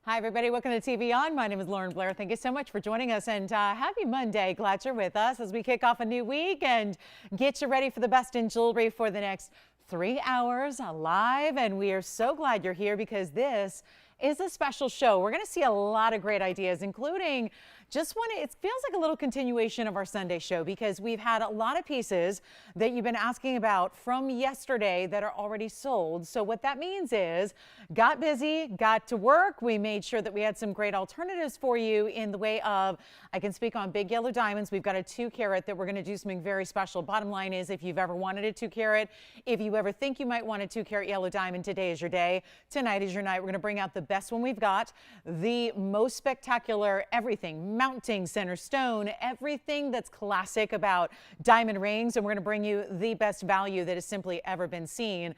Hi, everybody. Welcome to TVON. My name is Lauren Blair. Thank you so much for joining us, and happy Monday. Glad you're with us as we kick off a new week and get you ready for the best in jewelry for the next 3 hours live. And we are so glad you're here because this is a special show. We're going to see a lot of great ideas, including it feels like a little continuation of our Sunday show because we've had a lot of pieces that you've been asking about from yesterday that are already sold. So what that means is got busy, got to work. We made sure that we had some great alternatives for you in the way of, I can speak on big yellow diamonds. We've got a 2 carat that we're going to do something very special. Bottom line is, if you've ever wanted a 2 carat, if you ever think you might want a 2 carat yellow diamond, today is your day. Tonight is your night. We're going to bring out the best one we've got, the most spectacular everything, mounting, center stone, everything that's classic about diamond rings. And we're going to bring you the best value that has simply ever been seen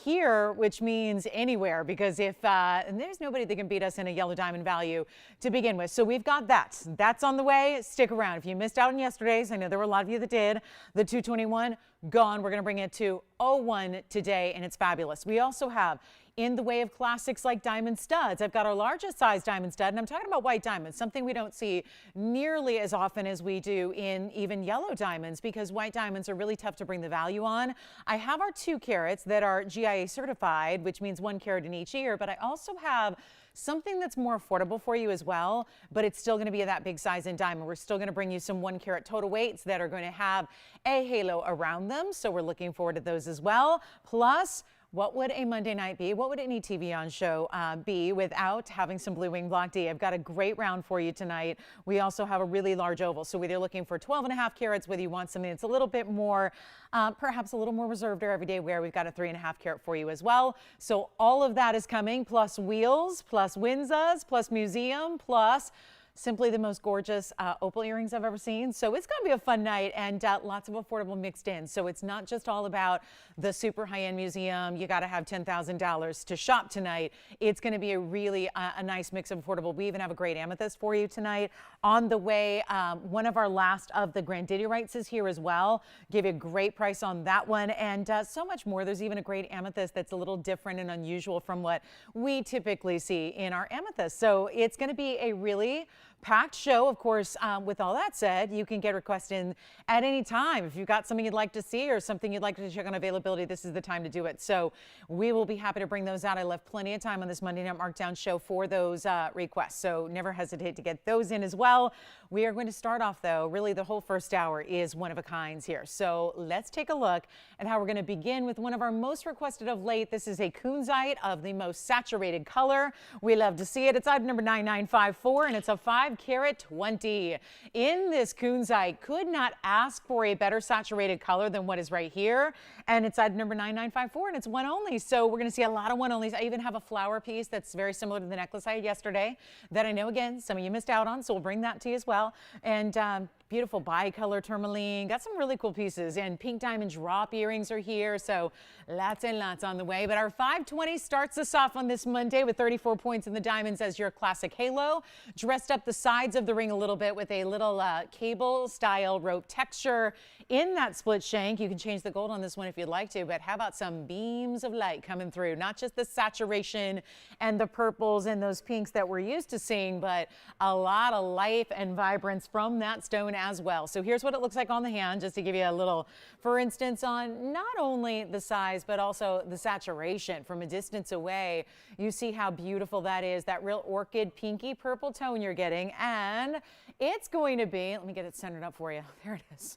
here, which means anywhere, because and there's nobody that can beat us in a yellow diamond value to begin with. So we've got that. That's on the way. Stick around. If you missed out on yesterday's, I know there were a lot of you that did, the 221 gone. We're going to bring it to 01 today, and it's fabulous. We also have, in the way of classics like diamond studs, I've got our largest size diamond stud, and I'm talking about white diamonds, something we don't see nearly as often as we do in even yellow diamonds, because white diamonds are really tough to bring the value on. I have our 2 carats that are GIA certified, which means 1 carat in each ear, but I also have something that's more affordable for you as well, but it's still going to be that big size in diamond. We're still going to bring you some 1 carat total weights that are going to have a halo around them, so we're looking forward to those as well. Plus, what would a Monday night be? What would any TVON show be without having some Blue Wing Block D? I've got a great round for you tonight. We also have a really large oval. So whether you're looking for 12.5 carats, whether you want something that's a little bit more, perhaps a little more reserved or everyday wear, we've got a 3.5 carat for you as well. So all of that is coming, plus wheels, plus Windsors, plus museum, plus simply the most gorgeous opal earrings I've ever seen. So it's going to be a fun night, and lots of affordable mixed in. So it's not just all about the super high-end museum. You got to have $10,000 to shop tonight. It's going to be a really a nice mix of affordable. We even have a great amethyst for you tonight. On the way, one of our last of the grandiderites is here as well. Give you a great price on that one, and so much more. There's even a great amethyst that's a little different and unusual from what we typically see in our amethyst. So it's going to be a really packed show. Of course, with all that said, you can get requests in at any time. If you've got something you'd like to see or something you'd like to check on availability, this is the time to do it. So we will be happy to bring those out. I left plenty of time on this Monday Night Markdown show for those requests, so never hesitate to get those in as well. We are going to start off, though, really the whole first hour is one of a kinds here. So let's take a look at how we're going to begin with one of our most requested of late. This is a kunzite of the most saturated color. We love to see it. It's item number 9954, and it's a 5 carat 20. In this kunzite, could not ask for a better saturated color than what is right here. And it's item number 9954, and it's one only. So we're going to see a lot of one onlys. I even have a flower piece that's very similar to the necklace I had yesterday that I know, again, some of you missed out on, so we'll bring that to you as well. And beautiful bicolor tourmaline. Got some really cool pieces, and pink diamond drop earrings are here, so lots and lots on the way. But our 520 starts us off on this Monday with 34 points in the diamonds as your classic halo. Dressed up the sides of the ring a little bit with a little cable style rope texture in that split shank. You can change the gold on this one if you'd like to, but how about some beams of light coming through? Not just the saturation and the purples and those pinks that we're used to seeing, but a lot of life and vibrance from that stone as well. So here's what it looks like on the hand, just to give you a little, for instance, on not only the size, but also the saturation from a distance away. You see how beautiful that is, that real orchid pinky purple tone you're getting. And it's going to be, let me get it centered up for you. There it is.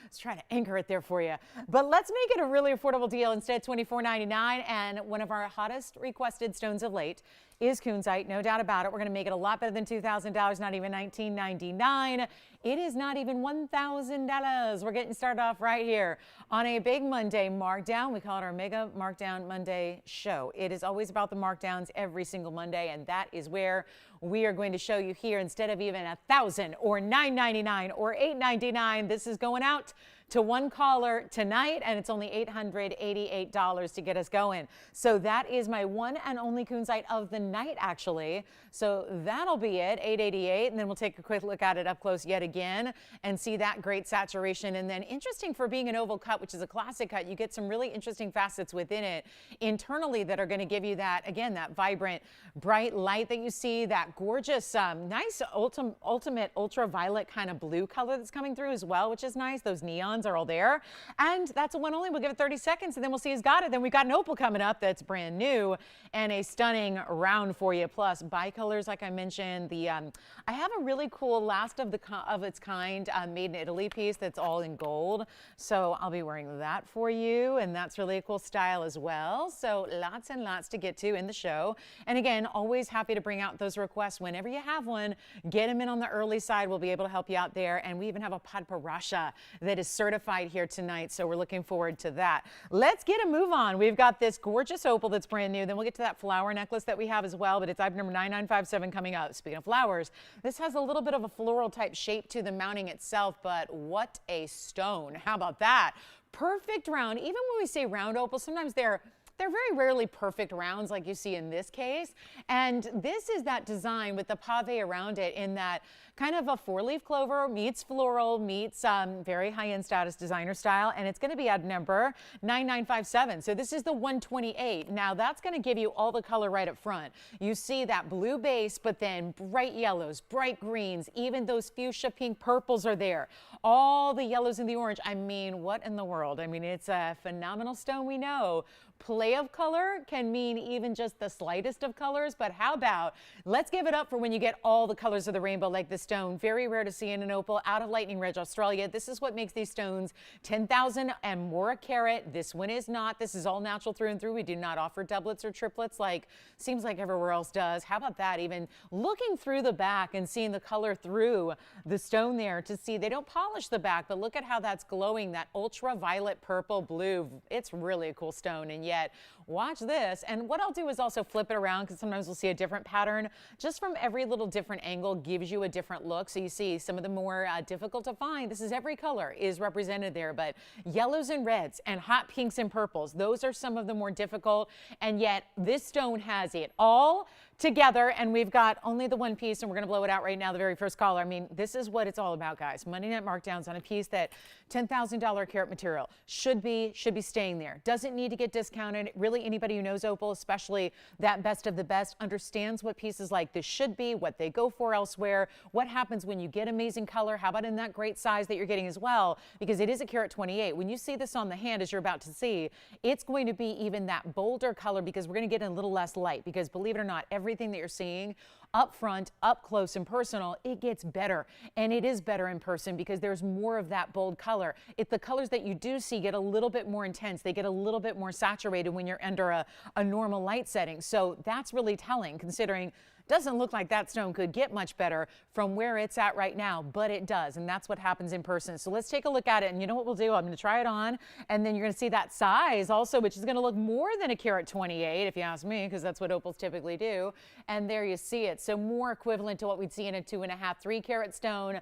Let's try to anchor it there for you. But let's make it a really affordable deal instead, $24.99. And one of our hottest requested stones of late is kunzite, no doubt about it. We're going to make it a lot better than $2,000, not even $19.99. It is not even $1,000. We're getting started off right here on a big Monday markdown. We call it our Mega Markdown Monday show. It is always about the markdowns every single Monday, and that is where we are going to show you here, instead of even $1,000 or $9.99 or $8.99, this is going out to one caller tonight, and it's only $888 to get us going. So that is my one and only kunzite of the night, actually. So that'll be it, $888, and then we'll take a quick look at it up close yet again and see that great saturation. And then interesting for being an oval cut, which is a classic cut, you get some really interesting facets within it internally that are going to give you that, again, that vibrant, bright light that you see, that gorgeous, nice ultimate ultraviolet kind of blue color that's coming through as well, which is nice. Those neons are all there. And that's a one only. We'll give it 30 seconds and then we'll see who's got it. Then we've got an opal coming up that's brand new and a stunning round for you. Plus bicolors, like I mentioned. I have a really cool last of its kind made in Italy piece that's all in gold. So I'll be wearing that for you. And that's really a cool style as well. So lots and lots to get to in the show. And again, always happy to bring out those requests whenever you have one. Get them in on the early side. We'll be able to help you out there. And we even have a Padparasha that is certified here tonight. So we're looking forward to that. Let's get a move on. We've got this gorgeous opal that's brand new. Then we'll get to that flower necklace that we have as well. But it's item number 9957 coming up. Speaking of flowers, this has a little bit of a floral type shape to the mounting itself. But what a stone. How about that? Perfect round. Even when we say round opal, sometimes they're very rarely perfect rounds like you see in this case. And this is that design with the pave around it in that kind of a four-leaf clover meets floral meets very high-end status designer style. And it's going to be at number 9957. So this is the 128. Now that's going to give you all the color right up front. You see that blue base, but then bright yellows, bright greens, even those fuchsia pink purples are there. All the yellows and the orange. I mean, what in the world? I mean, it's a phenomenal stone, we know. Play of color can mean even just the slightest of colors, but how about let's give it up for when you get all the colors of the rainbow like this stone. Very rare to see in an opal out of Lightning Ridge, Australia. This is what makes these stones 10,000 and more a carat. This one is not. This is all natural through and through. We do not offer doublets or triplets like seems like everywhere else does. How about that? Even looking through the back and seeing the color through the stone there to see they don't polish the back, but look at how that's glowing, that ultraviolet purple blue. It's really a cool stone. And yet watch this. And what I'll do is also flip it around because sometimes we'll see a different pattern just from every little different angle gives you a different look. So you see some of the more difficult to find. This is every color is represented there, but yellows and reds and hot pinks and purples. Those are some of the more difficult. And yet this stone has it all together, and we've got only the one piece, and we're going to blow it out right now, the very first caller. I mean, this is what it's all about, guys. Monday night markdowns on a piece that $10,000 carat material should be staying there. Doesn't need to get discounted. Really, anybody who knows opal, especially that best of the best, understands what pieces like this should be, what they go for elsewhere, what happens when you get amazing color. How about in that great size that you're getting as well, because it is a carat 28. When you see this on the hand, as you're about to see, it's going to be even that bolder color because we're going to get a little less light, because believe it or not, everything that you're seeing up front, up close and personal, it gets better. And it is better in person because there's more of that bold color. If the colors that you do see get a little bit more intense, they get a little bit more saturated when you're under a normal light setting. So that's really telling, considering doesn't look like that stone could get much better from where it's at right now, but it does, and that's what happens in person. So let's take a look at it, and you know what we'll do? I'm going to try it on, and then you're going to see that size also, which is going to look more than a carat 28, if you ask me, because that's what opals typically do. And there you see it. So more equivalent to what we'd see in a 2.5, 3 carat stone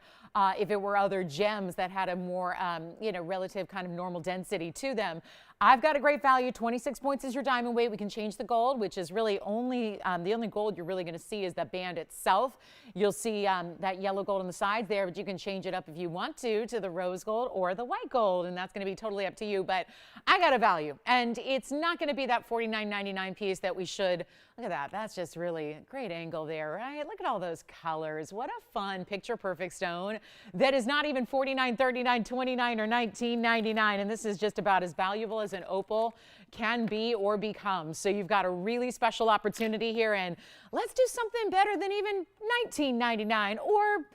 if it were other gems that had a more, relative kind of normal density to them. I've got a great value. 26 points is your diamond weight. We can change the gold, which is really only the only gold you're really going to see is the band itself. You'll see that yellow gold on the sides there, but you can change it up if you want to the rose gold or the white gold, and that's going to be totally up to you. But I got a value, and it's not going to be that $49.99 piece that we should. Look at that. That's just really a great angle there, right? Look at all those colors. What a fun picture perfect stone that is not even $49, $39, $29, or $19.99, and this is just about as valuable as an opal can be or become. So you've got a really special opportunity here, and let's do something better than even $19.99, or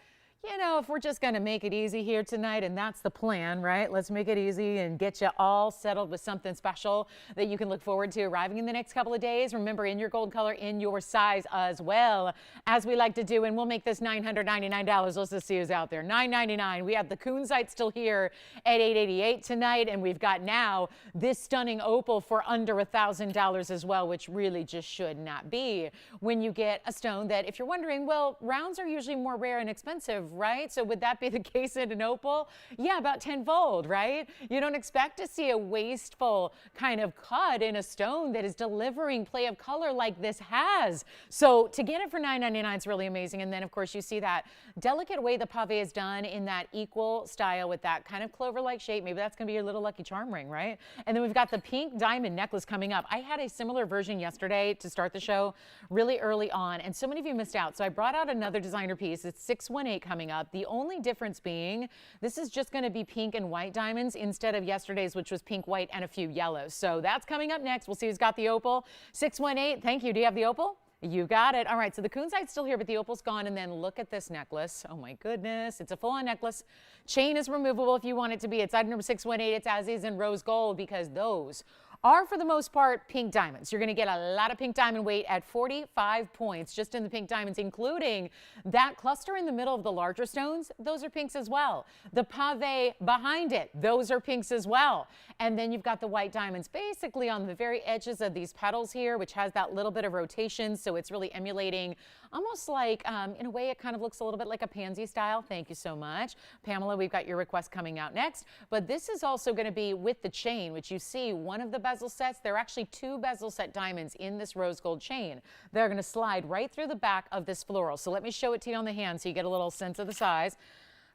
if we're just going to make it easy here tonight, and that's the plan, right? Let's make it easy and get you all settled with something special that you can look forward to arriving in the next couple of days. Remember, in your gold color, in your size as well, as we like to do, and we'll make this $999. Let's just see who's out there. $999. We have the kunzite still here at $888 tonight, and we've got now this stunning opal for under $1,000 as well, which really just should not be when you get a stone that, if you're wondering, well, rounds are usually more rare and expensive. expensive, right? So would that be the case in an opal? Yeah, about tenfold, right? You don't expect to see a wasteful kind of cut in a stone that is delivering play of color like this has. So to get it for $9.99 is really amazing. And then of course you see that delicate way the pave is done in that equal style with that kind of clover-like shape. Maybe that's going to be your little lucky charm ring, right? And then we've got the pink diamond necklace coming up. I had a similar version yesterday to start the show really early on, and so many of you missed out. So I brought out another designer piece. It's 618 coming up. The only difference being this is just going to be pink and white diamonds instead of yesterday's, which was pink, white, and a few yellows. So that's coming up next. We'll see who's got the opal. 618, thank you. Do you have the opal? You got it. All right, so the kunzite's still here, but the opal's gone. And then look at this necklace. Oh my goodness, it's a full-on necklace. Chain is removable if you want it to be. It's item number 618. It's as is in rose gold because those are for the most part pink diamonds. You're going to get a lot of pink diamond weight at 45 points just in the pink diamonds, including that cluster in the middle of the larger stones. Those are pinks as well. The pave behind it, those are pinks as well. And then you've got the white diamonds basically on the very edges of these petals here, which has that little bit of rotation. So it's really emulating almost like, in a way, it kind of looks a little bit like a pansy style. Thank you so much. Pamela, we've got your request coming out next. But this is also going to be with the chain, which you see one of the bezel sets. There are actually two bezel set diamonds in this rose gold chain. They're going to slide right through the back of this floral. So let me show it to you on the hand so you get a little sense of the size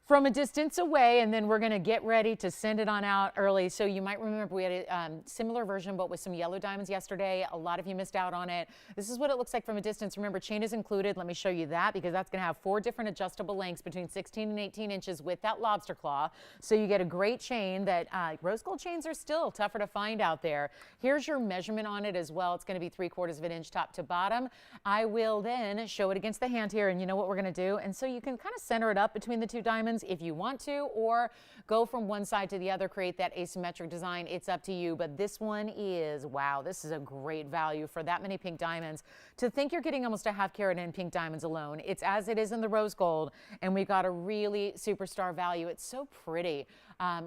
from a distance away, and then we're going to get ready to send it on out early. So you might remember we had a similar version but with some yellow diamonds yesterday. A lot of you missed out on it. This is what it looks like from a distance. Remember, chain is included. Let me show you that because that's going to have 4 different adjustable lengths between 16 and 18 inches with that lobster claw. So you get a great chain that rose gold chains are still tougher to find out there. Here's your measurement on it as well. It's going to be 3/4 of an inch top to bottom. I will then show it against the hand here, and you know what we're going to do. And so you can kind of center it up between the two diamonds if you want to, or go from one side to the other, create that asymmetric design. It's up to you, but this one is, wow, this is a great value for that many pink diamonds. To think you're getting almost a half carat in pink diamonds alone. It's as it is in the rose gold, and we got a really superstar value. It's so pretty.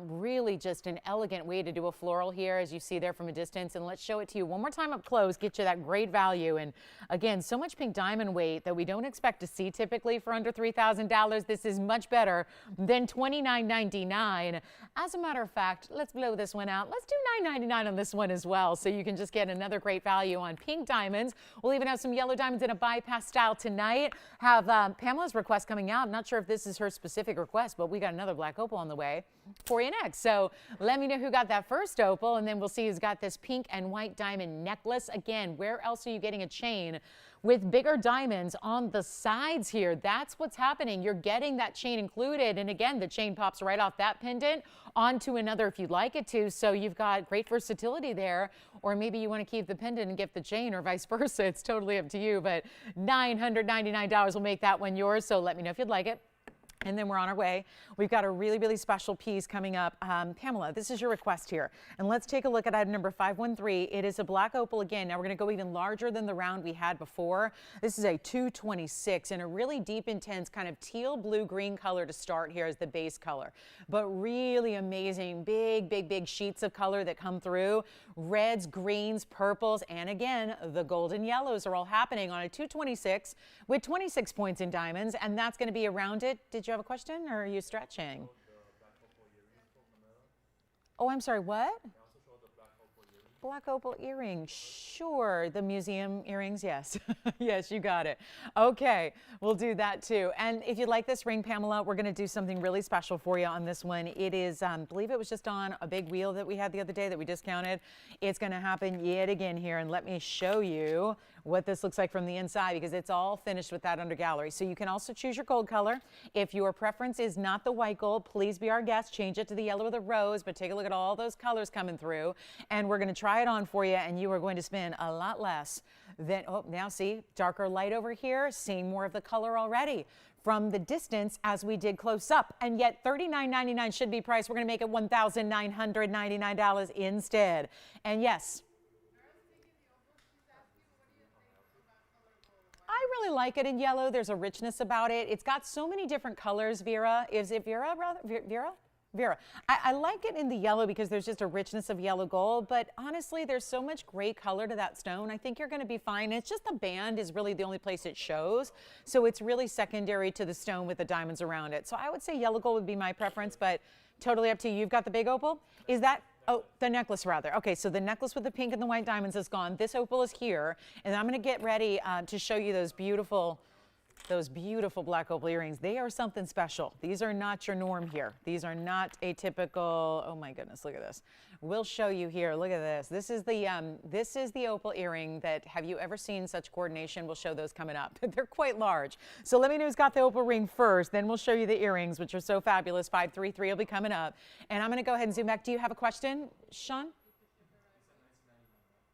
Really just an elegant way to do a floral here, as you see there from a distance. And let's show it to you one more time up close, get you that great value. And again, so much pink diamond weight that we don't expect to see typically for under $3,000. This is much better than $29.99. As a matter of fact, let's blow this one out. Let's do $9.99 on this one as well, so you can just get another great value on pink diamonds. We'll even have some yellow diamonds in a bypass style tonight. Have Pamela's request coming out. I'm not sure if this is her specific request, but we got another black opal on the way for you next. So let me know who got that first opal, and then we'll see who's got this pink and white diamond necklace. Again, where else are you getting a chain with bigger diamonds on the sides here? That's what's happening. You're getting that chain included. And again, the chain pops right off that pendant onto another if you'd like it to. So you've got great versatility there. Or maybe you want to keep the pendant and get the chain, or vice versa. It's totally up to you. But $999 will make that one yours. So let me know if you'd like it. And then we're on our way. We've got a really, really special piece coming up. Pamela, this is your request here. And let's take a look at item number 513. It is a black opal again. Now we're going to go even larger than the round we had before. This is a 226 and a really deep, intense kind of teal blue green color to start here as the base color. But really amazing, big, big, big sheets of color that come through. Reds, greens, purples, and again, the golden yellows are all happening on a 226 with 26 points in diamonds. And that's going to be around it. Did you have a question, or are you stretching? Oh, I'm sorry, what? Black opal earring, sure. The museum earrings, yes. Yes, you got it. Okay, we'll do that too. And if you'd like this ring, Pamela, we're going to do something really special for you on this one. It is, I believe it was just on a big wheel that we had the other day that we discounted. It's going to happen yet again here, and let me show you what this looks like from the inside, because it's all finished with that under gallery. So you can also choose your gold color. If your preference is not the white gold, please be our guest. Change it to the yellow or the rose, but take a look at all those colors coming through. And we're going to try it on for you, and you are going to spend a lot less than, oh, now see, darker light over here, seeing more of the color already from the distance as we did close up. And yet $39.99 should be priced. We're going to make it $1,999 instead. And yes, I really like it in yellow. There's a richness about it. It's got so many different colors, Vera. Is it Vera, rather? Vera? Vera, I like it in the yellow because there's just a richness of yellow gold, but honestly, there's so much gray color to that stone. I think you're going to be fine. It's just the band is really the only place it shows. So it's really secondary to the stone with the diamonds around it. So I would say yellow gold would be my preference, but totally up to you. You've got the big opal. Is that, oh, the necklace rather. Okay, so the necklace with the pink and the white diamonds is gone. This opal is here, and I'm going to get ready to show you those beautiful black opal earrings. They are something special. These are not your norm here. These are not a typical, oh my goodness, look at this. We'll show you here, look at this. This is the opal earring that, have you ever seen such coordination? We'll show those coming up. They're quite large. So let me know who's got the opal ring first, then we'll show you the earrings, which are so fabulous. 533 will be coming up. And I'm gonna go ahead and zoom back. Do you have a question, Sean?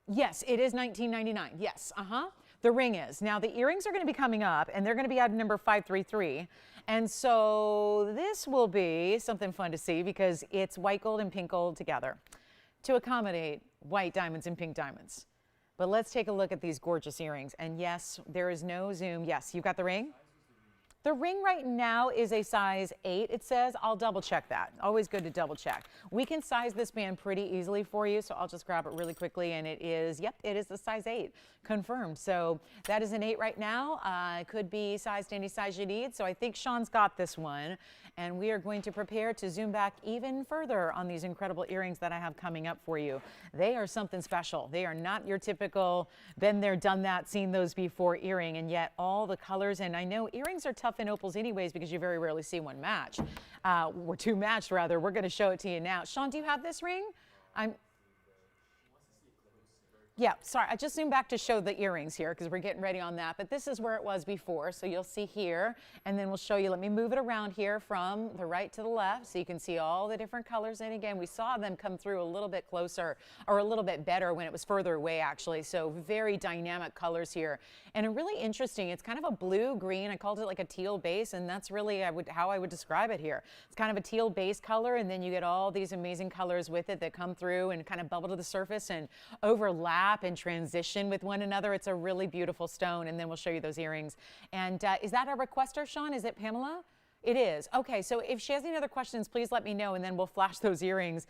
Yes, it is $19.99, yes, The ring is. Now the earrings are going to be coming up and they're going to be item number 533. And so this will be something fun to see because it's white gold and pink gold together to accommodate white diamonds and pink diamonds. But let's take a look at these gorgeous earrings. And yes, there is no zoom. Yes, you've got the ring? The ring right now is a size 8, it says. I'll double check that. Always good to double check. We can size this band pretty easily for you, so I'll just grab it really quickly, and it is, yep, it is the size 8, confirmed. So that is an 8 right now. It could be sized any size you need, so I think Sean's got this one, and we are going to prepare to zoom back even further on these incredible earrings that I have coming up for you. They are something special. They are not your typical been there, done that, seen those before earring, and yet all the colors, and I know earrings are tough in opals anyways because you very rarely see one match, or two matched rather. We're going to show it to you now. Sean, do you have this ring? Yeah, sorry, I just zoomed back to show the earrings here because we're getting ready on that, but this is where it was before, so you'll see here, and then we'll show you. Let me move it around here from the right to the left so you can see all the different colors, and again, we saw them come through a little bit closer, or a little bit better when it was further away actually, so very dynamic colors here, and really interesting. It's kind of a blue-green, I called it like a teal base, and that's really how I would describe it here. It's kind of a teal base color, and then you get all these amazing colors with it that come through and kind of bubble to the surface and overlap and transition with one another. It's a really beautiful stone, and then we'll show you those earrings. And is that our requester, Sean? Is it Pamela? It is. Okay, so if she has any other questions, please let me know, and then we'll flash those earrings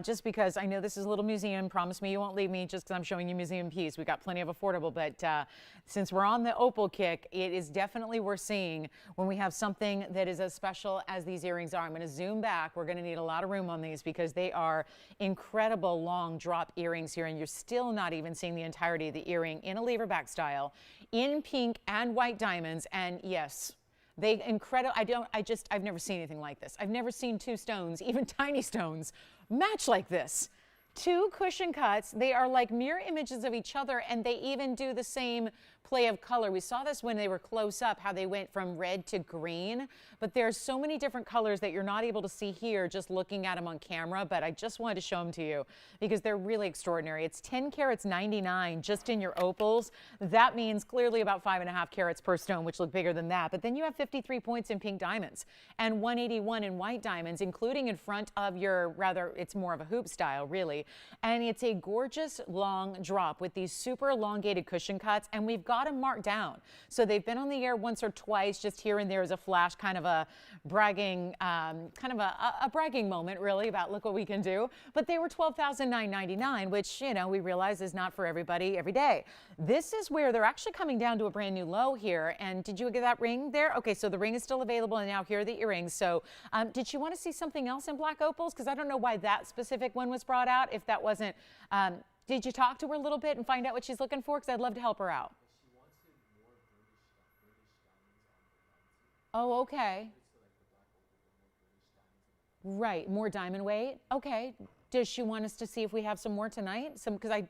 just because I know this is a little museum. Promise me you won't leave me just because I'm showing you museum piece. We got plenty of affordable, but since we're on the opal kick, it is definitely worth seeing when we have something that is as special as these earrings are. I'm going to zoom back. We're going to need a lot of room on these because they are incredible long drop earrings here, and you're still not even seeing the entirety of the earring in a lever back style, in pink and white diamonds, and yes, they incredible. I've never seen anything like this. I've never seen two stones, even tiny stones, match like this. Two cushion cuts. They are like mirror images of each other, and they even do the same play of color. We saw this when they were close up, how they went from red to green, but there's so many different colors that you're not able to see here just looking at them on camera, but I just wanted to show them to you because they're really extraordinary. It's 10 carats 99 just in your opals. That means clearly about 5.5 carats per stone, which look bigger than that, but then you have 53 points in pink diamonds and 181 in white diamonds, including in front of your, rather, it's more of a hoop style really, and it's a gorgeous long drop with these super elongated cushion cuts, and we've got them marked down. So they've been on the air once or twice, just here and there as a flash, kind of a bragging, a bragging moment really about look what we can do. But they were $12,999, which, you know, we realize is not for everybody every day. This is where they're actually coming down to a brand new low here. And did you get that ring there? Okay, so the ring is still available, and now here are the earrings. So did you want to see something else in black opals? Because I don't know why that specific one was brought out. If that wasn't, did you talk to her a little bit and find out what she's looking for? Because I'd love to help her out. Oh, okay. Right, more diamond weight. Okay. Does she want us to see if we have some more tonight? Because I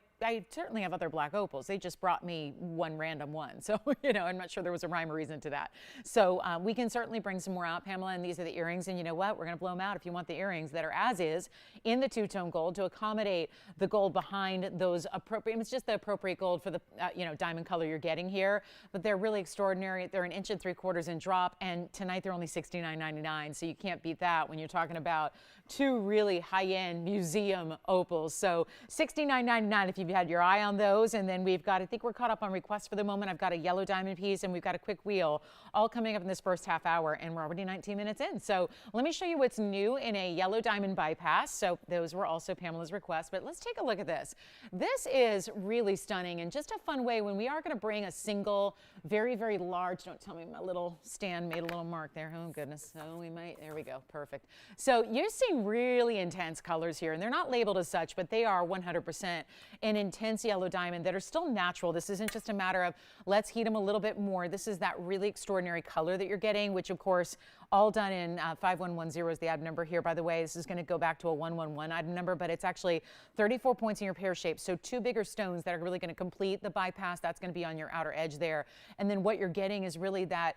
certainly have other black opals. They just brought me one random one. So, you know, I'm not sure there was a rhyme or reason to that. So we can certainly bring some more out, Pamela, and these are the earrings. And you know what? We're going to blow them out if you want the earrings that are as is in the two-tone gold to accommodate the gold behind those appropriate, it's just the appropriate gold for the, you know, diamond color you're getting here. But they're really extraordinary. They're 1 3/4 inch in drop. And tonight they're only $69.99. So you can't beat that when you're talking about two really high-end museum opals. So $69.99 if you've you've had your eye on those. And then we've got, I think we're caught up on requests for the moment. I've got a yellow diamond piece and we've got a quick wheel all coming up in this first half hour, and we're already 19 minutes in. So let me show you what's new in a yellow diamond bypass. So those were also Pamela's requests, but let's take a look at this. This is really stunning and just a fun way when we are going to bring a single, very, very large, don't tell me my little stand made a little mark there. Oh goodness. So we might, there we go. Perfect. So you're seeing really intense colors here, and they're not labeled as such, but they are 100% an intense yellow diamond that are still natural. This isn't just a matter of let's heat them a little bit more. This is that really extraordinary color that you're getting, which of course all done in 5110 is the item number here. By the way, this is going to go back to a 111 item number, but it's actually 34 points in your pear shape. So two bigger stones that are really going to complete the bypass. That's going to be on your outer edge there. And then what you're getting is really that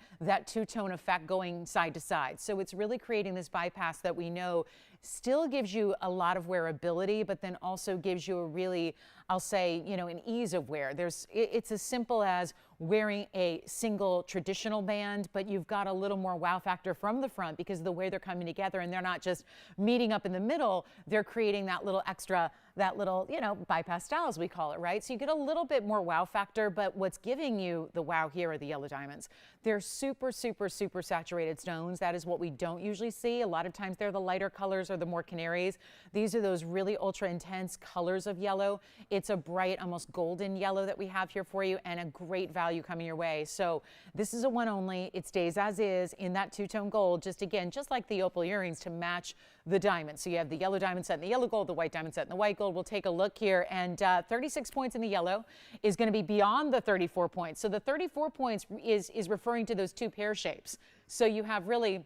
two-tone effect going side to side. So it's really creating this bypass that we know still gives you a lot of wearability, but then also gives you a really, I'll say, you know, an ease of wear. It's as simple as wearing a single traditional band, but you've got a little more wow factor from the front because of the way they're coming together, and they're not just meeting up in the middle, they're creating that little extra, that little, you know, bypass style as we call it, right? So you get a little bit more wow factor, but what's giving you the wow here are the yellow diamonds. They're super, super, super saturated stones. That is what we don't usually see. A lot of times they're the lighter colors or the more canaries. These are those really ultra intense colors of yellow. It's a bright, almost golden yellow that we have here for you, and a great value coming your way. So this is a one only. It stays as is in that two-tone gold, just again, just like the opal earrings, to match the diamond. So you have the yellow diamond set in the yellow gold, the white diamond set in the white gold. We'll take a look here, and 36 points in the yellow is going to be beyond the 34 points. So the 34 points is referring to those two pear shapes. So you have really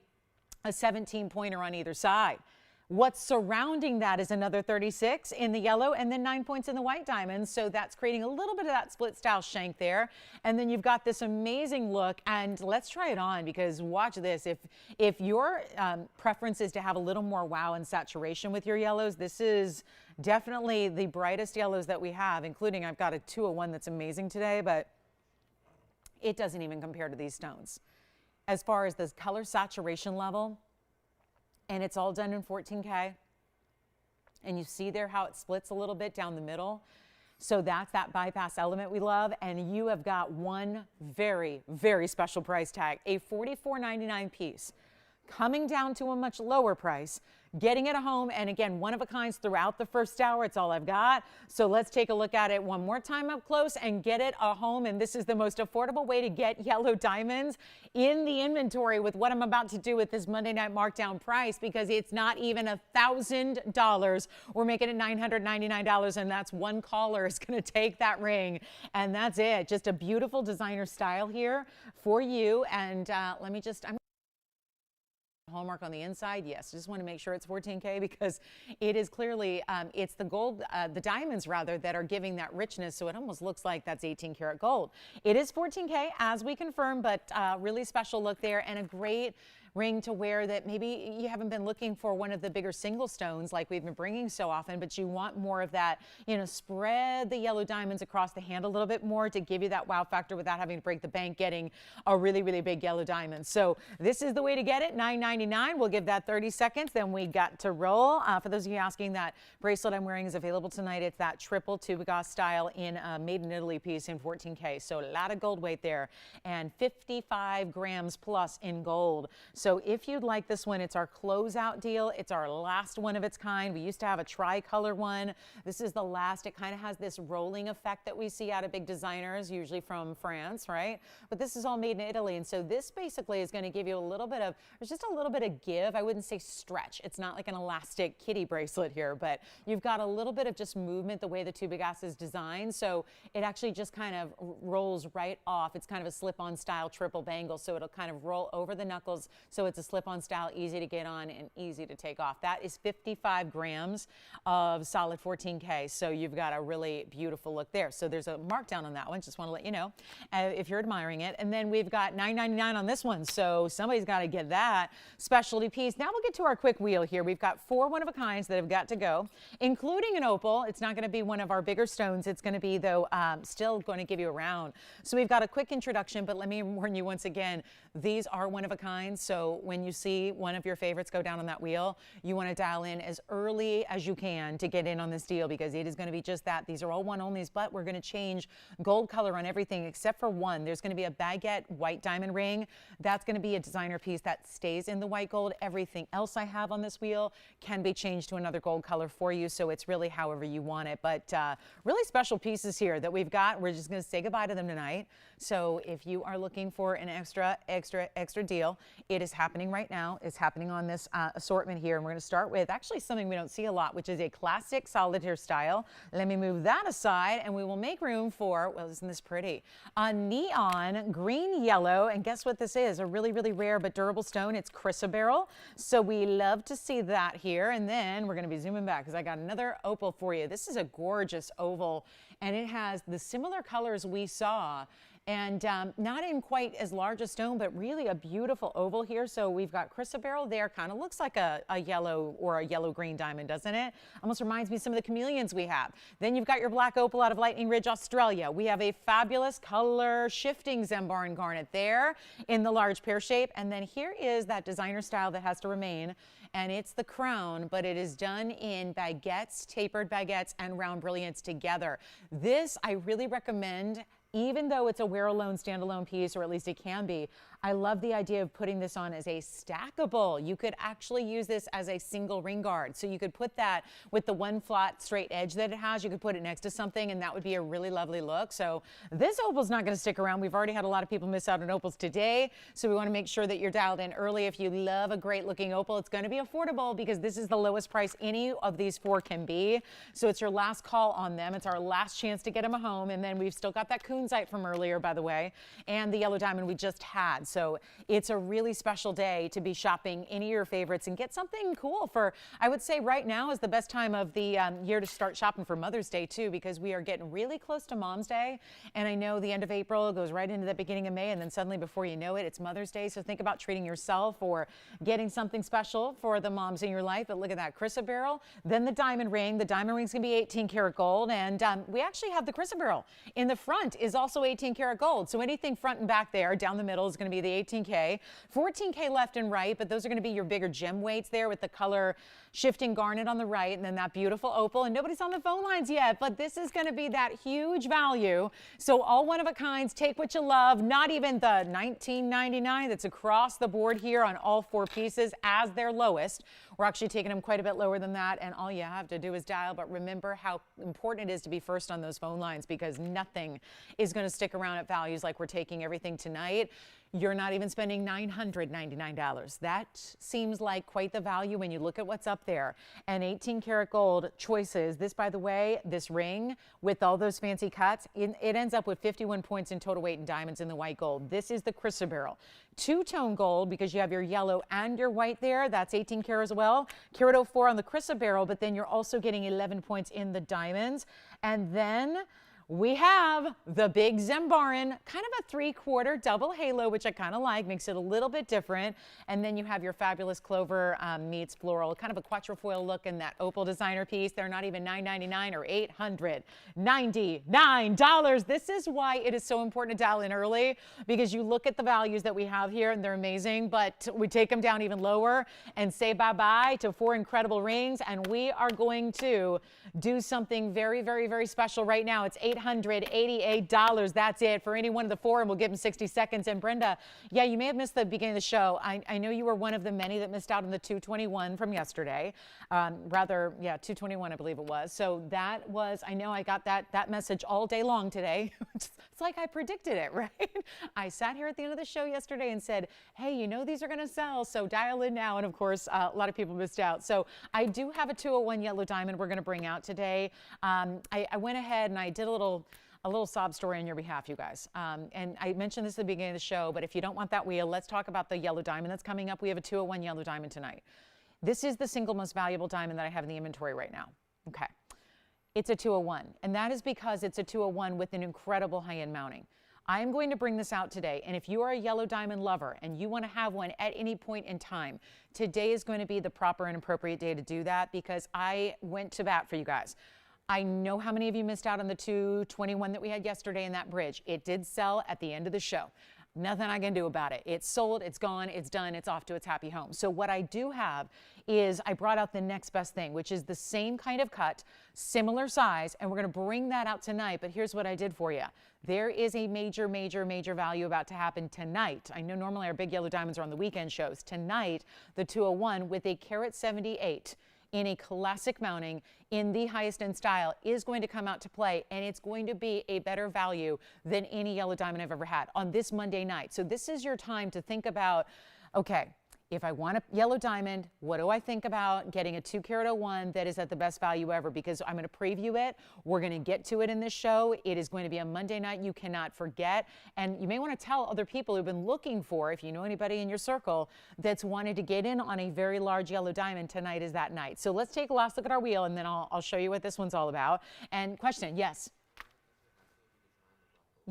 a 17 pointer on either side. What's surrounding that is another 36 in the yellow and then 9 points in the white diamonds. So that's creating a little bit of that split style shank there. And then you've got this amazing look, and let's try it on because watch this. If your preference is to have a little more wow and saturation with your yellows, this is definitely the brightest yellows that we have, including I've got a 201 that's amazing today, but it doesn't even compare to these stones. As far as the color saturation level, and it's all done in 14K. And you see there how it splits a little bit down the middle. So that's that bypass element we love. And you have got one very, very special price tag, a $44.99 piece, coming down to a much lower price, getting it at home, and again, one of a kinds throughout the first hour. It's all I've got. So let's take a look at it one more time up close and get it at home. And this is the most affordable way to get yellow diamonds in the inventory with what I'm about to do with this Monday night markdown price, because it's not even $1,000. We're making it $999, and that's one caller is going to take that ring, and that's it. Just a beautiful designer style here for you. And let me just, hallmark on the inside. Yes, just want to make sure it's 14K because it is clearly, it's the gold, the diamonds rather, that are giving that richness. So it almost looks like that's 18 karat gold. It is 14K as we confirmed, but really special look there, and a great ring to wear that maybe you haven't been looking for one of the bigger single stones like we've been bringing so often, but you want more of that, you know, spread the yellow diamonds across the hand a little bit more to give you that wow factor without having to break the bank getting a really, really big yellow diamond. So this is the way to get it, $9.99. We'll give that 30 seconds, then we got to roll. For those of you asking, that bracelet I'm wearing is available tonight. It's that triple tubigas style in a made in Italy piece in 14K. So a lot of gold weight there, and 55 grams plus in gold. So if you'd like this one, it's our closeout deal. It's our last one of its kind. We used to have a tricolor one. This is the last. It kind of has this rolling effect that we see out of big designers, usually from France, right? But this is all made in Italy. And so this basically is going to give you a little bit of, there's just a little bit of give. I wouldn't say stretch. It's not like an elastic kitty bracelet here, but you've got a little bit of just movement the way the tubigas is designed. So it actually just kind of rolls right off. It's kind of a slip-on style triple bangle. So it'll kind of roll over the knuckles. So it's a slip-on style, easy to get on and easy to take off. That is 55 grams of solid 14K. So you've got a really beautiful look there. So there's a markdown on that one. Just want to let you know if you're admiring it. And then we've got $9.99 on this one. So somebody's got to get that specialty piece. Now we'll get to our quick wheel here. We've got 4 one-of-a-kinds that have got to go, including an opal. It's not going to be one of our bigger stones. It's going to be, though, still going to give you a round. So we've got a quick introduction, but let me warn you once again, these are one-of-a-kinds. So So when you see one of your favorites go down on that wheel, you want to dial in as early as you can to get in on this deal, because it is going to be just that. These are all one onlys, but we're going to change gold color on everything except for one. There's going to be a baguette white diamond ring. That's going to be a designer piece that stays in the white gold. Everything else I have on this wheel can be changed to another gold color for you, so it's really however you want it. But really special pieces here that we've got. We're just going to say goodbye to them tonight. So if you are looking for an extra deal, it is happening right now. It's happening on this assortment here. And we're going to start with actually something we don't see a lot, which is a classic solitaire style. Let me move that aside and we will make room for, well, isn't this pretty? A neon green yellow. And guess what this is? A really, really rare but durable stone. It's chrysoberyl. So we love to see that here. And then we're going to be zooming back because I got another opal for you. This is a gorgeous oval, and it has the similar colors we saw, and not in quite as large a stone, but really a beautiful oval here. So we've got chrysoberyl there. Kind of looks like a yellow or a yellow-green diamond, doesn't it? Almost reminds me of some of the chameleons we have. Then you've got your black opal out of Lightning Ridge, Australia. We have a fabulous color shifting Zembaran garnet there in the large pear shape. And then here is that designer style that has to remain, and it's the crown, but it is done in baguettes, tapered baguettes, and round brilliants together. This I really recommend. Even though it's a wear alone standalone piece, or at least it can be, I love the idea of putting this on as a stackable. You could actually use this as a single ring guard. So you could put that with the one flat straight edge that it has. You could put it next to something, and that would be a really lovely look. So this opal's not going to stick around. We've already had a lot of people miss out on opals today. So we want to make sure that you're dialed in early. If you love a great looking opal, it's going to be affordable because this is the lowest price any of these four can be. So it's your last call on them. It's our last chance to get them home. And then we've still got that kunzite from earlier, by the way, and the yellow diamond we just had. So it's a really special day to be shopping any of your favorites and get something cool for, I would say right now is the best time of the year to start shopping for Mother's Day too, because we are getting really close to Mom's Day. And I know the end of April goes right into the beginning of May, and then suddenly before you know it, it's Mother's Day. So think about treating yourself or getting something special for the moms in your life. But look at that chrysoberyl, then the diamond ring. The diamond ring's gonna be 18 karat gold, and we actually have the chrysoberyl in the front is also 18 karat gold. So anything front and back there, down the middle is going to be the 18K. 14K left and right, but those are going to be your bigger gem weights there with the color shifting garnet on the right, and then that beautiful opal. And nobody's on the phone lines yet, but this is going to be that huge value. So all one of a kinds, take what you love, not even the $19.99 that's across the board here on all four pieces as their lowest. We're actually taking them quite a bit lower than that, and all you have to do is dial. But remember how important it is to be first on those phone lines, because nothing is going to stick around at values like we're taking everything tonight. You're not even spending $999. That seems like quite the value when you look at what's up there. And 18 karat gold choices. This, by the way, this ring with all those fancy cuts, it ends up with 51 points in total weight in diamonds in the white gold. This is the chrysoberyl. Two-tone gold, because you have your yellow and your white there. That's 18 karat as well. Carat 04 on the chrysoberyl, but then you're also getting 11 points in the diamonds. And then we have the big Zembaran, kind of a 3/4 double halo, which I kind of like, makes it a little bit different. And then you have your fabulous clover meets floral, kind of a quatrefoil look in that opal designer piece. They're not even $9.99 or $899. This is why it is so important to dial in early, because you look at the values that we have here and they're amazing, but we take them down even lower and say bye-bye to four incredible rings. And we are going to do something very, very, very special right now. It's $888. That's it for any one of the four, and we'll give them 60 seconds. And Brenda, yeah, you may have missed the beginning of the show. I know you were one of the many that missed out on the 221 from yesterday. Yeah, 221, I believe it was. So that was, I know I got that message all day long today. It's like I predicted it, right? I sat here at the end of the show yesterday and said, hey, you know these are going to sell, so dial in now. And of course, a lot of people missed out. So I do have a 201 yellow diamond we're going to bring out today. I went ahead and I did a little sob story on your behalf, you guys. And I mentioned this at the beginning of the show, but if you don't want that wheel, let's talk about the yellow diamond that's coming up. We have a 201 yellow diamond tonight. This is the single most valuable diamond that I have in the inventory right now. Okay. It's a 201, and that is because it's a 201 with an incredible high-end mounting. I am going to bring this out today, and if you are a yellow diamond lover and you want to have one at any point in time, today is going to be the proper and appropriate day to do that, because I went to bat for you guys. I know how many of you missed out on the 221 that we had yesterday in that bridge. It did sell at the end of the show. Nothing I can do about it. It's sold, it's gone, it's done, it's off to its happy home. So what I do have is I brought out the next best thing, which is the same kind of cut, similar size, and we're going to bring that out tonight. But here's what I did for you. There is a major value about to happen tonight. I know normally our big yellow diamonds are on the weekend shows. Tonight, the 201 with a carat 78 in a classic mounting in the highest end style is going to come out to play, and it's going to be a better value than any yellow diamond I've ever had on this Monday night. So this is your time to think about, okay, if I want a yellow diamond, what do I think about getting a 2 carat 01 that is at the best value ever? Because I'm going to preview it. We're going to get to it in this show. It is going to be a Monday night you cannot forget. And you may want to tell other people who've been looking for, if you know anybody in your circle that's wanted to get in on a very large yellow diamond, tonight is that night. So let's take a last look at our wheel, and then I'll show you what this one's all about. And question, yes.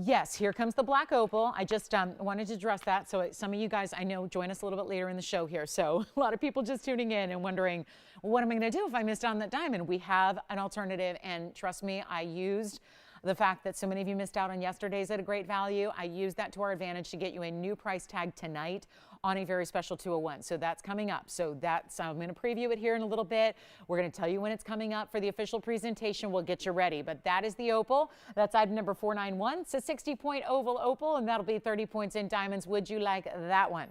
Yes, here comes the black opal. I just wanted to address that. So some of you guys, I know, join us a little bit later in the show here. So a lot of people just tuning in and wondering, well, what am I going to do if I missed on that diamond? We have an alternative, and trust me, I used the fact that so many of you missed out on yesterday's at a great value. I used that to our advantage to get you a new price tag tonight on a very special 201. So that's coming up. So that's, I'm going to preview it here in a little bit. We're going to tell you when it's coming up for the official presentation. We'll get you ready. But that is the opal. That's item number 491. It's a 60-point oval opal, and that'll be 30 points in diamonds. Would you like that one?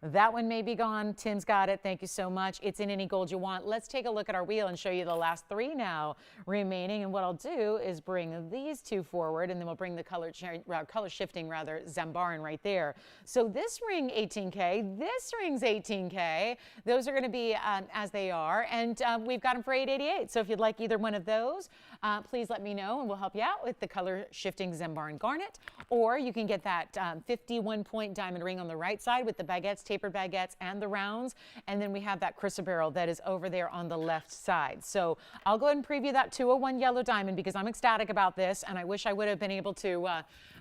That one may be gone. Tim's got it. Thank you so much. It's in any gold you want. Let's take a look at our wheel and show you the last three now remaining. And what I'll do is bring these two forward, and then we'll bring the color shifting Zambaran right there. So this ring 18K, this ring's 18K. Those are going to be as they are, and we've got them for 888. So if you'd like either one of those, please let me know, and we'll help you out with the color shifting Zambaran garnet. Or you can get that 51-point diamond ring on the right side with the baguettes, tapered baguettes, and the rounds. And then we have that chrysoberyl that is over there on the left side. So I'll go ahead and preview that 201 yellow diamond because I'm ecstatic about this, and I wish I would have been able to,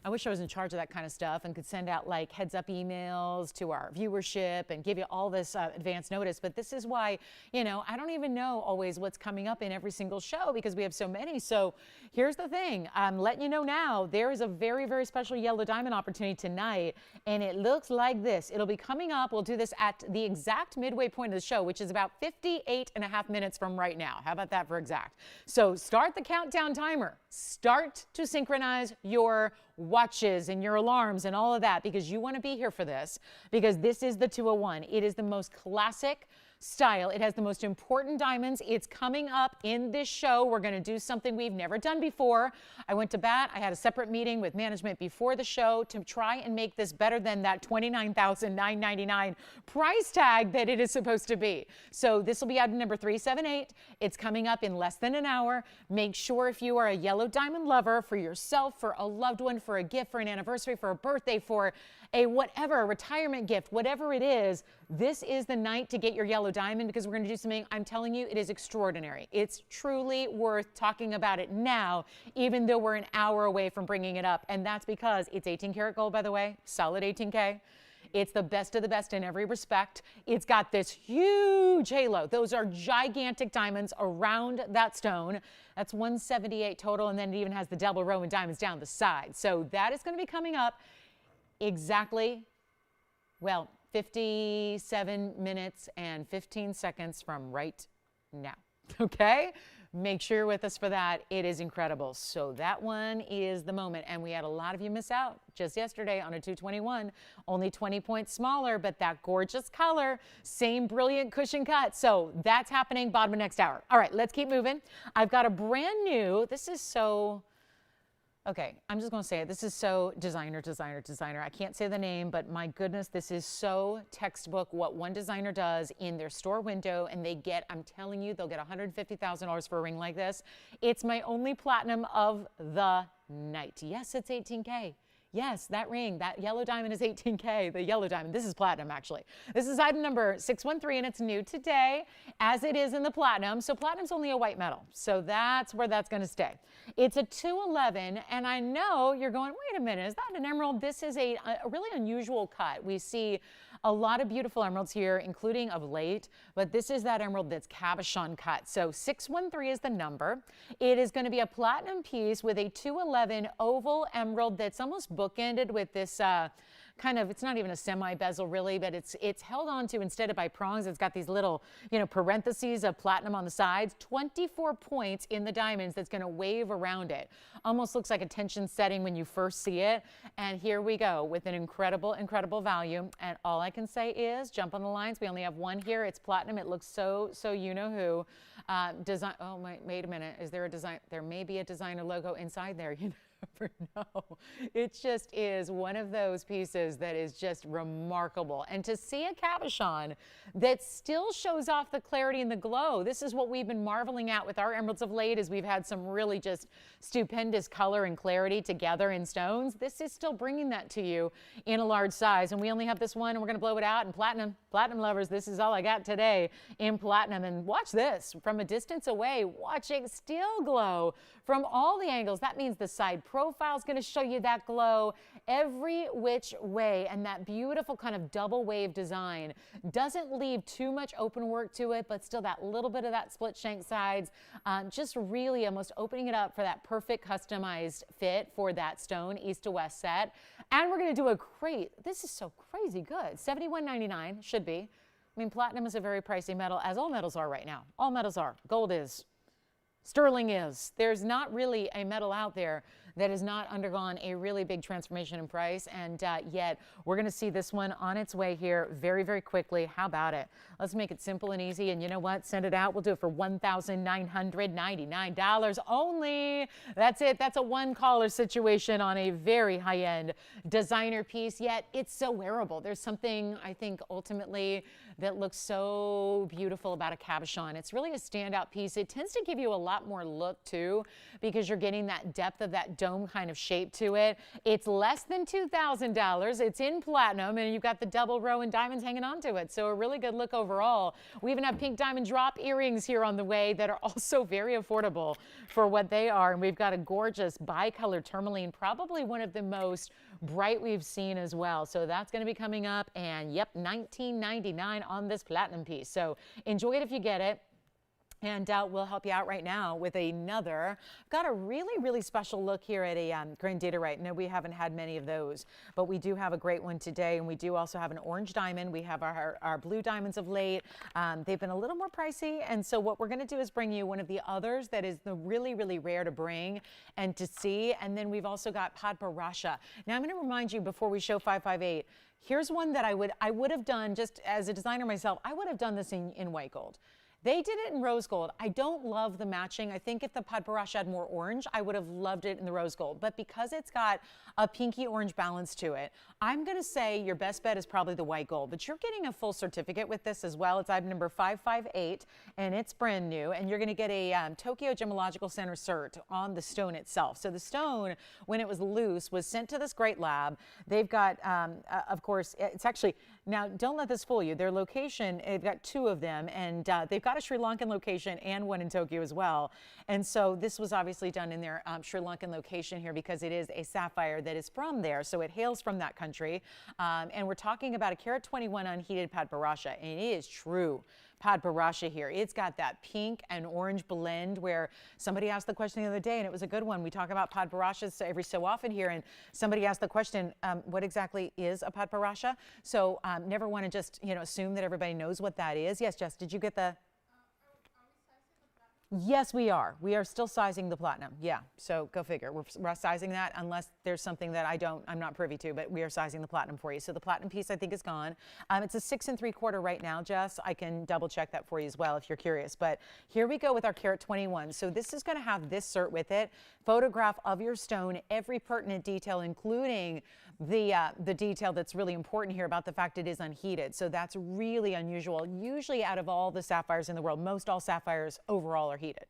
I wish I was in charge of that kind of stuff and could send out like heads up emails to our viewership and give you all this advance notice. But this is why, you know, I don't even know always what's coming up in every single show because we have so many. So here's the thing. I'm letting you know now, there is a very, very special yellow diamond opportunity tonight, and it looks like this. It'll be coming up. We'll do this at the exact midway point of the show, which is about 58.5 minutes from right now. How about that for exact? So start the countdown timer. Start to synchronize your watches and your alarms and all of that because you want to be here for this because this is the 201. It is the most classic style. It has the most important diamonds. It's coming up in this show. We're going to do something we've never done before. I went to bat. I had a separate meeting with management before the show to try and make this better than that $29,999 price tag that it is supposed to be. So this will be item number 378. It's coming up in less than an hour. Make sure if you are a yellow diamond lover for yourself, for a loved one, for a gift, for an anniversary, for a birthday, for a whatever, a retirement gift, whatever it is, this is the night to get your yellow diamond because we're going to do something, I'm telling you, it is extraordinary. It's truly worth talking about it now, even though we're an hour away from bringing it up. And that's because it's 18 karat gold, by the way, solid 18K. It's the best of the best in every respect. It's got this huge halo. Those are gigantic diamonds around that stone. That's 178 total, and then it even has the double row and diamonds down the side. So that is going to be coming up exactly, well, 57 minutes and 15 seconds from right now, okay? Make sure you're with us for that. It is incredible. So that one is the moment, and we had a lot of you miss out just yesterday on a 221, only 20 points smaller, but that gorgeous color, same brilliant cushion cut. So that's happening bottom of next hour. All right, let's keep moving. I've got a brand new, this is so, okay, I'm just going to say it. This is so designer. I can't say the name, but my goodness, this is so textbook what one designer does in their store window, and they get, I'm telling you, they'll get $150,000 for a ring like this. It's my only platinum of the night. Yes, it's 18K. Yes, that ring, that yellow diamond is 18K, the yellow diamond. This is platinum, actually. This is item number 613, and it's new today, as it is in the platinum. So platinum's only a white metal, so that's where that's going to stay. It's a 211, and I know you're going, wait a minute, is that an emerald? This is a really unusual cut. We see a lot of beautiful emeralds here, including of late, but this is that emerald that's cabochon cut. So 613 is the number. It is going to be a platinum piece with a 211 oval emerald that's almost bookended with this kind of, it's not even a semi bezel really, but it's held onto, instead of by prongs, it's got these little, you know, parentheses of platinum on the sides, 24 points in the diamonds that's going to wave around it. Almost looks like a tension setting when you first see it. And here we go with an incredible, incredible value. And all I can say is jump on the lines. We only have one here. It's platinum. It looks so you know who. Design. Oh, wait a minute. Is there a design? There may be a designer logo inside there. You never know. It just is one of those pieces that is just remarkable. And to see a cabochon that still shows off the clarity and the glow, this is what we've been marveling at with our emeralds of late, as we've had some really just stupendous color and clarity together in stones. This is still bringing that to you in a large size. And we only have this one, and we're going to blow it out in platinum. Platinum lovers, this is all I got today in platinum. And watch this from a distance away. Watch it still glow from all the angles. That means the side profile is going to show you that glow every which way, and that beautiful kind of double wave design doesn't leave too much open work to it, but still that little bit of that split shank sides, just really almost opening it up for that perfect customized fit for that stone east to west set. And we're going to do a great, this is so crazy good, $71.99 should be. I mean, platinum is a very pricey metal, as all metals are right now. All metals are. Gold is. Sterling is. There's not really a metal out there that has not undergone a really big transformation in price, and yet we're going to see this one on its way here very, very quickly. How about it? Let's make it simple and easy, and you know what? Send it out. We'll do it for $1,999 only. That's it. That's a one-caller situation on a very high-end designer piece, yet it's so wearable. There's something, I think, ultimately that looks so beautiful about a cabochon. It's really a standout piece. It tends to give you a lot more look, too, because you're getting that depth of that dome kind of shape to it. It's less than $2,000. It's in platinum, and you've got the double row and diamonds hanging onto it. So a really good look overall. We even have pink diamond drop earrings here on the way that are also very affordable for what they are. And we've got a gorgeous bicolor tourmaline, probably one of the most bright we've seen as well. So that's going to be coming up, and yep, $19.99 on this platinum piece. So enjoy it if you get it. And we'll help you out right now with another. Got a really, really special look here at a grandierite. No, we haven't had many of those, but we do have a great one today. And we do also have an orange diamond. We have our blue diamonds of late. They've been a little more pricey. And so what we're going to do is bring you one of the others that is the really, really rare to bring and to see. And then we've also got Padparasha. Now I'm going to remind you before we show 558, here's one that I would have done just as a designer myself. I would have done this in white gold. They did it in rose gold. I don't love the matching. I think if the Padparasha had more orange, I would have loved it in the rose gold. But because it's got a pinky orange balance to it, I'm going to say your best bet is probably the white gold. But you're getting a full certificate with this as well. It's item number 558, and it's brand new. And you're going to get a Tokyo Gemological Center cert on the stone itself. So the stone, when it was loose, was sent to this great lab. They've got, of course, it's actually, now don't let this fool you. Their location, they've got two of them, and they've got a Sri Lankan location and one in Tokyo as well. And so this was obviously done in their Sri Lankan location here because it is a sapphire that is from there. So it hails from that country. And we're talking about a carat 21 unheated Padparasha, and it is true Padparasha here. It's got that pink and orange blend where somebody asked the question the other day, and it was a good one. We talk about Padparashas every so often here, and somebody asked the question, what exactly is a Padparasha? So never want to just, you know, assume that everybody knows what that is. Yes, Jess, did you get the... Yes, we are. We are still sizing the platinum. Yeah, so go figure. We're sizing that unless there's something that I'm not privy to, but we are sizing the platinum for you. So the platinum piece I think is gone. It's a 6 3/4 right now, Jess. I can double check that for you as well if you're curious. But here we go with our carat 21. So this is going to have this cert with it. Photograph of your stone, every pertinent detail, including the detail that's really important here about the fact it is unheated. So that's really unusual. Usually out of all the sapphires in the world, most all sapphires overall are heated.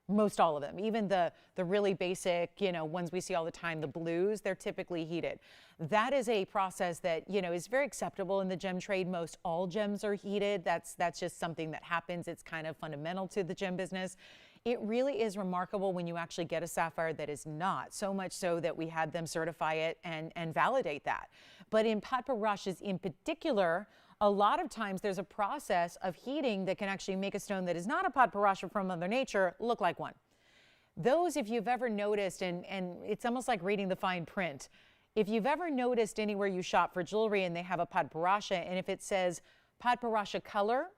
Most all of them, even the really basic, you know, ones we see all the time, the blues, they're typically heated. That is a process that, you know, is very acceptable in the gem trade. Most all gems are heated. That's just something that happens. It's kind of fundamental to the gem business. It really is remarkable when you actually get a sapphire that is not, so much so that we had them certify it and validate that. But in Padparashas in particular, a lot of times there's a process of heating that can actually make a stone that is not a Padparasha from Mother Nature look like one. Those, if you've ever noticed, and it's almost like reading the fine print, If you've ever noticed anywhere you shop for jewelry and they have a padparacha, and if it says padparacha color,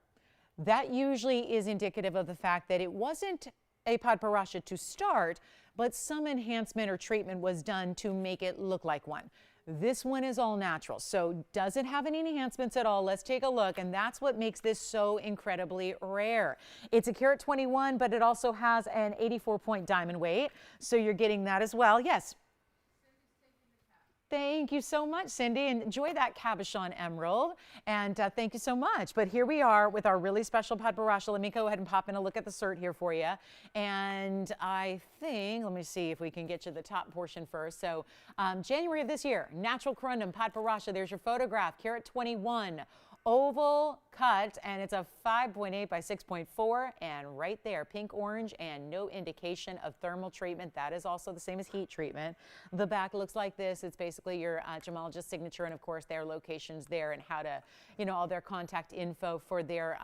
that usually is indicative of the fact that it wasn't a padparacha to start, but some enhancement or treatment was done to make it look like one. This one is all natural, so doesn't have any enhancements at all. Let's take a look, and that's what makes this so incredibly rare. It's a carat 21, but it also has an 84-point diamond weight, so you're getting that as well. Yes. Thank you so much, Cindy. Enjoy that cabochon emerald. And thank you so much. But here we are with our really special padparacha. Let me go ahead and pop in a look at the cert here for you. And I think, let me see if we can get you the top portion first. So January of this year, natural corundum padparacha. There's your photograph, carat 21. Oval cut, and it's a 5.8 by 6.4, and right there, pink orange, and no indication of thermal treatment. That is also the same as heat treatment. The back looks like this. It's basically your gemologist signature, and of course their locations there and how to, all their contact info for their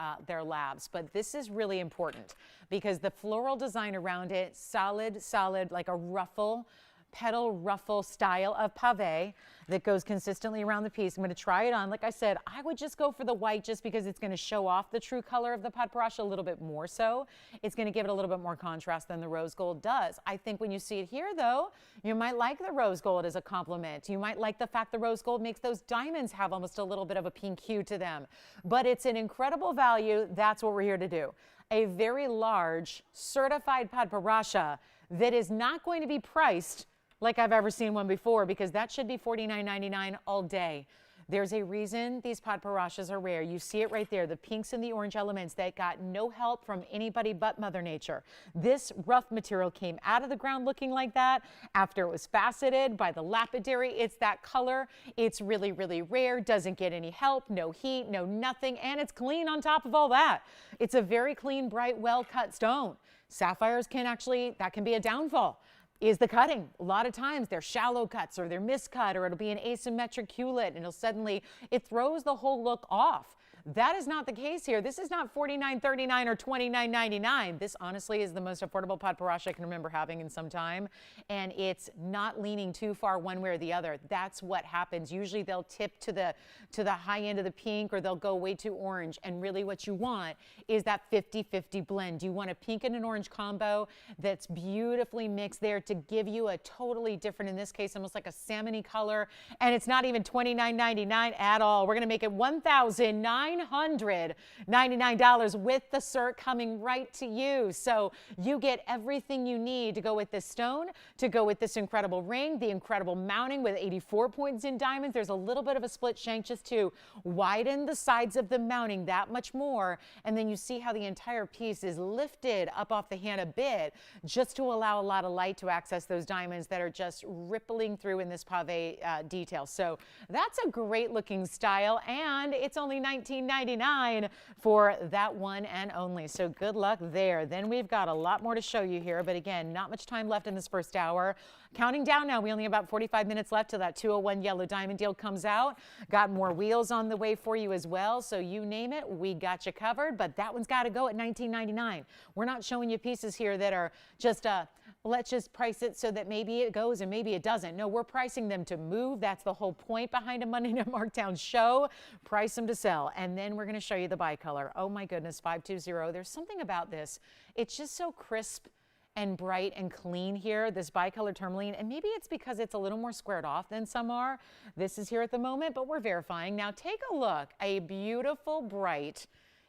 labs. But this is really important because the floral design around it, solid, like a ruffle, petal ruffle style of pave that goes consistently around the piece. I'm going to try it on. Like I said, I would just go for the white just because it's going to show off the true color of the padparacha a little bit more so. It's going to give it a little bit more contrast than the rose gold does. I think when you see it here, though, you might like the rose gold as a compliment. You might like the fact the rose gold makes those diamonds have almost a little bit of a pink hue to them. But it's an incredible value. That's what we're here to do. A very large certified padparacha that is not going to be priced like I've ever seen one before, because that should be $49.99 all day. There's a reason these padparachas are rare. You see it right there, the pinks and the orange elements that got no help from anybody but Mother Nature. This rough material came out of the ground looking like that after it was faceted by the lapidary. It's that color. It's really, really rare, doesn't get any help, no heat, no nothing, and it's clean on top of all that. It's a very clean, bright, well-cut stone. Sapphires that can be a downfall. Is the cutting. A lot of times they're shallow cuts or they're miscut, or it'll be an asymmetric culet and it throws the whole look off. That is not the case here. This is not $49.39 or $29.99. This honestly is the most affordable padparacha I can remember having in some time, and it's not leaning too far one way or the other. That's what happens. Usually they'll tip to the high end of the pink, or they'll go way too orange, and really what you want is that 50-50 blend. You want a pink and an orange combo that's beautifully mixed there to give you a totally different, in this case, almost like a salmony color, and it's not even $29.99 at all. We're going to make it $1,999 with the cert coming right to you. So you get everything you need to go with this stone, to go with this incredible ring, the incredible mounting with 84 points in diamonds. There's a little bit of a split shank just to widen the sides of the mounting that much more. And then you see how the entire piece is lifted up off the hand a bit just to allow a lot of light to access those diamonds that are just rippling through in this pave detail. So that's a great looking style, and it's only $19.99 for that one and only. So good luck there. Then we've got a lot more to show you here, but again, not much time left in this first hour. Counting down now, we only have about 45 minutes left till that 201 yellow diamond deal comes out. Got more wheels on the way for you as well, so you name it, we got you covered, but that one's got to go at $19.99. We're not showing you pieces here that are just let's just price it so that maybe it goes and maybe it doesn't. No, we're pricing them to move. That's the whole point behind a Monday Night Markdown show. Price them to sell. And then we're going to show you the bicolor. Oh my goodness, 520. There's something about this. It's just so crisp and bright and clean here, this bicolor tourmaline, and maybe it's because it's a little more squared off than some are. This is here at the moment, but we're verifying. Now take a look, a beautiful bright,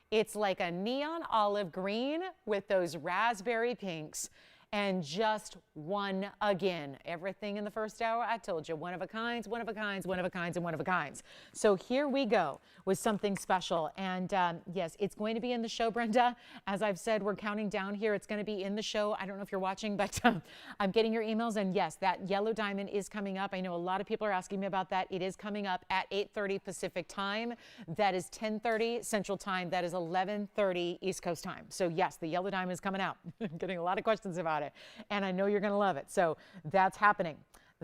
it's like a neon olive green with those raspberry pinks. And just one again. Everything in the first hour, I told you, one of a kinds, one of a kinds, one of a kinds, and one of a kinds. So here we go with something special. And yes, it's going to be in the show, Brenda. As I've said, we're counting down here. It's going to be in the show. I don't know if you're watching, but I'm getting your emails. And yes, that yellow diamond is coming up. I know a lot of people are asking me about that. It is coming up at 8:30 Pacific time. That is 10:30 Central time. That is 11:30 East Coast time. So yes, the yellow diamond is coming out. I'm getting a lot of questions about it, and I know you're going to love it. So that's happening.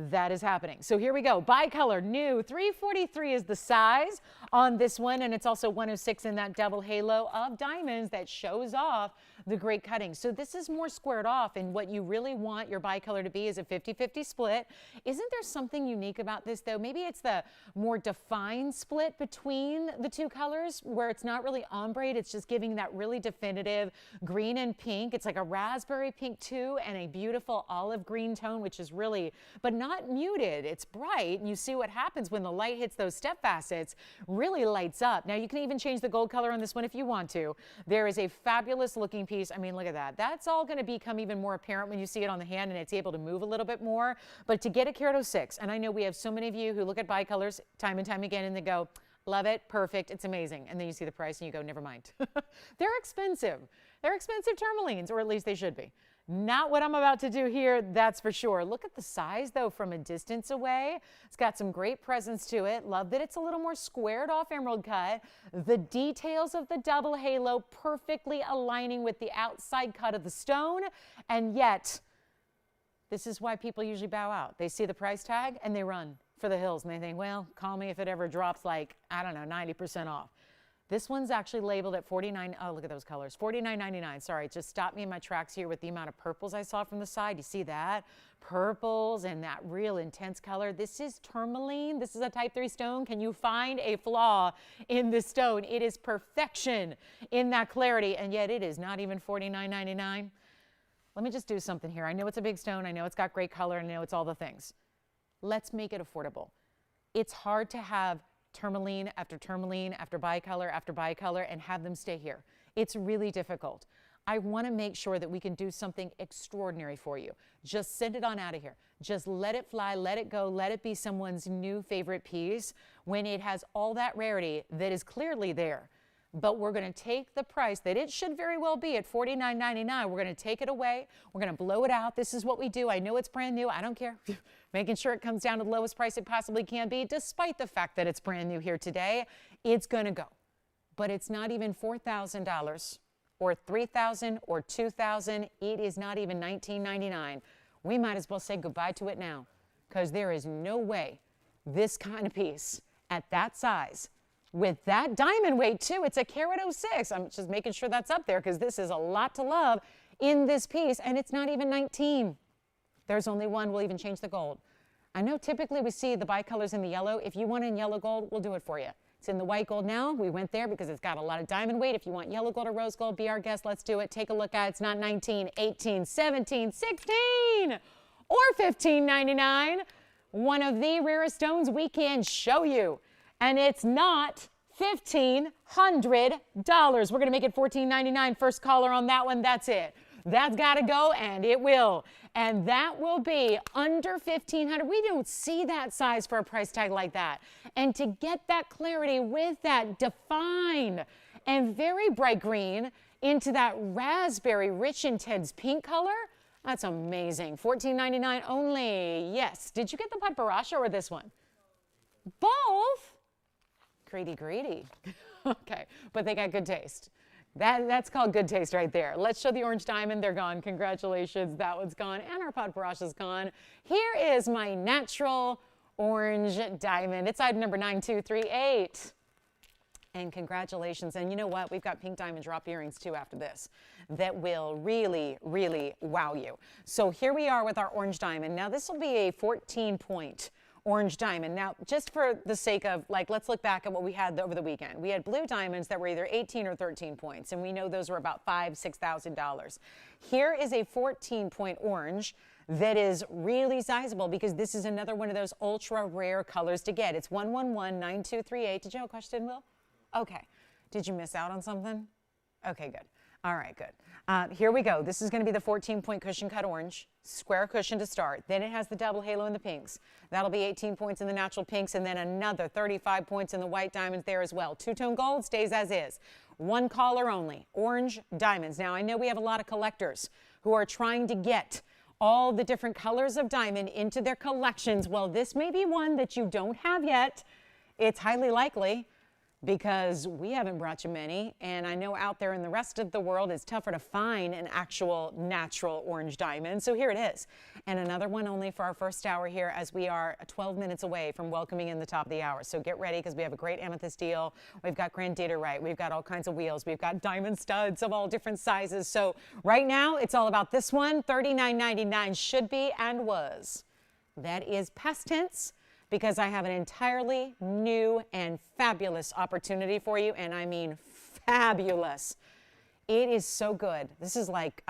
that is happening. So here we go. Bicolor, new, 343 is the size on this one, and it's also 106 in that double halo of diamonds that shows off the great cutting. So this is more squared off, and what you really want your bicolor to be is a 50-50 split. Isn't there something unique about this, though? Maybe it's the more defined split between the two colors, where it's not really ombre, it's just giving that really definitive green and pink. It's like a raspberry pink too, and a beautiful olive green tone, which is really, but not muted. It's bright, and you see what happens when the light hits those step facets, really lights up. Now you can even change the gold color on this one if you want to. There is a fabulous looking piece. I mean, look at that. That's all going to become even more apparent when you see it on the hand and it's able to move a little bit more. But to get a carat 06, and I know we have so many of you who look at bicolors time and time again and they go, love it, perfect, it's amazing. And then you see the price and you go, never mind. They're expensive. They're expensive tourmalines, or at least they should be. Not what I'm about to do here, that's for sure. Look at the size, though, from a distance away. It's got some great presence to it. Love that it's a little more squared off emerald cut. The details of the double halo perfectly aligning with the outside cut of the stone. And yet, this is why people usually bow out. They see the price tag and they run for the hills. And they think, well, call me if it ever drops like, I don't know, 90% off. This one's actually labeled at $49. Oh, look at those colors. $49.99. Sorry, it just stopped me in my tracks here with the amount of purples I saw from the side. You see that? Purples and that real intense color. This is tourmaline. This is a type 3 stone. Can you find a flaw in this stone? It is perfection in that clarity, and yet it is not even $49.99. Let me just do something here. I know it's a big stone. I know it's got great color. I know it's all the things. Let's make it affordable. It's hard to have tourmaline after bicolor and have them stay here. It's really difficult. I want to make sure that we can do something extraordinary for you. Just send it on out of here. Just let it fly, let it go, let it be someone's new favorite piece when it has all that rarity that is clearly there. But we're going to take the price that it should very well be at $49.99. We're going to take it away. We're going to blow it out. This is what we do. I know it's brand new. I don't care. Making sure it comes down to the lowest price it possibly can be, despite the fact that it's brand new here today. It's going to go. But it's not even $4,000 or $3,000 or $2,000. It is not even $19.99. We might as well say goodbye to it now, because there is no way this kind of piece at that size, with that diamond weight too, it's a carat 06. I'm just making sure that's up there because this is a lot to love in this piece, and it's not even 19. There's only one. We'll even change the gold. I know typically we see the bicolors in the yellow. If you want in yellow gold, we'll do it for you. It's in the white gold now. We went there because it's got a lot of diamond weight. If you want yellow gold or rose gold, be our guest. Let's do it. Take a look at it. It's not 19, 18, 17, 16, or $15.99. One of the rarest stones we can show you. And it's not $1,500. We're going to make it $14.99. First caller on that one, that's it. That's got to go, and it will. And that will be under $1,500. We don't see that size for a price tag like that. And to get that clarity with that defined and very bright green into that raspberry rich intense pink color, that's amazing. $14.99 only. Yes. Did you get the paparasha or this one? Both? Greedy. Okay, but they got good taste. That's called good taste right there. Let's show the orange diamond. They're gone. Congratulations. That one's gone. And our paparasha's gone. Here is my natural orange diamond. It's item number 9238. And congratulations. And you know what? We've got pink diamond drop earrings too after this that will really, really wow you. So here we are with our orange diamond. Now this will be a 14-point orange diamond. Now, just for the sake of, like, let's look back at what we had over the weekend. We had blue diamonds that were either 18 or 13 points, and we know those were about $5,000, $6,000. Here is a 14-point orange that is really sizable because this is another one of those ultra rare colors to get. It's 1119238. Did you have a question, Will? Okay. Did you miss out on something? Okay, good. All right, good. Here we go. This is going to be the 14-point cushion cut orange, square cushion to start. Then it has the double halo in the pinks. That'll be 18 points in the natural pinks, and then another 35 points in the white diamonds there as well. Two-tone gold stays as is. One caller only, orange diamonds. Now, I know we have a lot of collectors who are trying to get all the different colors of diamond into their collections. Well, this may be one that you don't have yet. It's highly likely because we haven't brought you many, and I know out there in the rest of the world it's tougher to find an actual natural orange diamond. So here it is, and another one only for our first hour here, as we are 12 minutes away from welcoming in the top of the hour. So get ready, because we have a great amethyst deal. We've got grandierite, we've got all kinds of wheels, we've got diamond studs of all different sizes. So right now it's all about this one. $39.99 should be and was. That is past tense, because I have an entirely new and fabulous opportunity for you, and I mean fabulous. It is so good. This is like,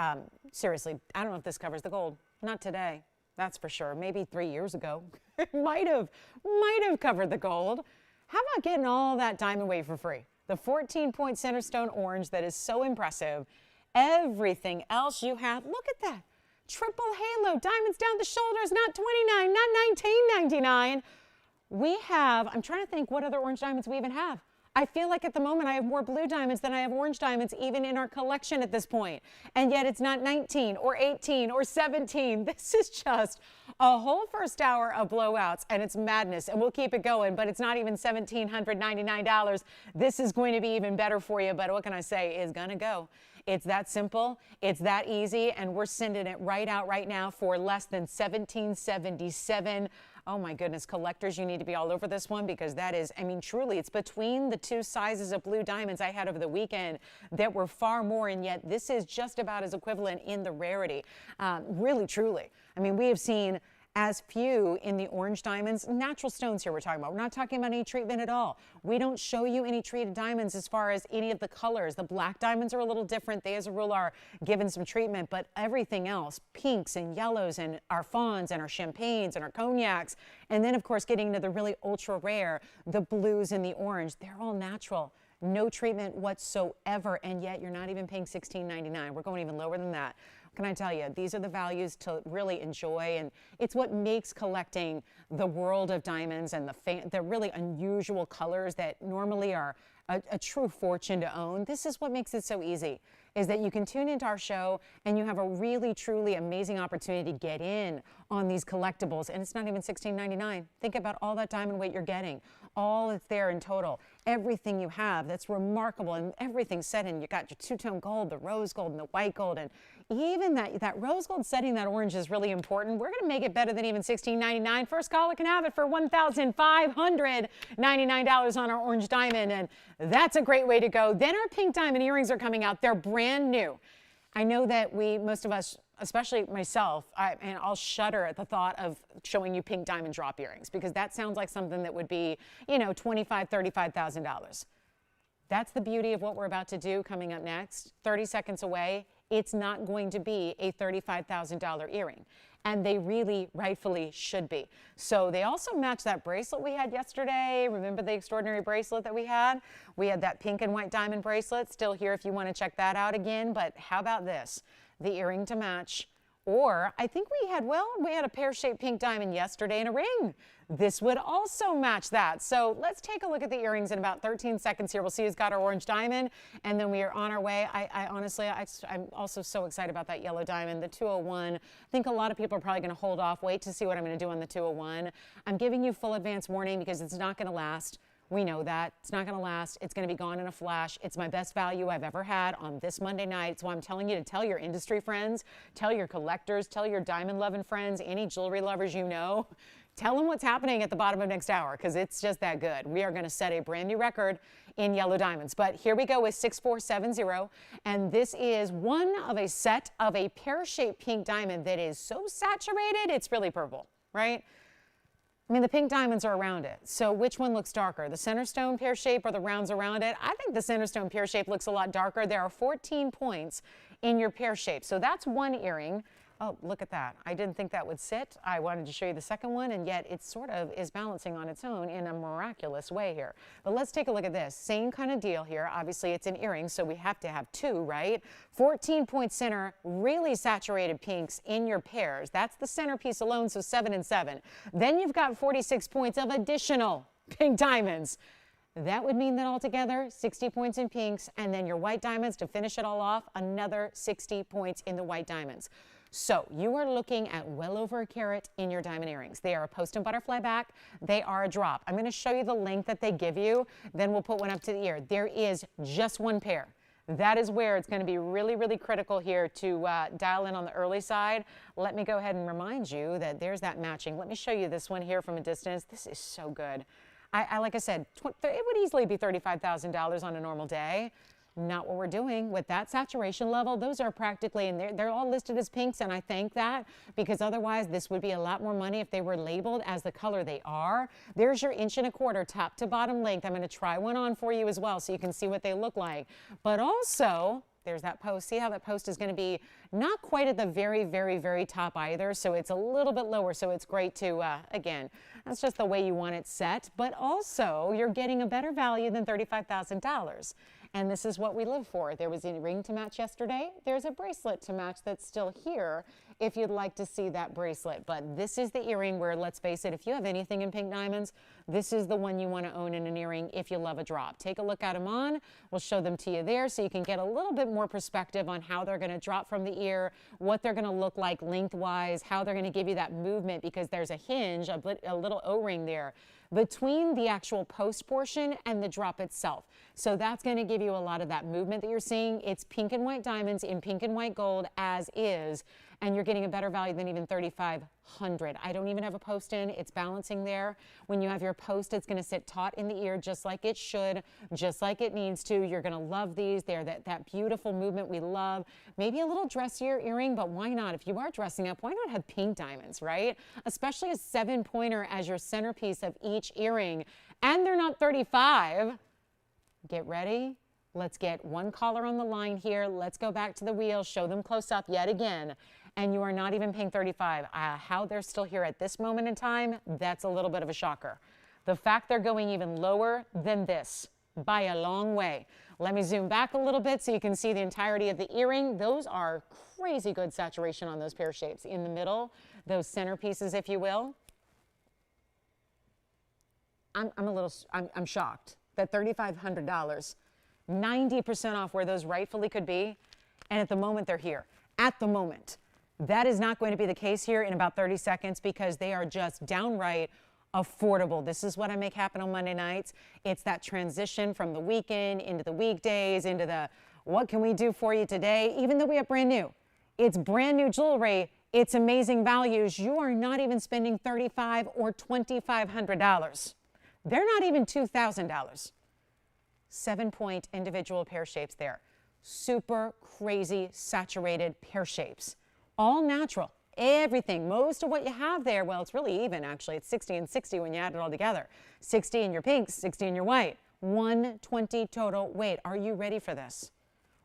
seriously, I don't know if this covers the gold. Not today, that's for sure. Maybe 3 years ago, it might have covered the gold. How about getting all that diamond weight for free? The 14-point center stone orange that is so impressive. Everything else you have, look at that. Triple halo, diamonds down the shoulders, not $29, not $19.99. We have, I'm trying to think what other orange diamonds we even have. I feel like at the moment I have more blue diamonds than I have orange diamonds even in our collection at this point. And yet it's not 19 or 18 or 17. This is just a whole first hour of blowouts, and it's madness, and we'll keep it going, but it's not even $1,799. This is going to be even better for you, but what can I say? It's gonna go. It's that simple, it's that easy, and we're sending it right out right now for less than $1,777. Oh my goodness, collectors, you need to be all over this one, because that is, I mean, truly, it's between the two sizes of blue diamonds I had over the weekend that were far more, and yet this is just about as equivalent in the rarity. Really, truly. I mean, we have seen as few in the orange diamonds, natural stones here we're talking about. We're not talking about any treatment at all. We don't show you any treated diamonds as far as any of the colors. The black diamonds are a little different. They, as a rule, are given some treatment, but everything else, pinks and yellows and our fawns and our champagnes and our cognacs, and then, of course, getting into the really ultra rare, the blues and the orange, they're all natural. No treatment whatsoever, and yet you're not even paying $16.99. We're going even lower than that. Can I tell you, these are the values to really enjoy, and it's what makes collecting the world of diamonds and the really unusual colors that normally are a true fortune to own. This is what makes it so easy, is that you can tune into our show and you have a really, truly amazing opportunity to get in on these collectibles, and it's not even $16.99. Think about all that diamond weight you're getting, all that's there in total, everything you have that's remarkable, and everything set in. You got your two-tone gold, the rose gold, and the white gold, and even that rose gold setting that orange is really important. We're going to make it better than even $16.99. First caller can have it for $1,599 on our orange diamond, and that's a great way to go. Then our pink diamond earrings are coming out. They're brand new. I know that most of us, especially myself, and I'll shudder at the thought of showing you pink diamond drop earrings, because that sounds like something that would be, $25,000, $35,000. That's the beauty of what we're about to do coming up next. 30 seconds away, it's not going to be a $35,000 earring. And they really, rightfully should be. So they also match that bracelet we had yesterday. Remember the extraordinary bracelet that we had? We had that pink and white diamond bracelet, still here if you want to check that out again. But how about this? The earring to match. Or I think we had a pear-shaped pink diamond yesterday and a ring. This would also match that. So let's take a look at the earrings in about 13 seconds here. We'll see who's got our orange diamond, and then we are on our way. I honestly, I'm also so excited about that yellow diamond, the 201. I think a lot of people are probably going to hold off, wait to see what I'm going to do on the 201. I'm giving you full advance warning because it's not going to last. We know that. It's not going to last. It's going to be gone in a flash. It's my best value I've ever had on this Monday night. So I'm telling you to tell your industry friends, tell your collectors, tell your diamond-loving friends, any jewelry lovers you know. Tell them what's happening at the bottom of next hour, because it's just that good. We are going to set a brand new record in yellow diamonds. But here we go with 6470. And this is one of a set of a pear-shaped pink diamond that is so saturated, it's really purple, right? I mean, the pink diamonds are around it. So which one looks darker, the center stone pear shape or the rounds around it? I think the center stone pear shape looks a lot darker. There are 14 points in your pear shape. So that's one earring. Oh, look at that. I didn't think that would sit. I wanted to show you the second one, and yet it sort of is balancing on its own in a miraculous way here. But let's take a look at this. Same kind of deal here. Obviously, it's an earring, so we have to have two, right? 14-point center, really saturated pinks in your pairs. That's the centerpiece alone, so 7 and 7. Then you've got 46 points of additional pink diamonds. That would mean that altogether, 60 points in pinks, and then your white diamonds to finish it all off, another 60 points in the white diamonds. So you are looking at well over a carat in your diamond earrings. They are a post and butterfly back. They are a drop. I'm going to show you the length that they give you. Then we'll put one up to the ear. There is just one pair. That is where it's going to be really, really critical here to dial in on the early side. Let me go ahead and remind you that there's that matching. Let me show you this one here from a distance. This is so good. Like I said, it would easily be $35,000 on a normal day. Not what we're doing with that saturation level. Those are practically, and they're all listed as pinks, and I thank that, because otherwise this would be a lot more money if they were labeled as the color they are. There's your 1¼ inch top to bottom length. I'm going to try one on for you as well so you can see what they look like. But also, there's that post. See how that post is going to be not quite at the very, very, very top either. So it's a little bit lower. So it's great to, again, that's just the way you want it set. But also, you're getting a better value than $35,000. And this is what we live for. There was a ring to match yesterday. There's a bracelet to match that's still here if you'd like to see that bracelet. But this is the earring where, let's face it, if you have anything in pink diamonds, this is the one you want to own in an earring if you love a drop. Take a look at them on. We'll show them to you there so you can get a little bit more perspective on how they're going to drop from the ear, what they're going to look like lengthwise, how they're going to give you that movement, because there's a hinge, a little O-ring there between the actual post portion and the drop itself. So that's going to give you a lot of that movement that you're seeing. It's pink and white diamonds in pink and white gold as is, and you're getting a better value than even $3,500. I don't even have a post in. It's balancing there. When you have your post, it's going to sit taut in the ear just like it should, just like it needs to. You're going to love these. They're that beautiful movement we love. Maybe a little dressier earring, but why not? If you are dressing up, why not have pink diamonds, right? Especially a 7-pointer as your centerpiece of each earring. And they're not $35. Get ready. Let's get one collar on the line here. Let's go back to the wheel, show them close up yet again. And you are not even paying $35. How they're still here at this moment in time, that's a little bit of a shocker. The fact they're going even lower than this by a long way. Let me zoom back a little bit so you can see the entirety of the earring. Those are crazy good saturation on those pear shapes. In the middle, those centerpieces, if you will. I'm shocked that $3,500, 90% off where those rightfully could be, and at the moment they're here. At the moment. That is not going to be the case here in about 30 seconds because they are just downright affordable. This is what I make happen on Monday nights. It's that transition from the weekend into the weekdays, into the what can we do for you today, even though we have brand new. It's brand new jewelry. It's amazing values. You are not even spending $3,500 or $2,500. They're not even $2,000. 7-point individual pear shapes there. Super crazy saturated pear shapes. All natural. Everything. Most of what you have there, well, it's really even actually. It's 60 and 60 when you add it all together. 60 in your pinks, 60 in your white. 120 total. Wait, are you ready for this?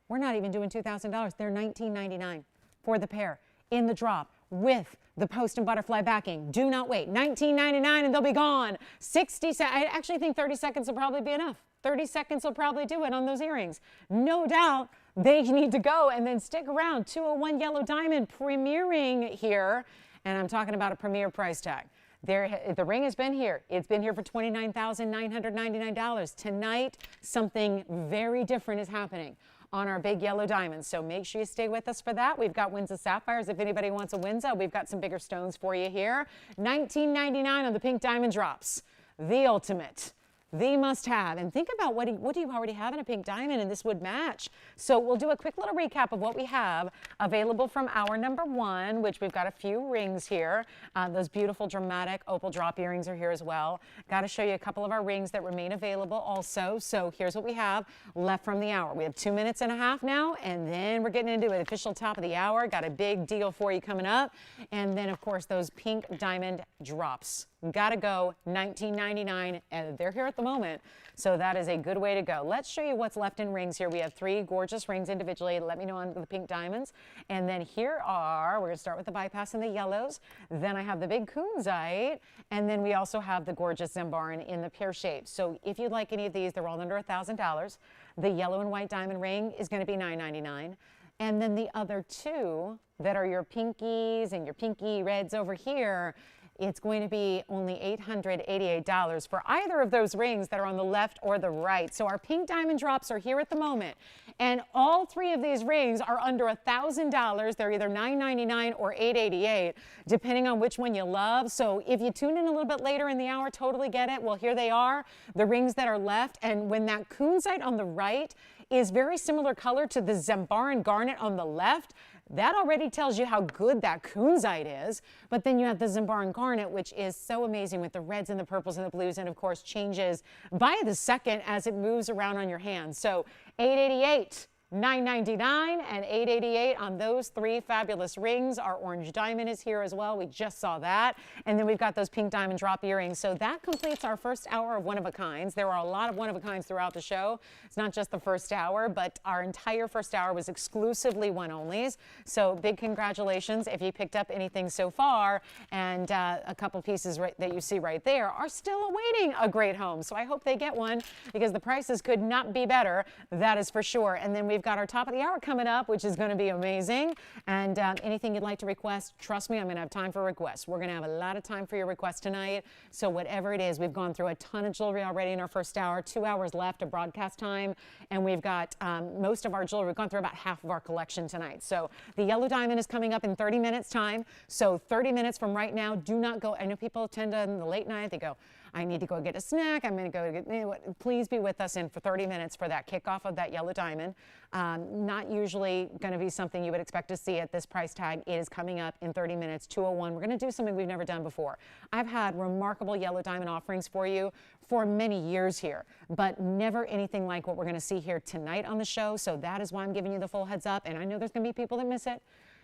We're not even doing $2,000. They're $19.99 for the pair in the drop with the post and butterfly backing. Do not wait. $19.99 and they'll be gone. 60 seconds. I actually think 30 seconds will probably be enough. 30 seconds will probably do it on those earrings. No doubt they need to go, and then stick around. 201 yellow diamond premiering here, and I'm talking about a premier price tag. The ring has been here. It's been here for $29,999. Tonight, something very different is happening on our big yellow diamonds. So make sure you stay with us for that. We've got Windsor sapphires. If anybody wants a Windsor, we've got some bigger stones for you here. $19.99 on the pink diamond drops. The ultimate. The must-have. And think about what do you already have in a pink diamond, and this would match. So we'll do a quick little recap of what we have available from hour number 1, which we've got a few rings here. Those beautiful dramatic opal drop earrings are here as well. Got to show you a couple of our rings that remain available also. So here's what we have left from the hour. We have 2 minutes and a half now, and then we're getting into an official top of the hour. Got a big deal for you coming up. And then, of course, those pink diamond drops. Gotta go, $19.99, and they're here at the moment, so that is a good way to go. Let's show you what's left in rings here. We have 3 gorgeous rings individually. Let me know on the pink diamonds. And then here are, we're gonna start with the bypass and the yellows. Then I have the big kunzite, and then we also have the gorgeous Zambaran in the pear shape. So if you'd like any of these, they're all under $1,000. The yellow and white diamond ring is gonna be $9.99. And then the other 2 that are your pinkies and your pinky reds over here, it's going to be only $888 for either of those rings that are on the left or the right. So our pink diamond drops are here at the moment. And all three of these rings are under $1,000. They're either $999 or $888, depending on which one you love. So if you tune in a little bit later in the hour, totally get it. Well, here they are, the rings that are left. And when that kunzite on the right is very similar color to the Zambaran garnet on the left, that already tells you how good that kunzite is. But then you have the Zambaran garnet, which is so amazing with the reds and the purples and the blues, and of course changes by the second as it moves around on your hand. So $888, $999, and $888 on those three fabulous rings. Our orange diamond is here as well. We just saw that. And then we've got those pink diamond drop earrings. So that completes our first hour of one-of-a-kinds. There are a lot of one-of-a-kinds throughout the show. It's not just the first hour, but our entire first hour was exclusively one-onlys. So big congratulations if you picked up anything so far. And a couple pieces that you see right there are still awaiting a great home. So I hope they get one because the prices could not be better. That is for sure. And then we've got our top of the hour coming up, which is going to be amazing. And anything you'd like to request, trust me, I'm going to have time for requests. We're going to have a lot of time for your requests tonight. So whatever it is, we've gone through a ton of jewelry already in our first hour, 2 hours left of broadcast time. And we've got most of our jewelry. We've gone through about half of our collection tonight. So the yellow diamond is coming up in 30 minutes time. So 30 minutes from right now, do not go. I know people tend to in the late night, they go, I need to go get a snack. I'm going to go get, please be with us in for 30 minutes for that kickoff of that yellow diamond. Not usually going to be something you would expect to see at this price tag. It is coming up in 30 minutes, 201. We're going to do something we've never done before. I've had remarkable yellow diamond offerings for you for many years here, but never anything like what we're going to see here tonight on the show. So that is why I'm giving you the full heads up. And I know there's going to be people that miss it.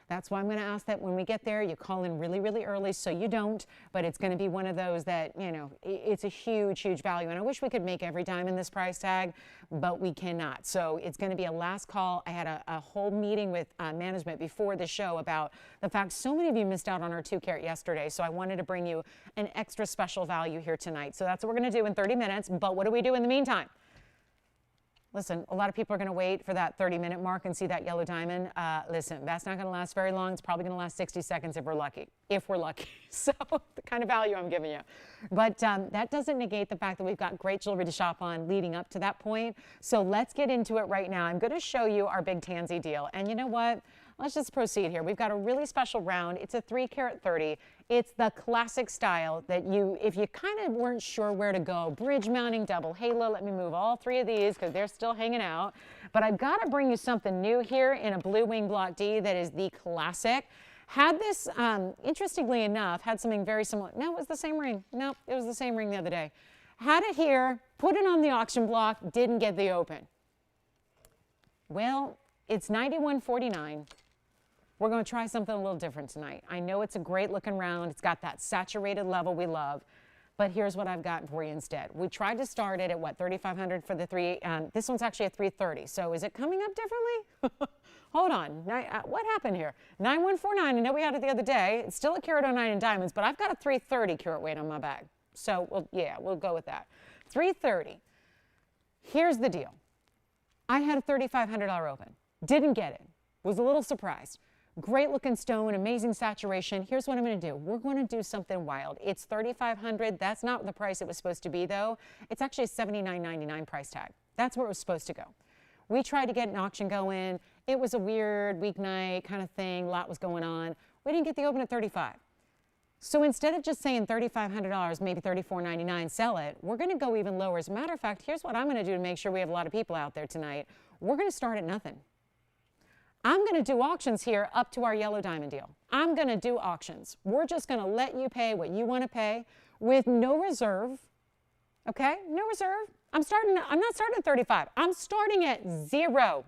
That's why I'm going to ask that when we get there, you call in really, really early so you don't, but it's going to be one of those that, you know, it's a huge, huge value. And I wish we could make every diamond this price tag, but we cannot. So it's going to be a last call. I had a whole meeting with management before the show about the fact so many of you missed out on our 2 carat yesterday. So I wanted to bring you an extra special value here tonight. So that's what we're going to do in 30 minutes. But what do we do in the meantime? Listen, a lot of people are going to wait for that 30-minute mark and see that yellow diamond. Listen, that's not going to last very long. It's probably going to last 60 seconds if we're lucky. If we're lucky. So the kind of value I'm giving you. But that doesn't negate the fact that we've got great jewelry to shop on leading up to that point. So let's get into it right now. I'm going to show you our big tansy deal. And you know what? Let's just proceed here. We've got a really special round. It's a 3 carat 30. It's the classic style that if you kind of weren't sure where to go, bridge mounting, double halo. Let me move all 3 of these because they're still hanging out. But I've got to bring you something new here in a blue wing block D that is the classic. Had this, interestingly enough, had something very similar. No, it was the same ring. No, it was the same ring the other day. Had it here, put it on the auction block, didn't get the open. Well, it's $91.49. We're going to try something a little different tonight. I know it's a great looking round. It's got that saturated level we love. But here's what I've got for you instead. We tried to start it at what, $3,500 for the 3. This one's actually a 330. So is it coming up differently? Hold on. What happened here? 9149. I know we had it the other day. It's still a carat 09 in diamonds, but I've got a 330 carat weight on my bag. So we'll go with that. 330. Here's the deal. I had a $3,500 open. Didn't get it. Was a little surprised. Great looking stone, amazing saturation. Here's what I'm going to do. We're going to do something wild. It's $3,500. That's not the price it was supposed to be, though. It's actually a $79.99 price tag. That's where it was supposed to go. We tried to get an auction going. It was a weird weeknight kind of thing. A lot was going on. We didn't get the open at $35. So instead of just saying $3,500, maybe $34.99, sell it, we're going to go even lower. As a matter of fact, here's what I'm going to do to make sure we have a lot of people out there tonight. We're going to start at nothing. I'm going to do auctions here up to our yellow diamond deal. I'm going to do auctions. We're just going to let you pay what you want to pay with no reserve. Okay? No reserve. I'm not starting at 35. I'm starting at 0.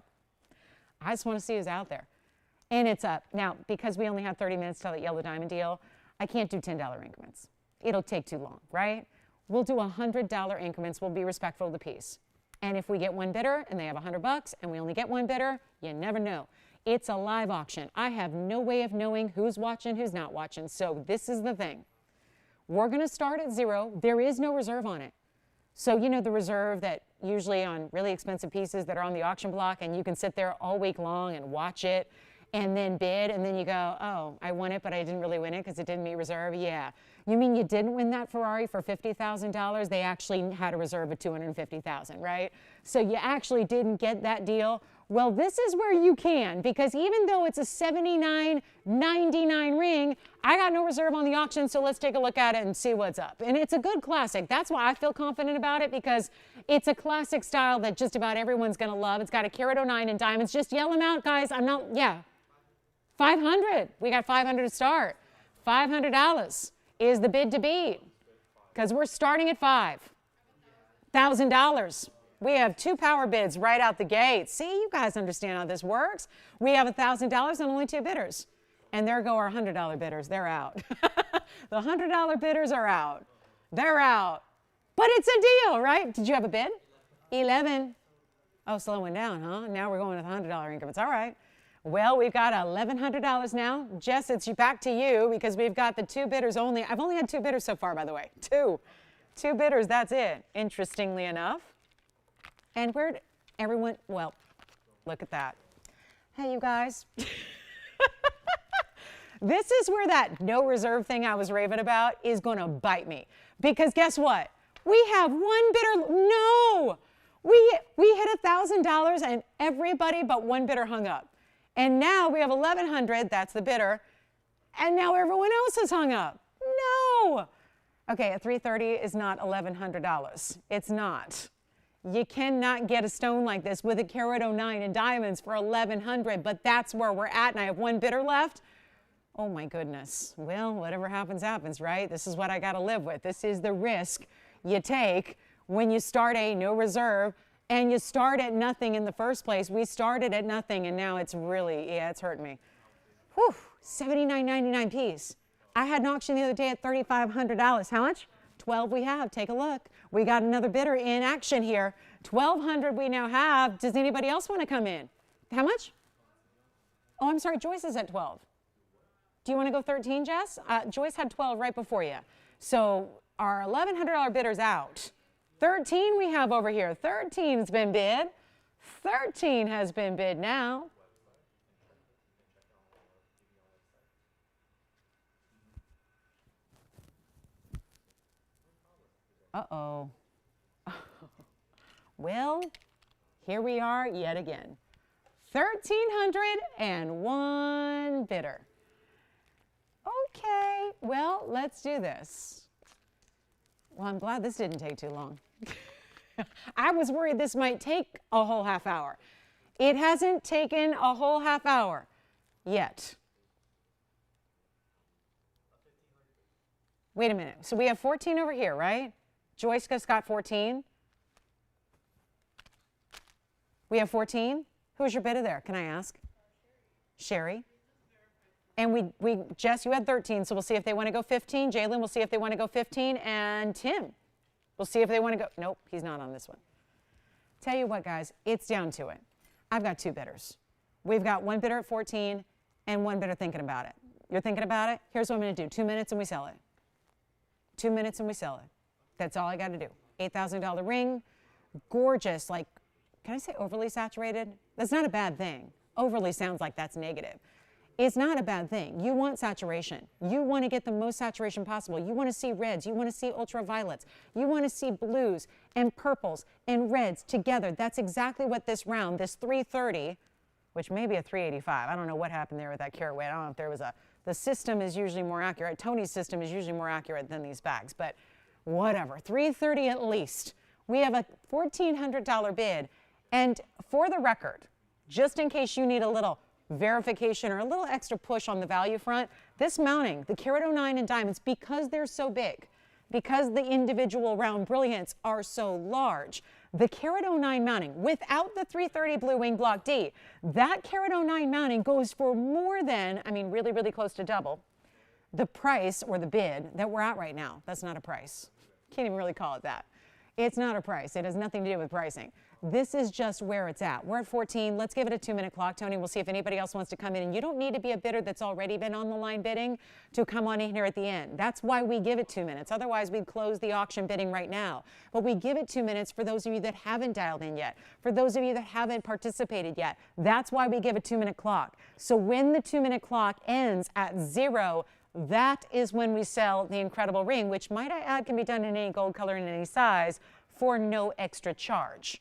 I just want to see who's out there. And it's up. Now, because we only have 30 minutes till the yellow diamond deal, I can't do $10 increments. It'll take too long, right? We'll do $100 increments. We'll be respectful of the piece. And if we get one bidder and they have $100 and we only get one bidder, you never know. It's a live auction. I have no way of knowing who's watching, who's not watching. So this is the thing. We're going to start at 0. There is no reserve on it. So you know the reserve that usually on really expensive pieces that are on the auction block and you can sit there all week long and watch it and then bid and then you go, oh, I won it, but I didn't really win it because it didn't meet reserve. Yeah. You mean you didn't win that Ferrari for $50,000? They actually had a reserve of $250,000, right? So you actually didn't get that deal. Well, this is where you can, because even though it's a $79.99 ring, I got no reserve on the auction, so let's take a look at it and see what's up. And it's a good classic. That's why I feel confident about it, because it's a classic style that just about everyone's going to love. It's got a carat 09 in diamonds. Just yell them out, guys. Yeah. 500. We got 500 to start. $500 is the bid to beat, because we're starting at $5,000. We have 2 power bids right out the gate. See, you guys understand how this works. We have $1,000 and only 2 bidders. And there go our $100 bidders. They're out. The $100 bidders are out. They're out. But it's a deal, right? Did you have a bid? 11. Oh, slowing down, huh? Now we're going with $100 increments. All right. Well, we've got $1,100 now. Jess, it's back to you, because we've got the 2 bidders only. I've only had 2 bidders so far, by the way. 2 bidders, that's it, interestingly enough. And where'd everyone, well, look at that. Hey, you guys. This is where that no reserve thing I was raving about is going to bite me. Because guess what? We have 1 bidder. No! We hit $1,000 and everybody but 1 bidder hung up. And now we have 1,100, that's the bidder, and now everyone else has hung up. No! Okay, a 330 is not $1,100. It's not. You cannot get a stone like this with a carat 09 in diamonds for $1,100, but that's where we're at, and I have 1 bidder left. Oh my goodness. Well, whatever happens, happens, right? This is what I got to live with. This is the risk you take when you start a no reserve. And you start at nothing in the first place. We started at nothing, and now it's really, yeah, it's hurting me. Whew, $79.99 piece. I had an auction the other day at $3,500. How much? 12 we have. Take a look. We got another bidder in action here. 1,200 we now have. Does anybody else want to come in? How much? Oh, I'm sorry. Joyce is at 12. Do you want to go 13, Jess? Joyce had 12 right before you. So our $1,100 bidder's out. 13 we have over here. 13's been bid. 13 has been bid now. Uh-oh. Well, here we are yet again. 1,301 bidder. Okay, well, let's do this. Well, I'm glad this didn't take too long. I was worried this might take a whole half hour. It hasn't taken a whole half hour yet. Wait a minute. So we have 14 over here, right? Joyce just got 14. We have 14. Who's your bidder there? Can I ask? Sherry. And Jess, you had 13, so we'll see if they want to go 15. Jalen, we'll see if they want to go 15. And Tim, we'll see if they want to go. Nope, he's not on this one. Tell you what, guys, it's down to it. I've got 2 bidders. We've got 1 bidder at 14 and 1 bidder thinking about it. You're thinking about it? Here's what I'm going to do. 2 minutes and we sell it. 2 minutes and we sell it. That's all I got to do. $8,000 ring, gorgeous, like, can I say overly saturated? That's not a bad thing. Overly sounds like that's negative. It's not a bad thing. You want saturation. You want to get the most saturation possible. You want to see reds. You want to see ultraviolets. You want to see blues and purples and reds together. That's exactly what this round, this 330, which may be a 385. I don't know what happened there with that carat weight. I don't know if there was the system is usually more accurate. Tony's system is usually more accurate than these bags, but whatever. 330 at least. We have a $1,400 bid. And for the record, just in case you need a little verification or a little extra push on the value front, this mounting, the carat 09 in diamonds, because they're so big, because the individual round brilliants are so large, the carat 09 mounting without the 330 blue wing block D, that carat 09 mounting goes for more than, I mean, really, really close to double the price or the bid that we're at right now. That's not a price. Can't even really call it that. It's not a price. It has nothing to do with pricing. This is just where it's at. We're at 14. Let's give it a 2-minute clock, Tony. We'll see if anybody else wants to come in. And you don't need to be a bidder that's already been on the line bidding to come on in here at the end. That's why we give it 2 minutes. Otherwise, we'd close the auction bidding right now. But we give it 2 minutes for those of you that haven't dialed in yet, for those of you that haven't participated yet. That's why we give a 2-minute clock. So when the 2-minute clock ends at 0, That is when we sell the incredible ring, which, might I add, can be done in any gold color and any size for no extra charge.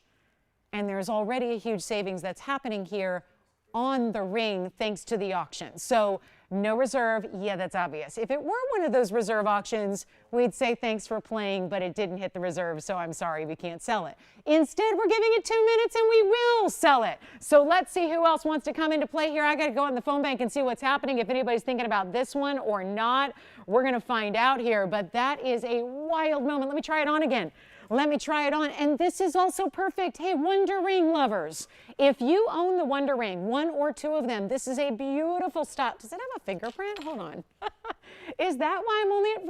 And there's already a huge savings that's happening here on the ring thanks to the auction. So no reserve, yeah, that's obvious. If it were one of those reserve auctions, we'd say thanks for playing, but it didn't hit the reserve, so I'm sorry, we can't sell it. Instead, we're giving it 2 minutes and we will sell it. So let's see who else wants to come into play here. I got to go on the phone bank and see what's happening. If anybody's thinking about this one or not, we're going to find out here, but that is a wild moment. Let me try it on again. Let me try it on. And this is also perfect. Hey, Wonder Ring lovers, if you own the Wonder Ring, one or two of them, this is a beautiful style. Does it have a fingerprint? Hold on. Is that why I'm only at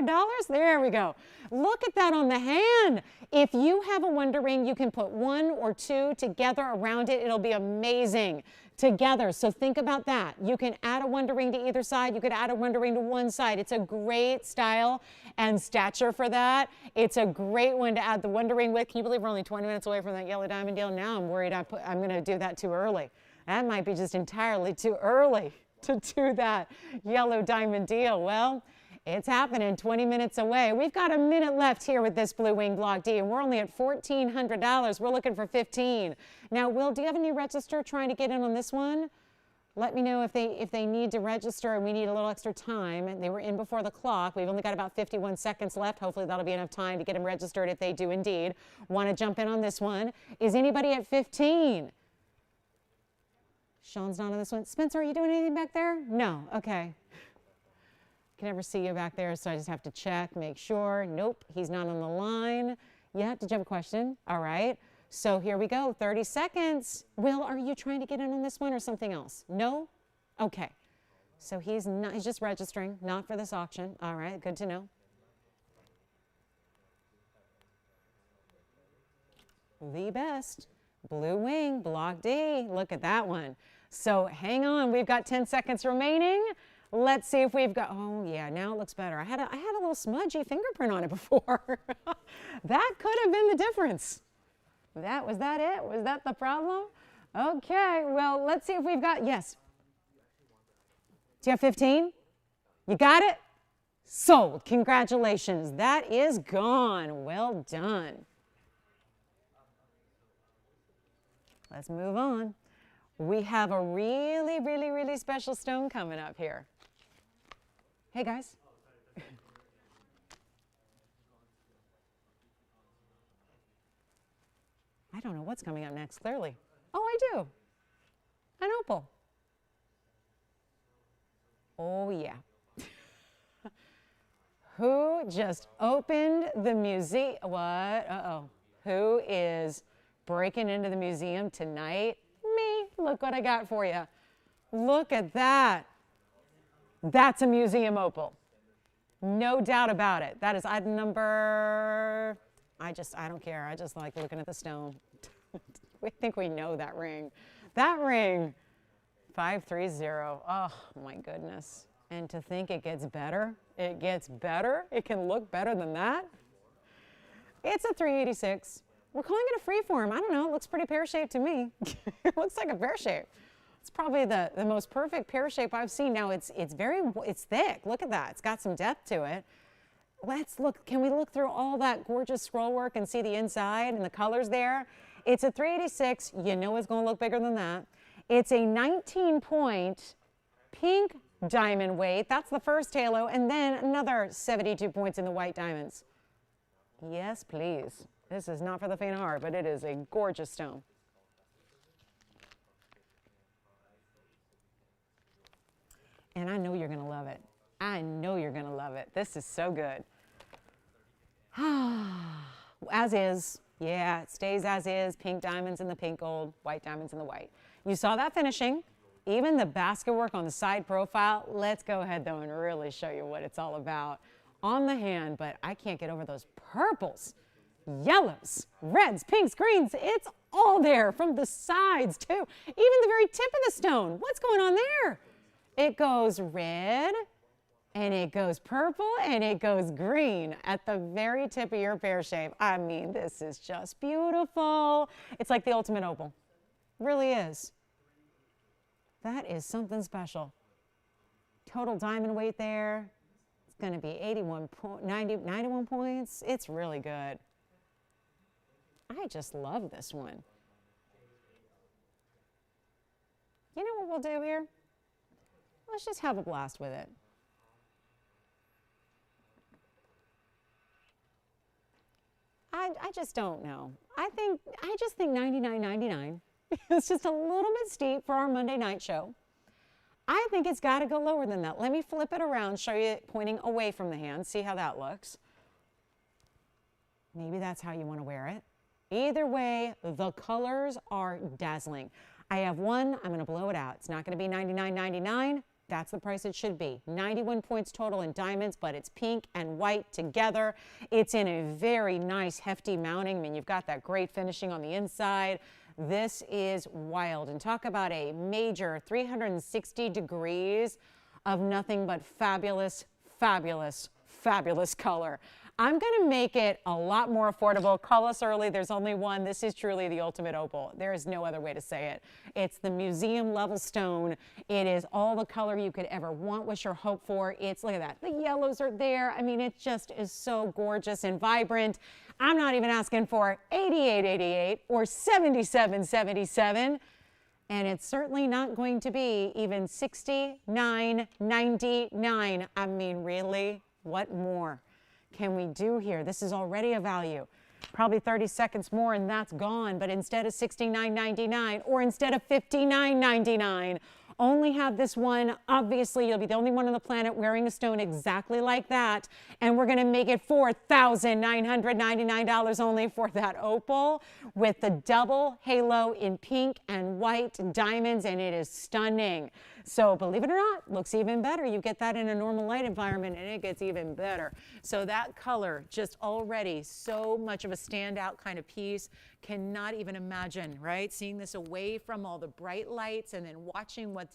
$1,400? There we go. Look at that on the hand. If you have a Wonder Ring, you can put one or two together around it. It'll be amazing together. So think about that. You can add a Wonder Ring to either side. You could add a Wonder Ring to one side. It's a great style and stature for that. It's a great one to add the Wonder Ring with. Can you believe we're only 20 minutes away from that yellow diamond deal? Now I'm worried I'm going to do that too early. That might be just entirely too early to do that yellow diamond deal. Well, it's happening 20 minutes away. We've got a minute left here with this Blue Wing Block D, and we're only at $1,400. We're looking for $15. Now, Will, do you have any register trying to get in on this one? Let me know if they need to register and we need a little extra time. They were in before the clock. We've only got about 51 seconds left. Hopefully that'll be enough time to get them registered if they do indeed want to jump in on this one. Is anybody at 15? Sean's not on this one. Spencer, are you doing anything back there? No. Okay. Can never see you back there, so I just have to check, make sure. Nope, he's not on the line. Yet. Did you have a question? All right. So here we go, 30 seconds. Will, are you trying to get in on this one or something else? No? Okay. So he's just registering, not for this auction. All right, good to know. The best. Blue Wing, Block D. Look at that one. So hang on, we've got 10 seconds remaining. Let's see if we've got, oh yeah, now it looks better. I had a little smudgy fingerprint on it before. That could have been the difference. Was that it? Was that the problem? Okay, well, let's see if we've got, yes. Do you have 15? You got it? Sold. Congratulations. That is gone. Well done. Let's move on. We have a really, really, really special stone coming up here. Hey, guys. I don't know what's coming up next, clearly. Oh, I do. An opal. Oh, yeah. Who just opened the museum? What? Uh-oh. Who is breaking into the museum tonight? Me. Look what I got for you. Look at that. That's a museum opal. No doubt about it. That is item number, I don't care. I just like looking at the stone. We think we know that ring. That ring, 530. Oh my goodness. And to think it gets better. It gets better. It can look better than that. It's a 386. We're calling it a freeform. I don't know. It looks pretty pear-shaped to me. It looks like a pear shape. It's probably the most perfect pear shape I've seen. Now it's thick. Look at that. It's got some depth to it. Let's look. Can we look through all that gorgeous scroll work and see the inside and the colors there? It's a 386. You know it's going to look bigger than that. It's a 19-point pink diamond weight. That's the first halo. And then another 72 points in the white diamonds. Yes, please. This is not for the faint of heart, but it is a gorgeous stone. And I know you're going to love it. I know you're going to love it. This is so good. As is. Yeah, it stays as is. Pink diamonds in the pink gold, white diamonds in the white. You saw that finishing. Even the basket work on the side profile. Let's go ahead, though, and really show you what it's all about on the hand. But I can't get over those purples, yellows, reds, pinks, greens. It's all there from the sides, too. Even the very tip of the stone. What's going on there? It goes red, and it goes purple, and it goes green at the very tip of your pear shape. I mean, this is just beautiful. It's like the ultimate opal. Really is. That is something special. Total diamond weight there, it's going to be 91 points. It's really good. I just love this one. You know what we'll do here? Let's just have a blast with it. I just don't know. I just think $99.99 is just a little bit steep for our Monday night show. I think it's got to go lower than that. Let me flip it around, show you it pointing away from the hand, see how that looks. Maybe that's how you want to wear it. Either way, the colors are dazzling. I have one, I'm going to blow it out. It's not going to be $99.99. That's the price it should be. 91 points total in diamonds, but it's pink and white together. It's in a very nice, hefty mounting. I mean, you've got that great finishing on the inside. This is wild. And talk about a major 360 degrees of nothing but fabulous, fabulous, fabulous color. I'm going to make it a lot more affordable. Call us early. There's only one. This is truly the ultimate opal. There is no other way to say it. It's the museum level stone. It is all the color you could ever want, wish or hope for. It's, look at that. The yellows are there. I mean, it just is so gorgeous and vibrant. I'm not even asking for $88.88 or $77.77. And it's certainly not going to be even $69.99. I mean, really? What more can we do here? This is already a value. Probably 30 seconds more and that's gone. But instead of $69.99 or instead of $59.99, only have this one. Obviously, you'll be the only one on the planet wearing a stone exactly like that. And we're going to make it $4,999 only for that opal with the double halo in pink and white diamonds. And it is stunning. So believe it or not, looks even better. You get that in a normal light environment and it gets even better. So that color, just already so much of a standout kind of piece. Cannot even imagine, right? Seeing this away from all the bright lights and then watching what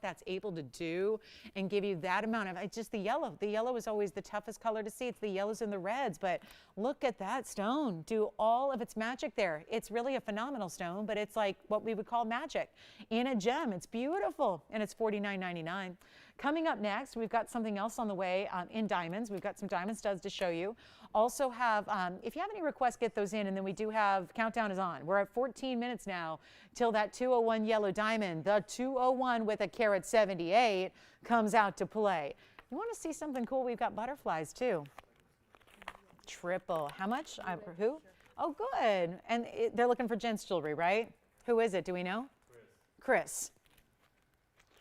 that's able to do and give you that amount of, it's just the yellow. The yellow is always the toughest color to see. It's the yellows and the reds, but look at that stone. Do all of its magic there. It's really a phenomenal stone, but it's like what we would call magic in a gem. It's beautiful, and it's $49.99. Coming up next, we've got something else on the way in diamonds. We've got some diamond studs to show you. Also have, if you have any requests, get those in, and then we do have, countdown is on. We're at 14 minutes now till that 201 yellow diamond. The 201 with a carat 78 comes out to play. You want to see something cool? We've got butterflies too. Triple. How much? Who? Oh, good. And they're looking for gents jewelry, right? Who is it? Do we know? Chris.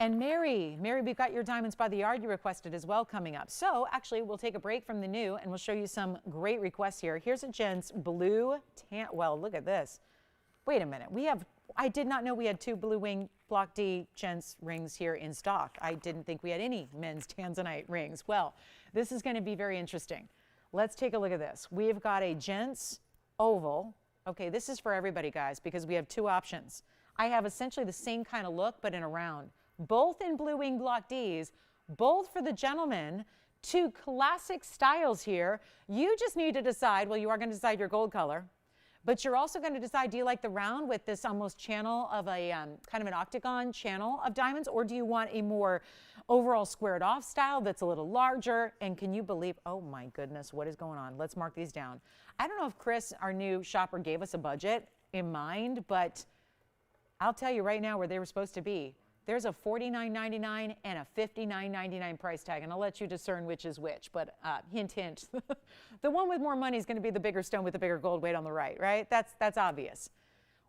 And Mary, we've got your diamonds by the yard you requested as well coming up. So actually, we'll take a break from the new and we'll show you some great requests here. Here's a gents blue tan. Well, look at this. Wait a minute. I did not know we had 2 blue wing block D gents rings here in stock. I didn't think we had any men's tanzanite rings. Well, this is going to be very interesting. Let's take a look at this. We've got a gents oval. Okay, this is for everybody, guys, because we have 2 options. I have essentially the same kind of look, but in a round. Both in blue wing block Ds, both for the gentlemen. 2 classic styles here. You just need to decide, well, you are going to decide your gold color, but you're also going to decide, do you like the round with this almost channel of a kind of an octagon channel of diamonds, or do you want a more overall squared off style that's a little larger? And can you believe, oh my goodness, what is going on? Let's mark these down. I don't know if Chris, our new shopper, gave us a budget in mind, but I'll tell you right now where they were supposed to be. There's a $49.99 and a $59.99 price tag, and I'll let you discern which is which, but hint, hint. The one with more money is going to be the bigger stone with the bigger gold weight on the right? That's obvious.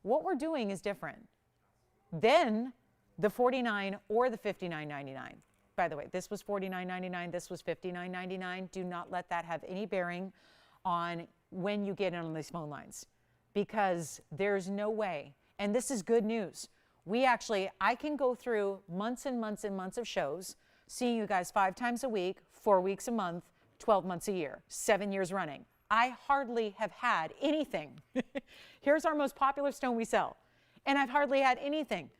What we're doing is different than the $49 or the $59.99. By the way, this was $49.99, this was $59.99. Do not let that have any bearing on when you get in on these phone lines, because there's no way, and this is good news. I can go through months and months and months of shows, seeing you guys 5 times a week, 4 weeks a month, 12 months a year, 7 years running. I hardly have had anything. Here's our most popular stone we sell. And I've hardly had anything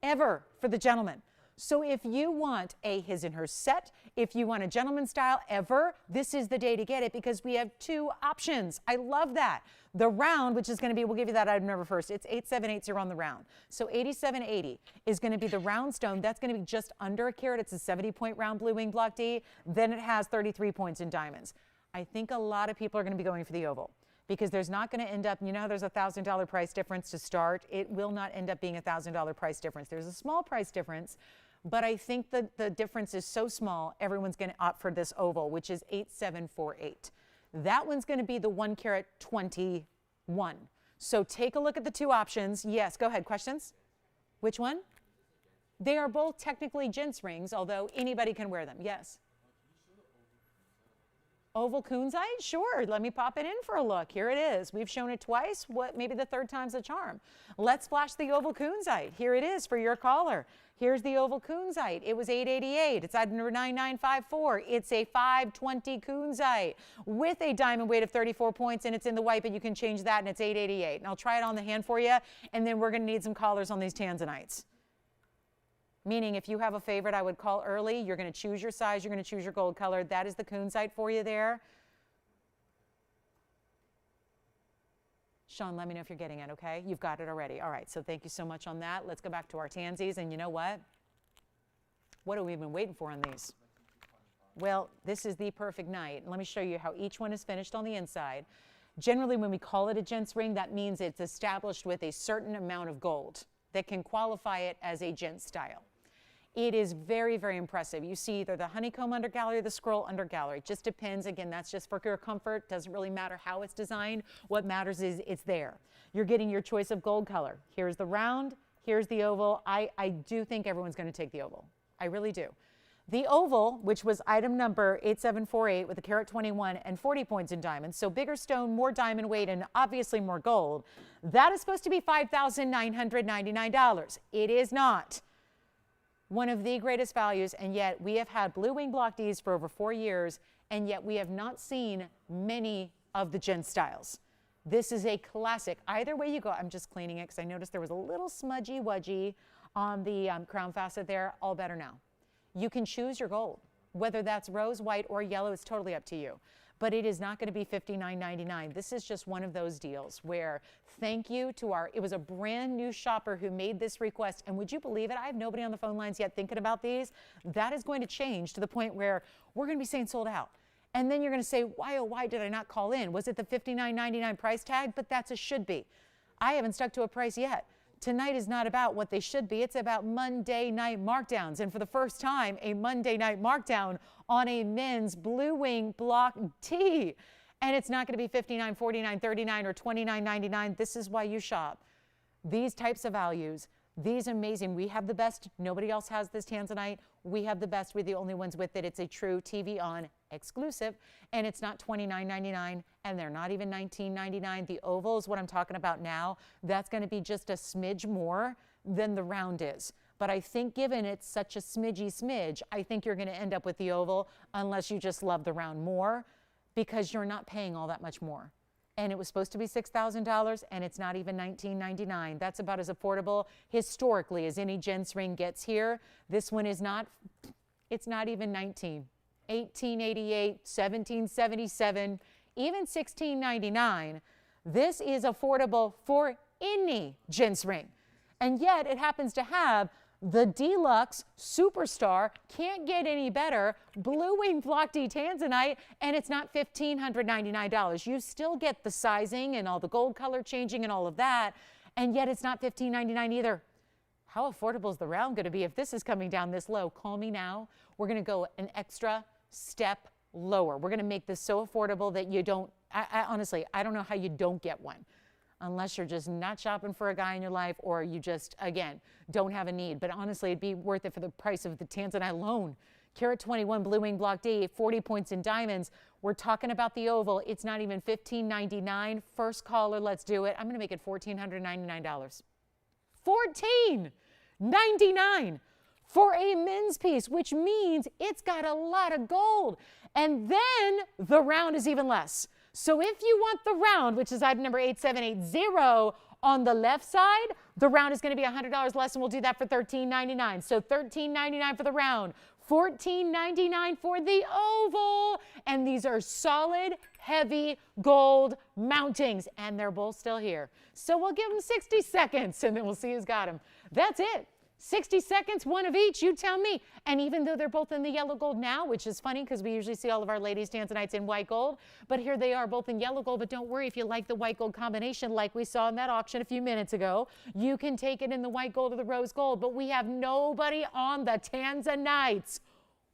ever for the gentleman. So if you want a his and her set, if you want a gentleman style ever, this is the day to get it because we have 2 options. I love that. The round, which is going to be, we'll give you that item number first. It's 8780 on the round. So 8780 is going to be the round stone. That's going to be just under a carat. It's a 70-point round blue wing block D. Then it has 33 points in diamonds. I think a lot of people are going to be going for the oval because there's not going to end up, you know how there's a $1,000 price difference to start? It will not end up being a $1,000 price difference. There's a small price difference, but I think that the difference is so small, everyone's going to opt for this oval, which is 8748. That one's going to be the 1 carat 21. So take a look at the 2 options. Yes, go ahead. Questions? Which one? They are both technically gents rings, although anybody can wear them. Yes. Oval kunzite? Sure. Let me pop it in for a look. Here it is. We've shown it twice. Maybe the 3rd time's a charm. Let's flash the oval kunzite. Here it is for your caller. Here's the oval kunzite. It was $888. It's item number 9954. It's a 520 kunzite with a diamond weight of 34 points, and it's in the white, but you can change that, and it's $888. And I'll try it on the hand for you, and then we're going to need some callers on these tanzanites. Meaning if you have a favorite, I would call early. You're going to choose your size. You're going to choose your gold color. That is the kunzite for you there. Sean, let me know if you're getting it, okay? You've got it already. All right, so thank you so much on that. Let's go back to our tansies. And you know what? What have we been waiting for on these? Well, this is the perfect night. Let me show you how each one is finished on the inside. Generally, when we call it a gents ring, that means it's established with a certain amount of gold that can qualify it as a gent style. It is very, very impressive. You see either the honeycomb undergallery or the scroll undergallery. It just depends. Again, that's just for your comfort. Doesn't really matter how it's designed. What matters is it's there. You're getting your choice of gold color. Here's the round. Here's the oval. I do think everyone's going to take the oval. I really do. The oval, which was item number 8748 with a carat 21 and 40 points in diamonds, so bigger stone, more diamond weight, and obviously more gold, that is supposed to be $5,999. It is not. One of the greatest values, and yet we have had blue wing block Ds for over 4 years, and yet we have not seen many of the gent styles. This is a classic. Either way you go, I'm just cleaning it because I noticed there was a little smudgy-wudgy on the crown facet there. All better now. You can choose your gold. Whether that's rose, white, or yellow, it's totally up to you. But it is not going to be $59.99. This is just one of those deals where thank you to it was a brand new shopper who made this request. And would you believe it? I have nobody on the phone lines yet thinking about these. That is going to change to the point where we're going to be saying sold out. And then you're going to say, why, oh, why did I not call in? Was it the $59.99 price tag? But that's a should be. I haven't stuck to a price yet. Tonight is not about what they should be. It's about Monday night markdowns. And for the first time, a Monday night markdown on a men's blue wing block T. And it's not going to be $59, $49, $39, or $29.99. This is why you shop. These types of values, these amazing. We have the best. Nobody else has this tanzanite. We have the best. We're the only ones with it. It's a true TVON exclusive. And it's not $29.99. And they're not even $19.99. The oval is what I'm talking about now. That's going to be just a smidge more than the round is. But I think given it's such a smidge, I think you're going to end up with the oval unless you just love the round more because you're not paying all that much more. And it was supposed to be $6,000 and it's not even $19.99. That's about as affordable historically as any gents ring gets here. This one is not, it's not even $19. $18.88, $17.77, even $16.99. This is affordable for any gents ring. And yet it happens to have the deluxe superstar, can't get any better, blue wing block D tanzanite, and it's not $1,599. You still get the sizing and all the gold color changing and all of that, and yet it's not $15.99 either. How affordable is the round going to be if this is coming down this low? Call me now. We're going to go an extra step lower. We're going to make this so affordable that you don't, honestly, I don't know how you don't get one. Unless you're just not shopping for a guy in your life or you just, again, don't have a need. But honestly, it'd be worth it for the price of the tanzanite alone. Carat 21 blue wing block D, 40 points in diamonds. We're talking about the oval. It's not even $15.99. First caller, let's do it. I'm going to make it $1,499. $1,499 for a men's piece, which means it's got a lot of gold. And then the round is even less. So if you want the round, which is item number 8780, On the left side, the round is going to be $100 less, and we'll do that for $13.99. So $13.99 for the round, $14.99 for the oval. And these are solid, heavy gold mountings, and they're both still here. So we'll give them 60 seconds, and then we'll see who's got them. That's it. 60 seconds, one of each, you tell me. And even though they're both in the yellow gold now, which is funny because we usually see all of our ladies tanzanites in white gold, but here they are both in yellow gold. But don't worry, if you like the white gold combination like we saw in that auction a few minutes ago, you can take it in the white gold or the rose gold. But we have nobody on the tanzanites.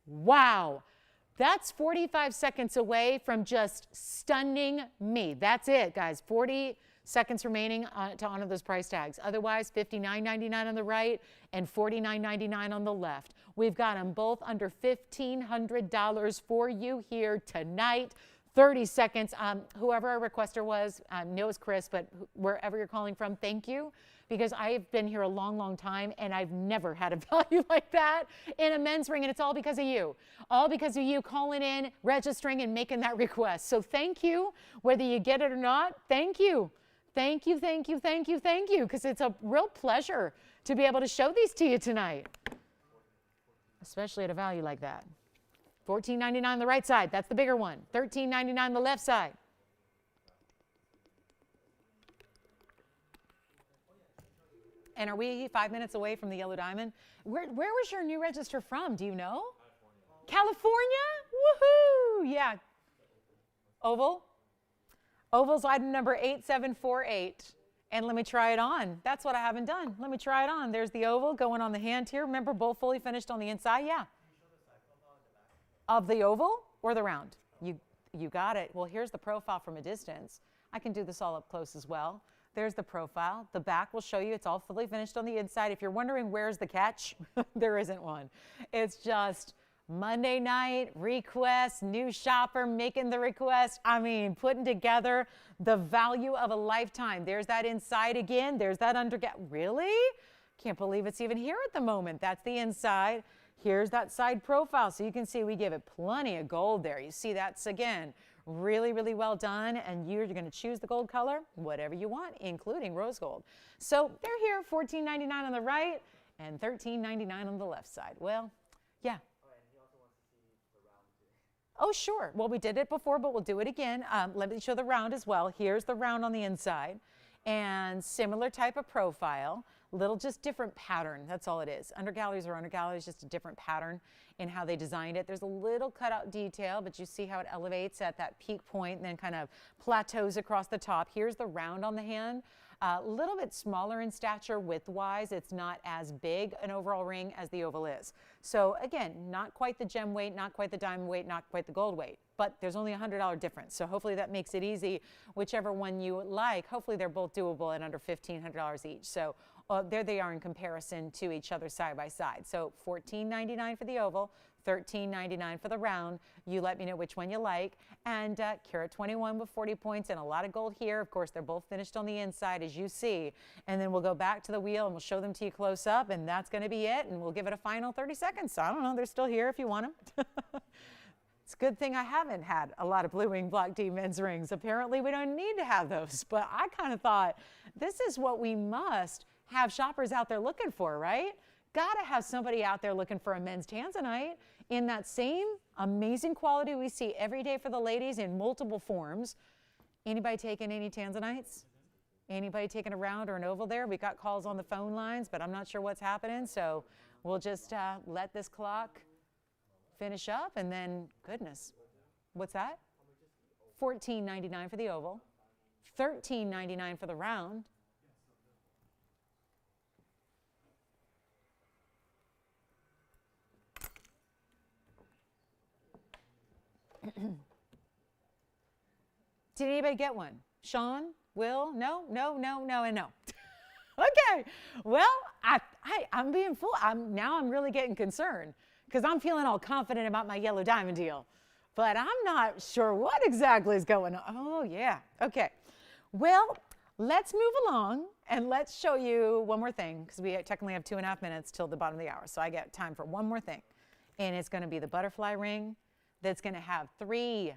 Wow. That's 45 seconds away from just stunning me. That's it, guys. 40 seconds remaining to honor those price tags. Otherwise, $59.99 on the right and $49.99 on the left. We've got them both under $1,500 for you here tonight. 30 seconds. Whoever our requester was, know it's Chris, but wherever you're calling from, thank you. Because I've been here a long, long time, and I've never had a value like that in a men's ring, and it's all because of you. All because of you calling in, registering, and making that request. So thank you, whether you get it or not, thank you. Thank you, thank you, thank you, thank you, because it's a real pleasure to be able to show these to you tonight, especially at a value like that. $14.99 on the right side, that's the bigger one. $13.99 on the left side. And are we 5 minutes away from the yellow diamond? Where was your new register from? Do you know? California? Woohoo! Yeah. Oval? Oval's item number 8748. And let me try it on. That's what I haven't done. Let me try it on. There's the oval going on the hand here. Remember, both fully finished on the inside? Yeah. Of the oval or the round? You got it. Well, here's the profile from a distance. I can do this all up close as well. There's the profile. The back will show you it's all fully finished on the inside. If you're wondering where's the catch, there isn't one. It's just Monday night request, new shopper making the request. I mean, putting together the value of a lifetime. There's that inside again. There's that really? Can't believe it's even here at the moment. That's the inside. Here's that side profile. So you can see we give it plenty of gold there. You see that's, again, really, really well done. And you're going to choose the gold color, whatever you want, including rose gold. So they're here, $14.99 on the right and $13.99 on the left side. Well, yeah. Oh, sure. Well, we did it before, but we'll do it again. Let me show the round as well. Here's the round on the inside. And similar type of profile, little just different pattern. That's all it is. Undergalleries are undergalleries, just a different pattern in how they designed it. There's a little cutout detail, but you see how it elevates at that peak point and then kind of plateaus across the top. Here's the round on the hand. A little bit smaller in stature width-wise. It's not as big an overall ring as the oval is. So again, not quite the gem weight, not quite the diamond weight, not quite the gold weight, but there's only a $100 difference. So hopefully that makes it easy, whichever one you like. Hopefully they're both doable at under $1,500 each. So there they are in comparison to each other side by side. So $14.99 for the oval, $13.99 for the round. You let me know which one you like. And carat 21 with 40 points and a lot of gold here. Of course, they're both finished on the inside, as you see. And then we'll go back to the wheel and we'll show them to you close up. And that's going to be it. And we'll give it a final 30 seconds. So I don't know. They're still here if you want them. It's a good thing I haven't had a lot of Blue Wing Block D men's rings. Apparently, we don't need to have those. But I kind of thought this is what we must have shoppers out there looking for, right? Got to have somebody out there looking for a men's tanzanite in that same amazing quality we see every day for the ladies in multiple forms. Anybody taking any tanzanites? Anybody taking a round or an oval there? We got calls on the phone lines, but I'm not sure what's happening. So we'll just let this clock finish up and then, goodness, what's that? $14.99 for the oval, $13.99 for the round. Did anybody get one? Sean? Will? No, no, no, no, and no. Okay. Well, I'm being full. Now I'm really getting concerned because I'm feeling all confident about my yellow diamond deal. But I'm not sure what exactly is going on. Oh, yeah. Okay. Well, let's move along and let's show you one more thing because we technically have 2.5 minutes till the bottom of the hour. So I get time for one more thing. And it's going to be the butterfly ring that's going to have three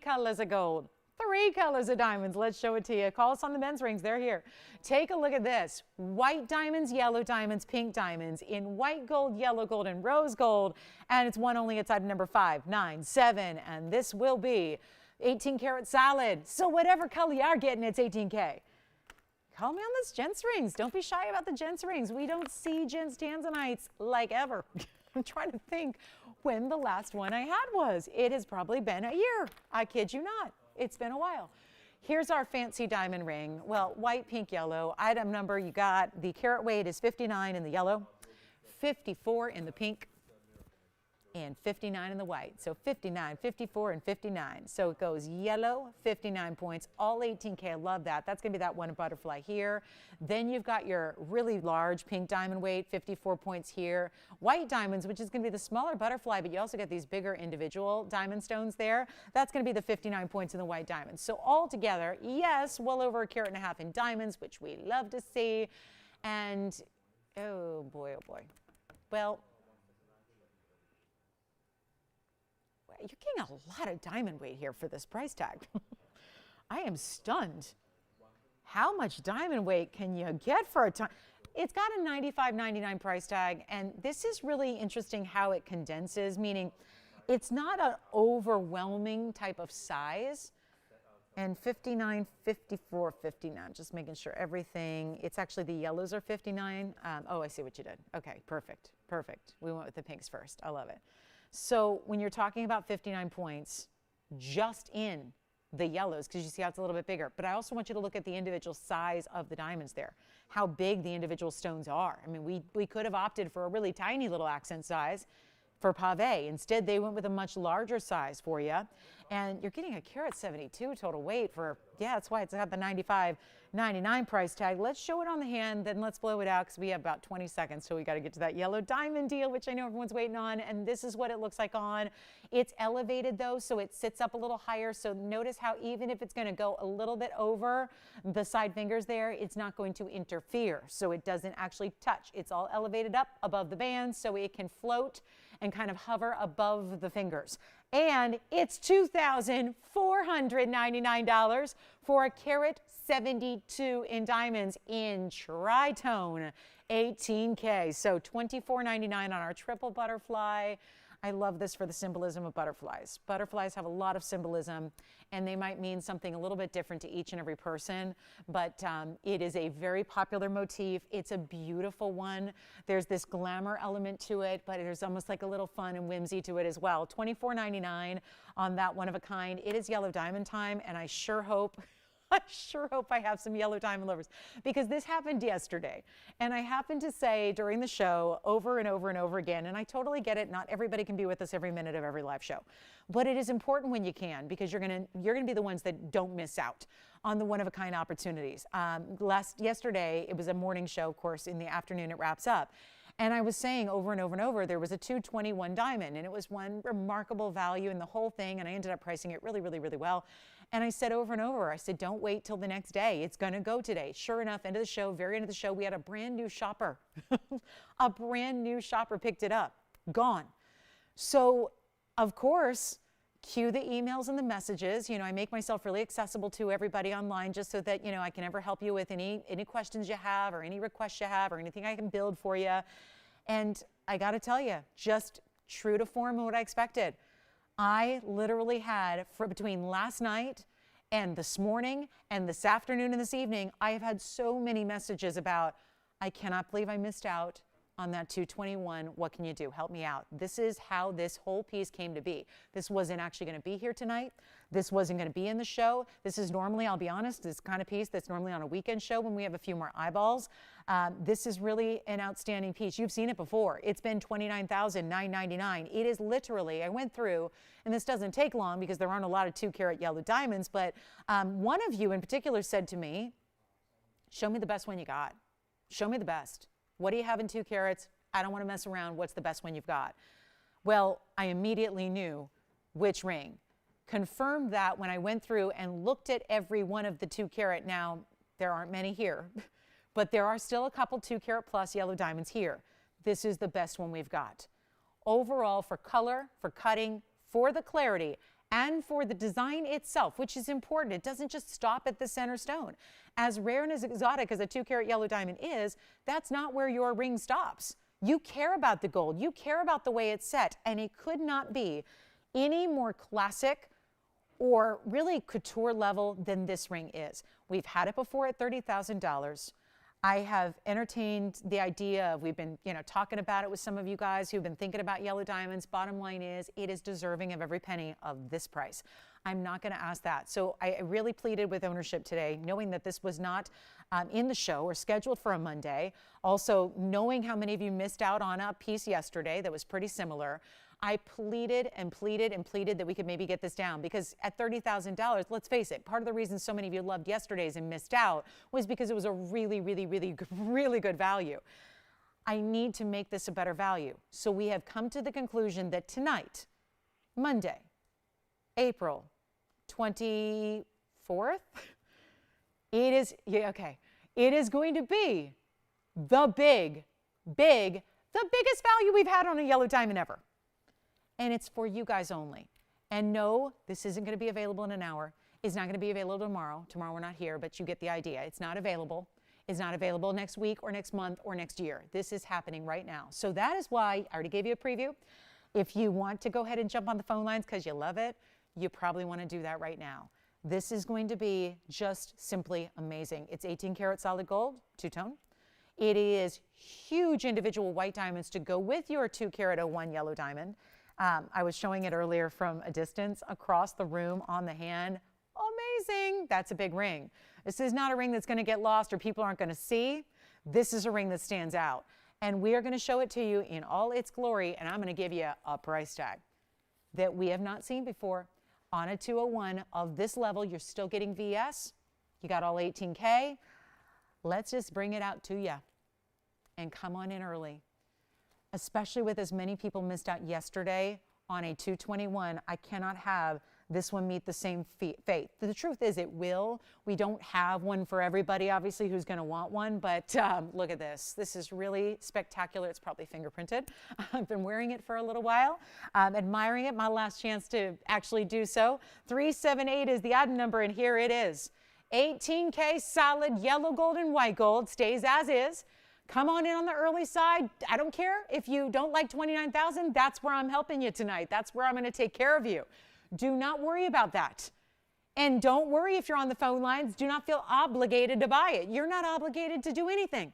colors of gold. 3 colors of diamonds. Let's show it to you. Call us on the men's rings. They're here. Take a look at this. White diamonds, yellow diamonds, pink diamonds in white gold, yellow gold, and rose gold. And it's one only inside number 5, 9, 7. And this will be 18 karat solid. So whatever color you are getting, it's 18K. Call me on those gents rings. Don't be shy about the gents rings. We don't see gents tanzanites like ever. I'm trying to think when the last one I had was. It has probably been a year. I kid you not. It's been a while. Here's our fancy diamond ring. Well, white, pink, yellow. Item number you got. The carat weight is 59 in the yellow, 54 in the pink, and 59 in the white. So 59, 54, and 59. So it goes yellow, 59 points, all 18K. I love that. That's going to be that one butterfly here. Then you've got your really large pink diamond weight, 54 points here. White diamonds, which is going to be the smaller butterfly, but you also get these bigger individual diamond stones there. That's going to be the 59 points in the white diamonds. So all together, yes, well over 1.5 carats in diamonds, which we love to see. And oh boy, oh boy. Well, you're getting a lot of diamond weight here for this price tag. I am stunned. How much diamond weight can you get for a ton? It's got a $95.99 price tag, and this is really interesting how it condenses, meaning it's not an overwhelming type of size. And 59, 54, 59, just making sure everything, it's actually the yellows are 59. Oh, I see what you did. Okay, perfect, perfect. We went with the pinks first. I love it. So when you're talking about 59 points, just in the yellows, because you see how it's a little bit bigger, but I also want you to look at the individual size of the diamonds there, how big the individual stones are. I mean, we could have opted for a really tiny little accent size for pave. Instead, they went with a much larger size for you. And you're getting a carat 72 total weight for, yeah, that's why it's got the $95.99 price tag. Let's show it on the hand, then let's blow it out because we have about 20 seconds. So we got to get to that yellow diamond deal, which I know everyone's waiting on. And this is what it looks like on. It's elevated though, so it sits up a little higher. So notice how even if it's going to go a little bit over the side fingers there, it's not going to interfere. So it doesn't actually touch. It's all elevated up above the band so it can float and kind of hover above the fingers. And it's $2,499 for a carat 72 in diamonds in tritone, 18K. So $24.99 on our triple butterfly. I love this for the symbolism of butterflies. Butterflies have a lot of symbolism, and they might mean something a little bit different to each and every person, but it is a very popular motif. It's a beautiful one. There's this glamour element to it, but there's almost like a little fun and whimsy to it as well. $24.99 on that one of a kind. It is yellow diamond time, and I sure hope I have some yellow diamond lovers because this happened yesterday. And I happened to say during the show over and over and over again, and I totally get it, not everybody can be with us every minute of every live show. But it is important when you can because you're gonna be the ones that don't miss out on the one-of-a-kind opportunities. Yesterday, it was a morning show, of course, in the afternoon it wraps up. And I was saying over and over and over, there was a 221 diamond, and it was one remarkable value in the whole thing, and I ended up pricing it really, really, really well. And I said over and over, I said, don't wait till the next day. It's going to go today. Sure enough, end of the show, very end of the show, we had a brand new shopper. A brand new shopper picked it up. Gone. So, of course, cue the emails and the messages. You know, I make myself really accessible to everybody online just so that, you know, I can ever help you with any questions you have or any requests you have or anything I can build for you. And I got to tell you, just true to form and what I expected. I literally had, for between last night and this morning and this afternoon and this evening, I have had so many messages about, I cannot believe I missed out on that 221. What can you do? Help me out. This is how this whole piece came to be. This wasn't actually going to be here tonight. This wasn't going to be in the show. This is normally, I'll be honest, this kind of piece that's normally on a weekend show when we have a few more eyeballs. This is really an outstanding piece. You've seen it before. It's been $29,999. It is literally, I went through, and this doesn't take long because there aren't a lot of 2-carat yellow diamonds, but one of you in particular said to me, show me the best one you got. Show me the best. What do you have in 2 carats? I don't want to mess around. What's the best one you've got? Well, I immediately knew which ring. Confirmed that when I went through and looked at every one of the 2-carat. Now, there aren't many here, but there are still a couple 2-carat plus yellow diamonds here. This is the best one we've got. Overall, for color, for cutting, for the clarity, and for the design itself, which is important. It doesn't just stop at the center stone. As rare and as exotic as a 2-carat yellow diamond is, that's not where your ring stops. You care about the gold. You care about the way it's set, and it could not be any more classic or really couture level than this ring is. We've had it before at $30,000. I have entertained the idea of, we've been talking about it with some of you guys who've been thinking about yellow diamonds. Bottom line is, it is deserving of every penny of this price. I'm not going to ask that. So I really pleaded with ownership today, knowing that this was not in the show or scheduled for a Monday. Also, knowing how many of you missed out on a piece yesterday that was pretty similar. I pleaded and pleaded and pleaded that we could maybe get this down, because at $30,000, let's face it, part of the reason so many of you loved yesterday's and missed out was because it was a really, really, really, really good value. I need to make this a better value. So we have come to the conclusion that tonight, Monday, April 24th, it is going to be the biggest value we've had on a yellow diamond ever. And it's for you guys only. And no, this isn't going to be available in an hour. It's not going to be available tomorrow. Tomorrow we're not here, but you get the idea. It's not available. It's not available next week or next month or next year. This is happening right now. So that is why I already gave you a preview. If you want to go ahead and jump on the phone lines because you love it, you probably want to do that right now. This is going to be just simply amazing. It's 18-karat solid gold, two-tone. It is huge individual white diamonds to go with your 2-carat 01 yellow diamond. I was showing it earlier from a distance across the room on the hand. Amazing. That's a big ring. This is not a ring that's going to get lost or people aren't going to see. This is a ring that stands out. And we are going to show it to you in all its glory, and I'm going to give you a price tag that we have not seen before. On a 201 of this level, you're still getting VS. You got all 18K. Let's just bring it out to you and come on in early. Especially with as many people missed out yesterday on a 221, I cannot have this one meet the same fate. The truth is it will. We don't have one for everybody, obviously, who's going to want one, but look at this. This is really spectacular. It's probably fingerprinted. I've been wearing it for a little while, admiring it. My last chance to actually do so. 378 is the item number, and here it is. 18K solid yellow gold and white gold, stays as is. Come on in on the early side. I don't care if you don't like 29,000. That's where I'm helping you tonight. That's where I'm going to take care of you. Do not worry about that. And don't worry if you're on the phone lines. Do not feel obligated to buy it. You're not obligated to do anything.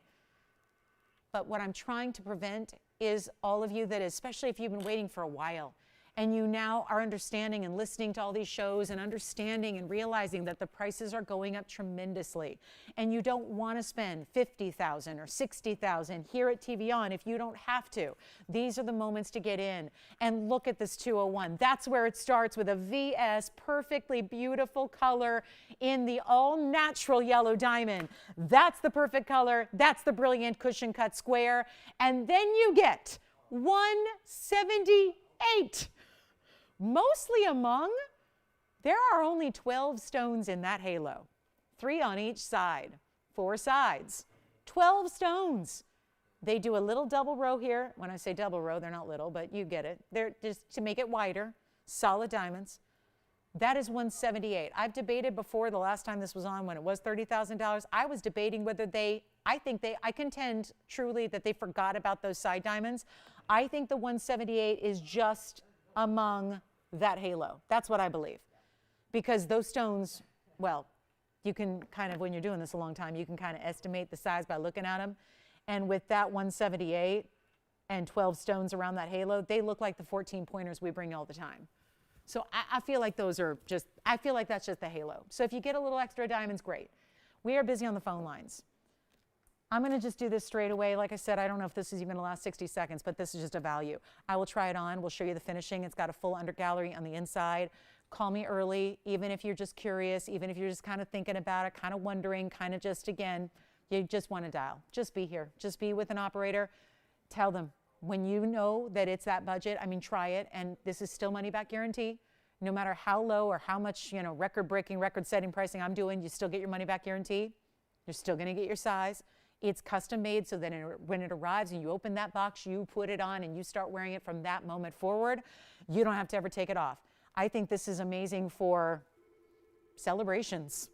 But what I'm trying to prevent is all of you that, especially if you've been waiting for a while, and you now are understanding and listening to all these shows and understanding and realizing that the prices are going up tremendously, and you don't want to spend $50,000 or $60,000 here at TVON if you don't have to. These are the moments to get in and look at this 201. That's where it starts, with a VS, perfectly beautiful color in the all-natural yellow diamond. That's the perfect color. That's the brilliant cushion cut square. And then you get 178. Mostly among, there are only 12 stones in that halo. 3 on each side, 4 sides, 12 stones. They do a little double row here. When I say double row, they're not little, but you get it. They're just to make it wider, solid diamonds. That is 178. I've debated before, the last time this was on, when it was $30,000, I was debating whether I contend truly that they forgot about those side diamonds. I think the 178 is just among that halo. That's what I believe. Because those stones, well, you can kind of, when you're doing this a long time, you can kind of estimate the size by looking at them. And with that 178 and 12 stones around that halo, they look like the 14 pointers we bring all the time. So I feel like those are just, I feel like that's just the halo. So if you get a little extra diamonds, great. We are busy on the phone lines. I'm going to just do this straight away. Like I said, I don't know if this is even going to last 60 seconds, but this is just a value. I will try it on. We'll show you the finishing. It's got a full under gallery on the inside. Call me early, even if you're just curious, even if you're just kind of thinking about it, kind of wondering, kind of just, again, you just want to dial. Just be here. Just be with an operator. Tell them when you know that it's that budget, I mean, try it. And this is still money back guarantee. No matter how low or how much, record-breaking, record-setting pricing I'm doing, you still get your money back guarantee. You're still going to get your size. It's custom made so that when it arrives and you open that box, you put it on and you start wearing it from that moment forward. You don't have to ever take it off. I think this is amazing for celebrations,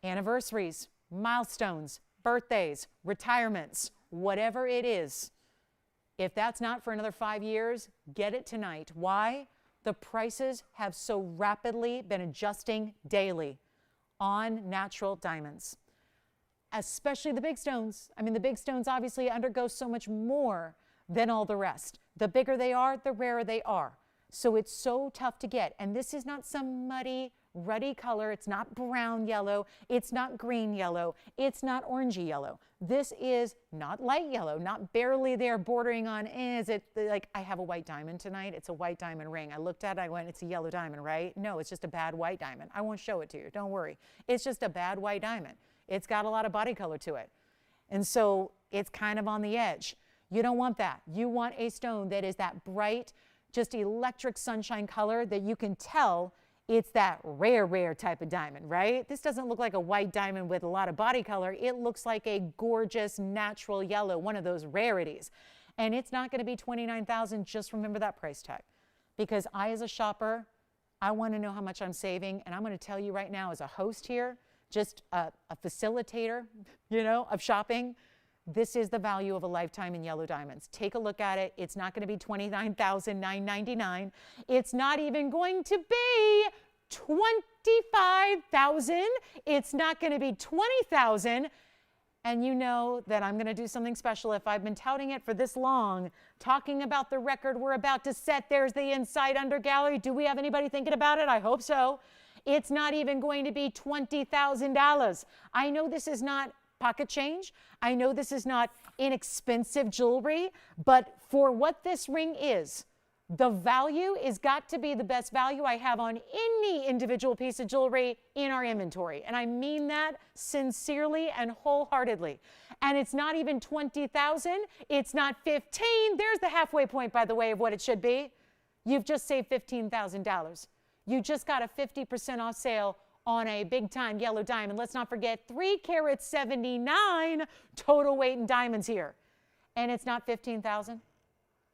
anniversaries, milestones, birthdays, retirements, whatever it is. If that's not for another 5 years, get it tonight. Why? The prices have so rapidly been adjusting daily on natural diamonds, especially the big stones. I mean, the big stones obviously undergo so much more than all the rest. The bigger they are, the rarer they are. So it's so tough to get. And this is not some muddy, ruddy color. It's not brown yellow. It's not green yellow. It's not orangey yellow. This is not light yellow, not barely there bordering on, is it like I have a white diamond tonight? It's a white diamond ring. I looked at it, I went, it's a yellow diamond, right? No, it's just a bad white diamond. I won't show it to you, don't worry. It's just a bad white diamond. It's got a lot of body color to it. And so it's kind of on the edge. You don't want that. You want a stone that is that bright, just electric sunshine color that you can tell it's that rare type of diamond, right? This doesn't look like a white diamond with a lot of body color. It looks like a gorgeous natural yellow, one of those rarities. And it's not going to be $29,000. Just remember that price tag. Because I, as a shopper, I want to know how much I'm saving. And I'm going to tell you right now, as a host here, just a facilitator, of shopping, this is the value of a lifetime in yellow diamonds. Take a look at it. It's not going to be $29,999. It's not even going to be $25,000. It's not going to be $20,000. And you know that I'm going to do something special if I've been touting it for this long, talking about the record we're about to set. There's the inside under gallery. Do we have anybody thinking about it? I hope so. It's not even going to be $20,000. I know this is not pocket change. I know this is not inexpensive jewelry, but for what this ring is, the value is got to be the best value I have on any individual piece of jewelry in our inventory. And I mean that sincerely and wholeheartedly. And it's not even $20,000. It's not $15,000. There's the halfway point, by the way, of what it should be. You've just saved $15,000. You just got a 50% off sale on a big-time yellow diamond. Let's not forget 3 carat 79 total weight in diamonds here. And it's not $15,000.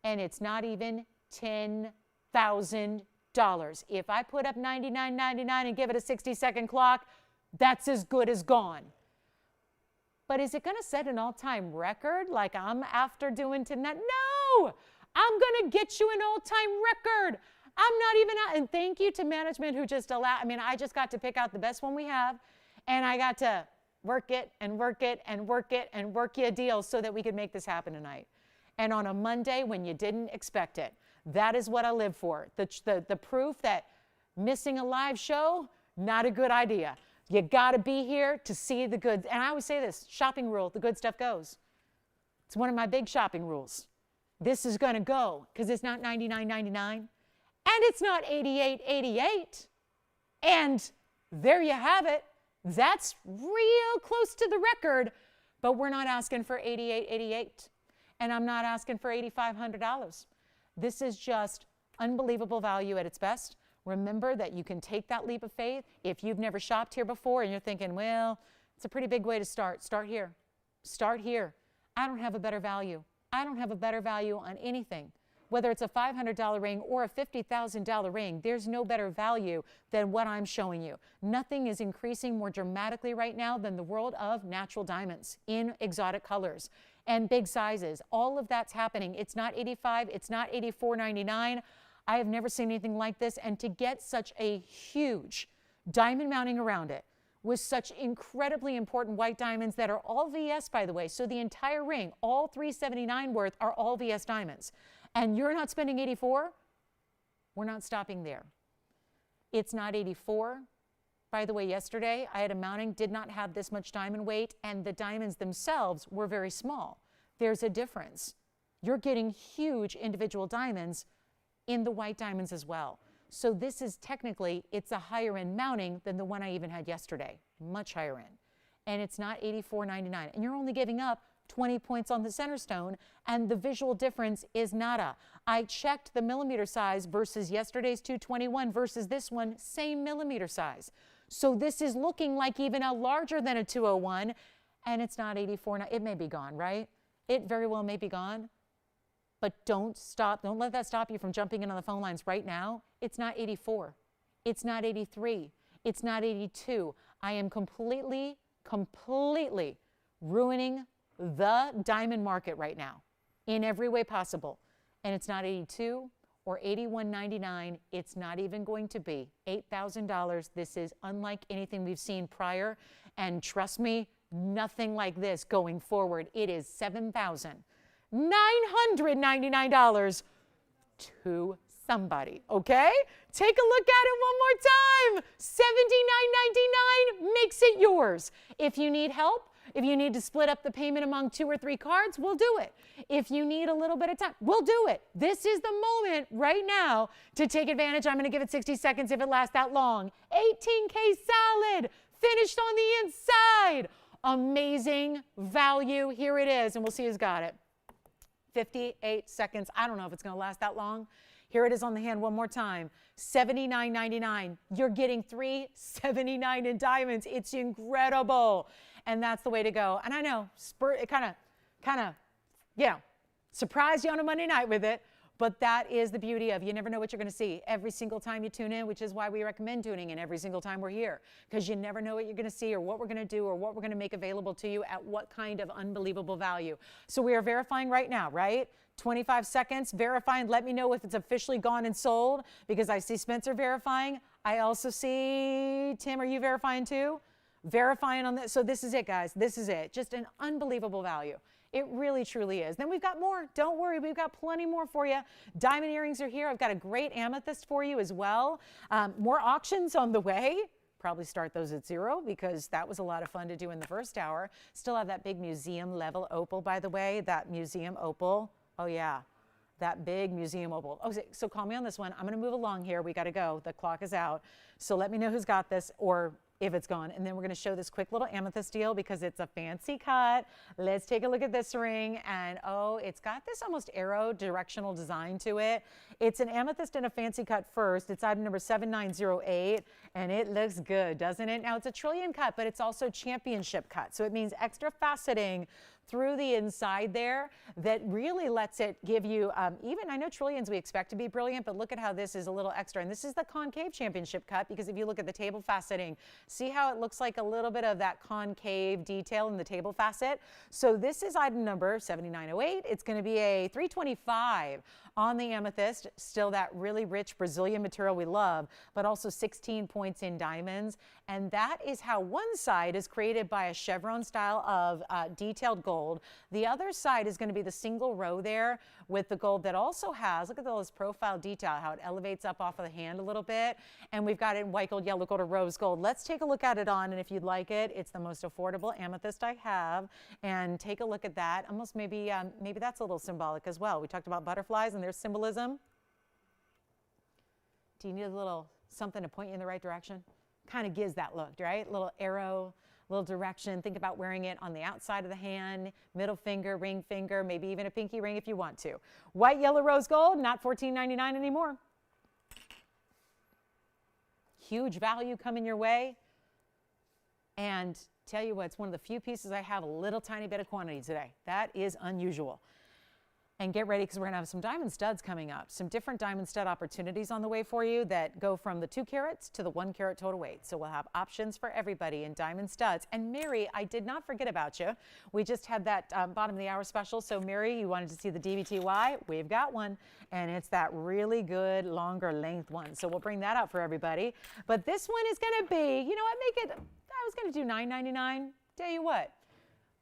And it's not even $10,000. If I put up $99.99 and give it a 60-second clock, that's as good as gone. But is it going to set an all-time record like I'm after doing tonight? No! I'm going to get you an all-time record. I'm not even out. And thank you to management who just allowed, I just got to pick out the best one we have. And I got to work it and work it and work it and work you a deal so that we could make this happen tonight. And on a Monday when you didn't expect it. That is what I live for. The proof that missing a live show, not a good idea. You got to be here to see the good. And I always say this, shopping rule, the good stuff goes. It's one of my big shopping rules. This is going to go because it's not $99.99. And it's not $88.88. And there you have it. That's real close to the record, but we're not asking for $88.88. And I'm not asking for $8,500. This is just unbelievable value at its best. Remember that you can take that leap of faith. If you've never shopped here before and you're thinking, well, it's a pretty big way to start. Start here. Start here. I don't have a better value. I don't have a better value on anything. Whether it's a $500 ring or a $50,000 ring, there's no better value than what I'm showing you. Nothing is increasing more dramatically right now than the world of natural diamonds in exotic colors and big sizes. All of that's happening. It's not $85, it's not $84.99. I have never seen anything like this. And to get such a huge diamond mounting around it with such incredibly important white diamonds that are all VS, by the way. So the entire ring, all $379 worth, are all VS diamonds. And you're not spending $84, we're not stopping there. It's not $84. By the way, yesterday I had a mounting, did not have this much diamond weight, and the diamonds themselves were very small. There's a difference. You're getting huge individual diamonds in the white diamonds as well. So this is technically, it's a higher end mounting than the one I even had yesterday, much higher end. And it's not $84.99. And you're only giving up 20 points on the center stone, and the visual difference is nada. I checked the millimeter size versus yesterday's 221 versus this one, same millimeter size. So this is looking like even a larger than a 201, and it's not 84. It may be gone, right? It very well may be gone. But don't stop. Don't let that stop you from jumping in on the phone lines right now. It's not 84. It's not 83. It's not 82. I am completely ruining the diamond market right now in every way possible. And it's not 82 or $81.99. It's not even going to be $8,000. This is unlike anything we've seen prior. And trust me, nothing like this going forward. It is $7,999 to somebody, okay? Take a look at it one more time. $79.99 makes it yours. If you need help, if you need to split up the payment among 2 or 3 cards, we'll do it. If you need a little bit of time, we'll do it. This is the moment right now to take advantage. I'm going to give it 60 seconds if it lasts that long. 18K solid, finished on the inside. Amazing value. Here it is, and we'll see who's got it. 58 seconds. I don't know if it's going to last that long. Here it is on the hand one more time. $79.99. You're getting $379 in diamonds. It's incredible. And that's the way to go. And I know, it kind of, surprised you on a Monday night with it. But that is the beauty of, you never know what you're going to see every single time you tune in, which is why we recommend tuning in every single time we're here, because you never know what you're going to see or what we're going to do or what we're going to make available to you at what kind of unbelievable value. So we are verifying right now, right? 25 seconds, verifying. Let me know if it's officially gone and sold, because I see Spencer verifying. I also see, Tim, are you verifying too? Verifying on this. So this is it, guys. This is it. Just an unbelievable value. It really, truly is. Then we've got more. Don't worry. We've got plenty more for you. Diamond earrings are here. I've got a great amethyst for you as well. More auctions on the way. Probably start those at 0 because that was a lot of fun to do in the first hour. Still have that big museum level opal, by the way. That museum opal. Oh, yeah. That big museum opal. Oh, so call me on this one. I'm going to move along here. We got to go. The clock is out. So let me know who's got this, or if it's gone. And then we're going to show this quick little amethyst deal because it's a fancy cut. Let's take a look at this ring. And oh, it's got this almost arrow directional design to it. It's an amethyst in a fancy cut first. It's item number 7908, and it looks good, doesn't it? Now, it's a trillion cut, but it's also championship cut. So it means extra faceting through the inside there that really lets it give you, even, I know trillions we expect to be brilliant, but look at how this is a little extra. And this is the concave championship cut, because if you look at the table faceting, see how it looks like a little bit of that concave detail in the table facet? So this is item number 7908. It's going to be a 325 on the amethyst, still that really rich Brazilian material we love, but also 16 points in diamonds. And that is how one side is created by a chevron style of detailed gold. The other side is going to be the single row there with the gold that also has, look at all this profile detail, how it elevates up off of the hand a little bit. And we've got it in white gold, yellow gold, or rose gold. Let's take a look at it on, and if you'd like it, it's the most affordable amethyst I have. And take a look at that. Almost maybe that's a little symbolic as well. We talked about butterflies and their symbolism. Do you need a little something to point you in the right direction? Kind of gives that look, right? Little arrow, little direction. Think about wearing it on the outside of the hand, middle finger, ring finger, maybe even a pinky ring if you want to. White, yellow, rose gold, not $14.99 anymore. Huge value coming your way. And tell you what, it's one of the few pieces I have a little tiny bit of quantity today. That is unusual. And get ready, because we're going to have some diamond studs coming up. Some different diamond stud opportunities on the way for you that go from the 2 carats to the 1 carat total weight. So we'll have options for everybody in diamond studs. And Mary, I did not forget about you. We just had that bottom of the hour special. So Mary, you wanted to see the DBTY? We've got one. And it's that really good longer length one. So we'll bring that out for everybody. But this one is going to be, you know what, I was going to do $9.99. Tell you what.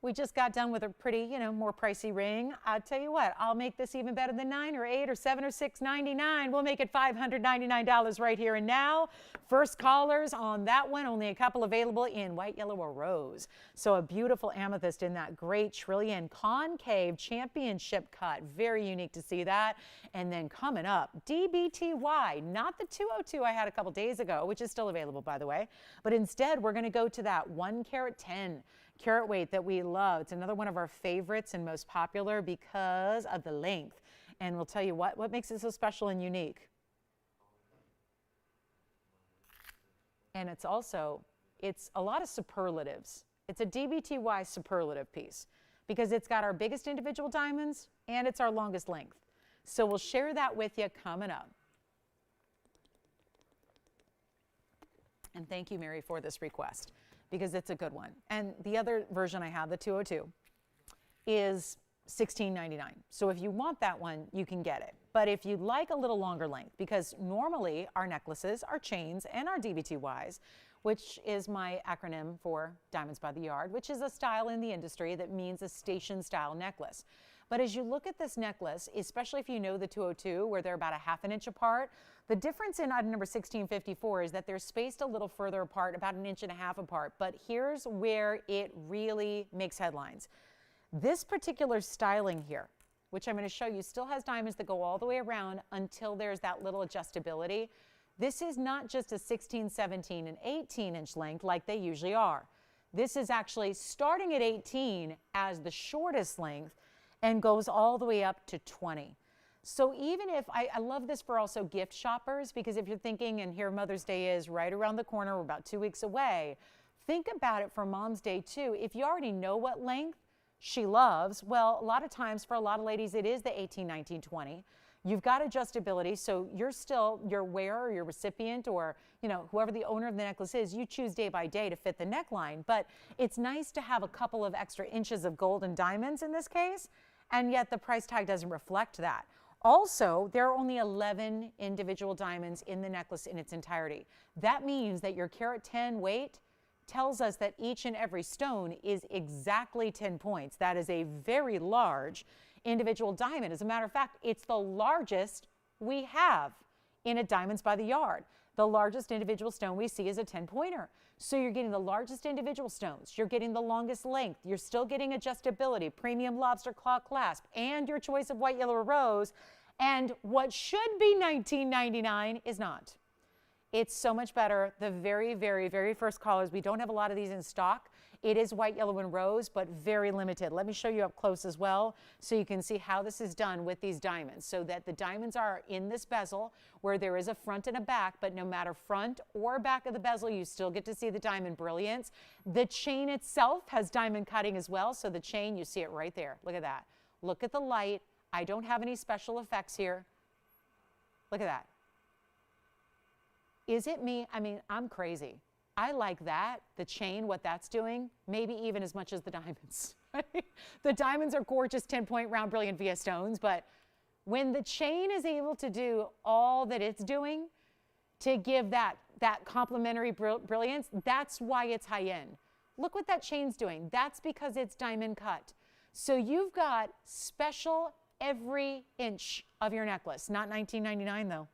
We just got done with a pretty, more pricey ring. I'll tell you what, I'll make this even better than $9 or $8 or $7 or $6.99. We'll make it $599 right here and now. First callers on that one, only a couple available in white, yellow, or rose. So a beautiful amethyst in that great trillion concave championship cut. Very unique to see that. And then coming up, DBTY, not the 202 I had a couple days ago, which is still available, by the way. But instead, we're going to go to that 1 carat 10 carat weight that we love. It's another one of our favorites and most popular because of the length. And we'll tell you what makes it so special and unique. And it's a lot of superlatives. It's a DBTY superlative piece because it's got our biggest individual diamonds and it's our longest length. So we'll share that with you coming up. And thank you, Mary, for this request, because it's a good one. And the other version I have, the 202, is $16.99. So if you want that one, you can get it. But if you'd like a little longer length, because normally our necklaces, our chains, and our DBTYs, which is my acronym for Diamonds by the Yard, which is a style in the industry that means a station style necklace. But as you look at this necklace, especially if you know the 202, where they're about a half an inch apart, the difference in item number 1654 is that they're spaced a little further apart, about an inch and a half apart. But here's where it really makes headlines. This particular styling here, which I'm going to show you, still has diamonds that go all the way around until there's that little adjustability. This is not just a 16, 17, and 18-inch length like they usually are. This is actually starting at 18 as the shortest length and goes all the way up to 20. So even if, I love this for also gift shoppers, because if you're thinking, and here Mother's Day is right around the corner, we're about 2 weeks away, think about it for Mom's Day too. If you already know what length she loves, well, a lot of times for a lot of ladies, it is the 18, 19, 20. You've got adjustability, so you're still, your wearer, your recipient, or whoever the owner of the necklace is, you choose day by day to fit the neckline. But it's nice to have a couple of extra inches of gold and diamonds in this case, and yet the price tag doesn't reflect that. Also, there are only 11 individual diamonds in the necklace in its entirety. That means that your carat 10 weight tells us that each and every stone is exactly 10 points. That is a very large individual diamond. As a matter of fact, it's the largest we have in a Diamonds by the Yard. The largest individual stone we see is a 10-pointer. So you're getting the largest individual stones. You're getting the longest length. You're still getting adjustability, premium lobster claw clasp, and your choice of white, yellow, or rose. And what should be $19.99 is not. It's so much better. The very, very, very first colors, we don't have a lot of these in stock. It is white, yellow, and rose, but very limited. Let me show you up close as well so you can see how this is done with these diamonds, so that the diamonds are in this bezel where there is a front and a back, but no matter front or back of the bezel, you still get to see the diamond brilliance. The chain itself has diamond cutting as well, so the chain, you see it right there. Look at that. Look at the light. I don't have any special effects here. Look at that. Is it me? I mean, I'm crazy. I like that, the chain, what that's doing, maybe even as much as the diamonds. The diamonds are gorgeous 10-point round brilliant via stones, but when the chain is able to do all that it's doing to give that complementary brilliance, that's why it's high-end. Look what that chain's doing. That's because it's diamond cut. So you've got special every inch of your necklace, not $19.99 though.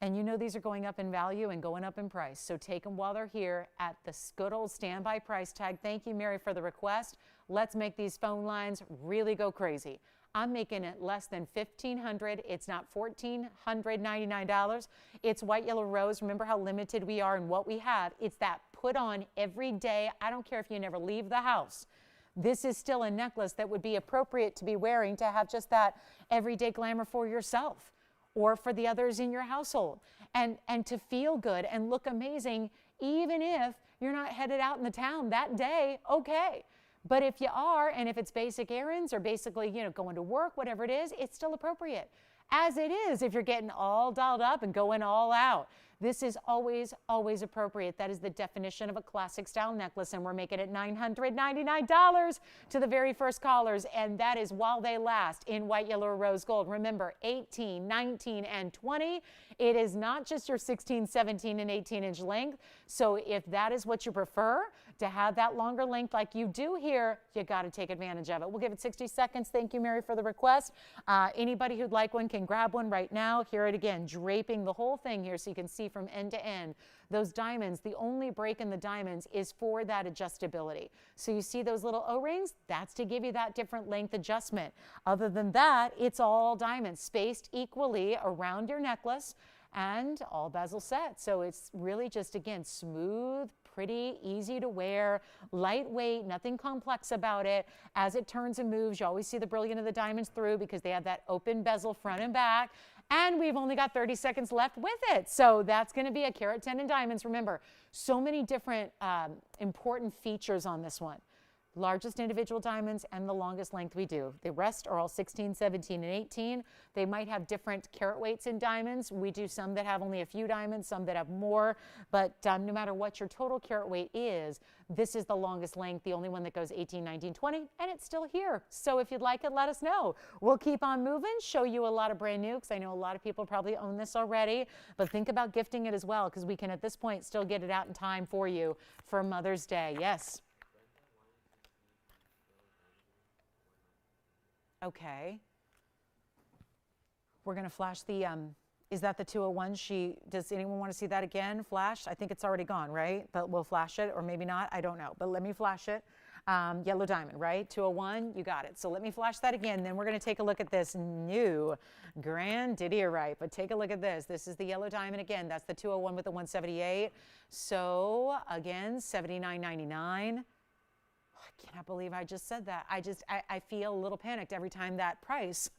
And you know these are going up in value and going up in price. So take them while they're here at the good old standby price tag. Thank you, Mary, for the request. Let's make these phone lines really go crazy. I'm making it less than $1,500. It's not $1,499. It's white, yellow, rose. Remember how limited we are and what we have. It's that put on every day. I don't care if you never leave the house. This is still a necklace that would be appropriate to be wearing to have just that everyday glamour for yourself or for the others in your household, and to feel good and look amazing, even if you're not headed out in the town that day, okay. But if you are, and if it's basic errands or basically, going to work, whatever it is, it's still appropriate. As it is if you're getting all dolled up and going all out. This is always, always appropriate. That is the definition of a classic style necklace, and we're making it $999 to the very first callers, and that is while they last in white, yellow, or rose gold. Remember, 18, 19, and 20. It is not just your 16, 17, and 18-inch length. So if that is what you prefer, to have that longer length like you do here, you got to take advantage of it. We'll give it 60 seconds. Thank you, Mary, for the request. Anybody who'd like one can grab one right now. Hear it again, draping the whole thing here so you can see from end to end. Those diamonds, the only break in the diamonds is for that adjustability. So you see those little O-rings? That's to give you that different length adjustment. Other than that, it's all diamonds spaced equally around your necklace and all bezel set. So it's really just, again, smooth, pretty, easy to wear, lightweight, nothing complex about it. As it turns and moves, you always see the brilliant of the diamonds through because they have that open bezel front and back. And we've only got 30 seconds left with it. So that's going to be a carat 10 in diamonds. Remember, so many different important features on this one. largest individual diamonds and the longest length we do. The rest are all 16, 17, and 18. They might have different carat weights in diamonds. We do some that have only a few diamonds, some that have more, but no matter what your total carat weight is, this is the longest length, the only one that goes 18, 19, 20, and it's still here. So if you'd like it, let us know. We'll keep on moving, show you a lot of brand new, because I know a lot of people probably own this already, but think about gifting it as well, because we can at this point still get it out in time for you for Mother's Day. Yes. Okay. We're going to flash the, is that the 201? Does anyone want to see that again? Flash? I think it's already gone, right? But we'll flash it, or maybe not. I don't know. But let me flash it. Yellow diamond, right? 201, you got it. So let me flash that again. Then we're going to take a look at this new grand diorite. But take a look at this. This is the yellow diamond again. That's the 201 with the 178. So again, $79.99. I cannot believe I just said that. I feel a little panicked every time that price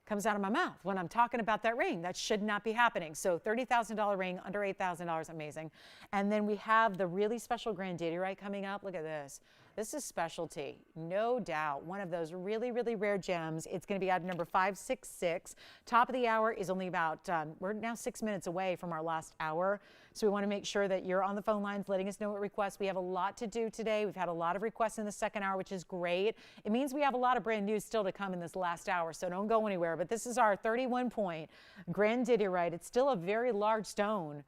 comes out of my mouth when I'm talking about that ring. That should not be happening. So $30,000 ring, under $8,000, amazing. And then we have the really special grand diorite coming up. Look at this. This is specialty, no doubt. One of those really, really rare gems. It's going to be item number 566. Top of the hour is only about, we're now 6 minutes away from our last hour. So we want to make sure that you're on the phone lines letting us know what requests. We have a lot to do today. We've had a lot of requests in the second hour, which is great. It means we have a lot of brand new still to come in this last hour, so don't go anywhere. But this is our 31-point grand diorite. It's still a very large stone.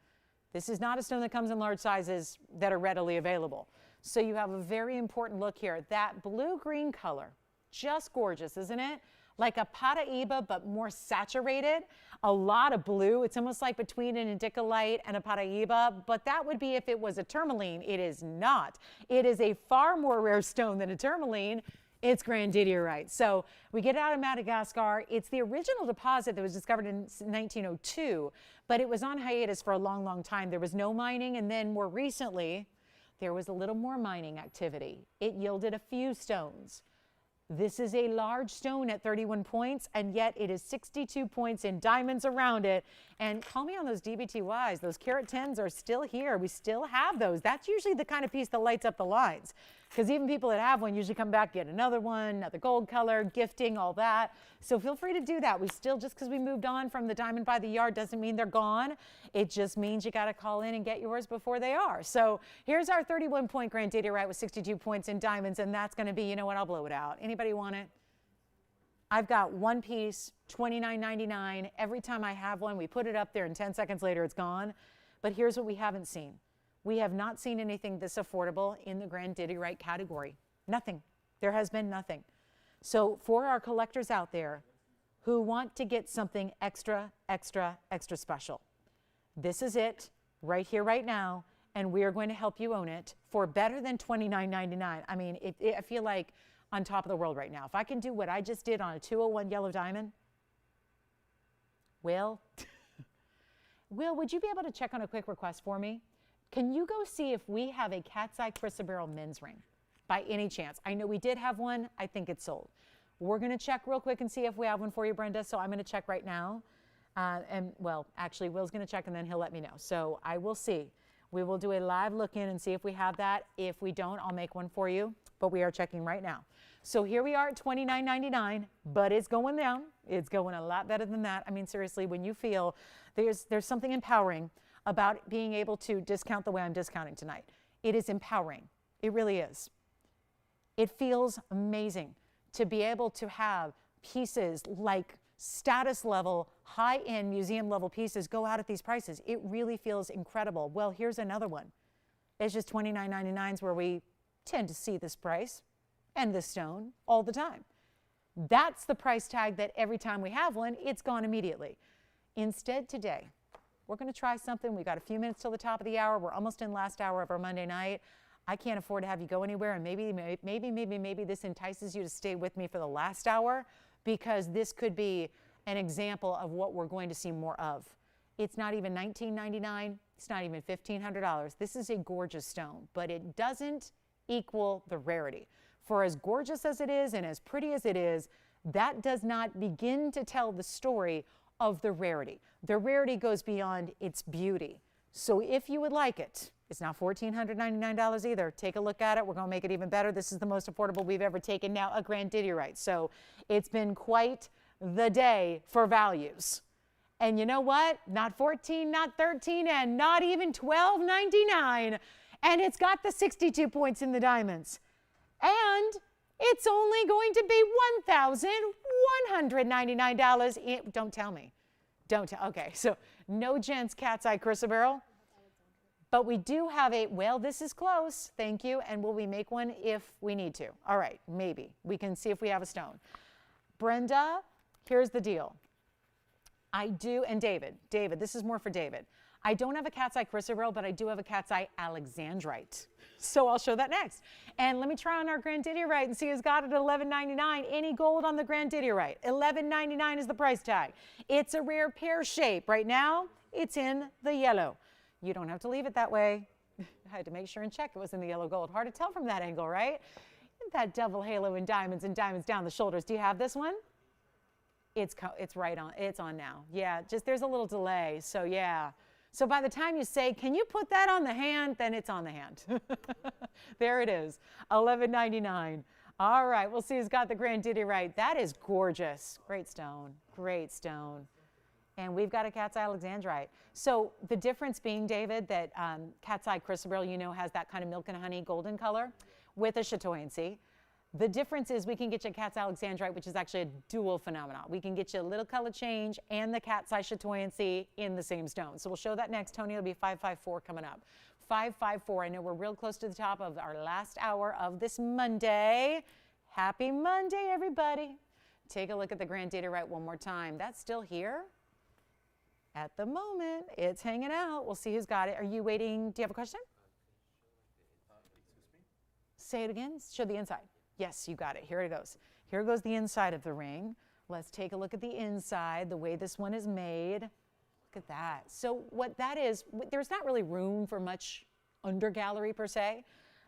This is not a stone that comes in large sizes that are readily available. So you have a very important look here. That blue-green color, just gorgeous, isn't it? Like a Paraíba, but more saturated. A lot of blue. It's almost like between an indicolite and a Paraíba, but that would be if it was a tourmaline. It is not. It is a far more rare stone than a tourmaline. It's grand diorite. So we get it out of Madagascar. It's the original deposit that was discovered in 1902, but it was on hiatus for a long, long time. There was no mining, and then more recently, there was a little more mining activity. It yielded a few stones. This is a large stone at 31 points, and yet it is 62 points in diamonds around it. And call me on those DBTYs. Those carat 10s are still here. We still have those. That's usually the kind of piece that lights up the lines, because even people that have one usually come back, get another one, another gold color, gifting, all that. So feel free to do that. We still, just because we moved on from the diamond by the yard doesn't mean they're gone. It just means you got to call in and get yours before they are. So here's our 31-point grand diorite with 62 points in diamonds, and that's going to be, you know what, I'll blow it out. Anybody want it? I've got one piece, $29.99. Every time I have one, we put it up there, and 10 seconds later, it's gone. But here's what we haven't seen. We have not seen anything this affordable in the grand diorite category. Nothing. There has been nothing. So for our collectors out there who want to get something extra, extra, extra special, this is it right here, right now, and we are going to help you own it for better than $29.99. I mean, I feel like on top of the world right now. If I can do what I just did on a 201 yellow diamond, Will, would you be able to check on a quick request for me? Can you go see if we have a cat's eye chrysoberyl men's ring by any chance? I know we did have one. I think it's sold. We're going to check real quick and see if we have one for you, Brenda. So I'm going to check right now. Well, actually, Will's going to check and then he'll let me know. So I will see. We will do a live look in and see if we have that. If we don't, I'll make one for you. But we are checking right now. So here we are at $29.99, but it's going down. It's going a lot better than that. I mean, seriously, when you feel there's something empowering about being able to discount the way I'm discounting tonight. It is empowering. It really is. It feels amazing to be able to have pieces like status level, high-end museum level pieces go out at these prices. It really feels incredible. Well, here's another one. It's just $29.99 where we tend to see this price and this stone all the time. That's the price tag that every time we have one, it's gone immediately. Instead today, we're going to try something. We've got a few minutes till the top of the hour. We're almost in last hour of our Monday night. I can't afford to have you go anywhere, and maybe this entices you to stay with me for the last hour, because this could be an example of what we're going to see more of. It's not even $19.99. It's not even $1,500. This is a gorgeous stone, but it doesn't equal the rarity. For as gorgeous as it is and as pretty as it is, that does not begin to tell the story of the rarity. The rarity goes beyond its beauty. So if you would like it, It's not $1,499 either. Take a look at it. We're going to make it even better. This is the most affordable we've ever taken now, a grandidierite. So it's been quite the day for values. And you know what? Not 14, not 13, and not even $12.99. And it's got the 62 points in the diamonds. And it's only going to be $1,199. Don't tell me. Don't tell. Okay, so no gents cat's eye chrysoberyl. But we do have a, well, this is close. Thank you. And will we make one if we need to? All right, maybe. We can see if we have a stone. Brenda, here's the deal. I do, and David, this is more for David. I don't have a cat's eye chrysoberyl, but I do have a cat's eye alexandrite. So I'll show that next. And let me try on our grandidierite and see who's got it at $11.99. Any gold on the grandidierite? $11.99 is the price tag. It's a rare pear shape. Right now, it's in the yellow. You don't have to leave it that way. I had to make sure and check it was in the yellow gold. Hard to tell from that angle, right? That double halo in diamonds and diamonds down the shoulders. Do you have this one? It's right on. It's on now. Yeah, just there's a little delay. So yeah. So by the time you say, can you put that on the hand? Then it's on the hand. There it is, $11.99. All right, we'll see who's got the grandidierite. That is gorgeous. Great stone. Great stone. And we've got a cat's eye alexandrite. So the difference being, David, that cat's eye chrysoberyl, you know, has that kind of milk and honey golden color with a chatoyancy. The difference is we can get you a cat's eye alexandrite, which is actually a dual phenomenon. We can get you a little color change and the cat's eye chatoyancy in the same stone. So we'll show that next, Tony. It'll be 554 coming up. 554. I know we're real close to the top of our last hour of this Monday. Happy Monday, everybody. Take a look at the grandidierite one more time. That's still here. At the moment, it's hanging out. We'll see who's got it. Are you waiting? Do you have a question? Say it again. Show the inside. Yes, you got it. Here it goes. Here goes the inside of the ring. Let's take a look at the inside, the way this one is made. Look at that. So what that is, there's not really room for much under gallery per se,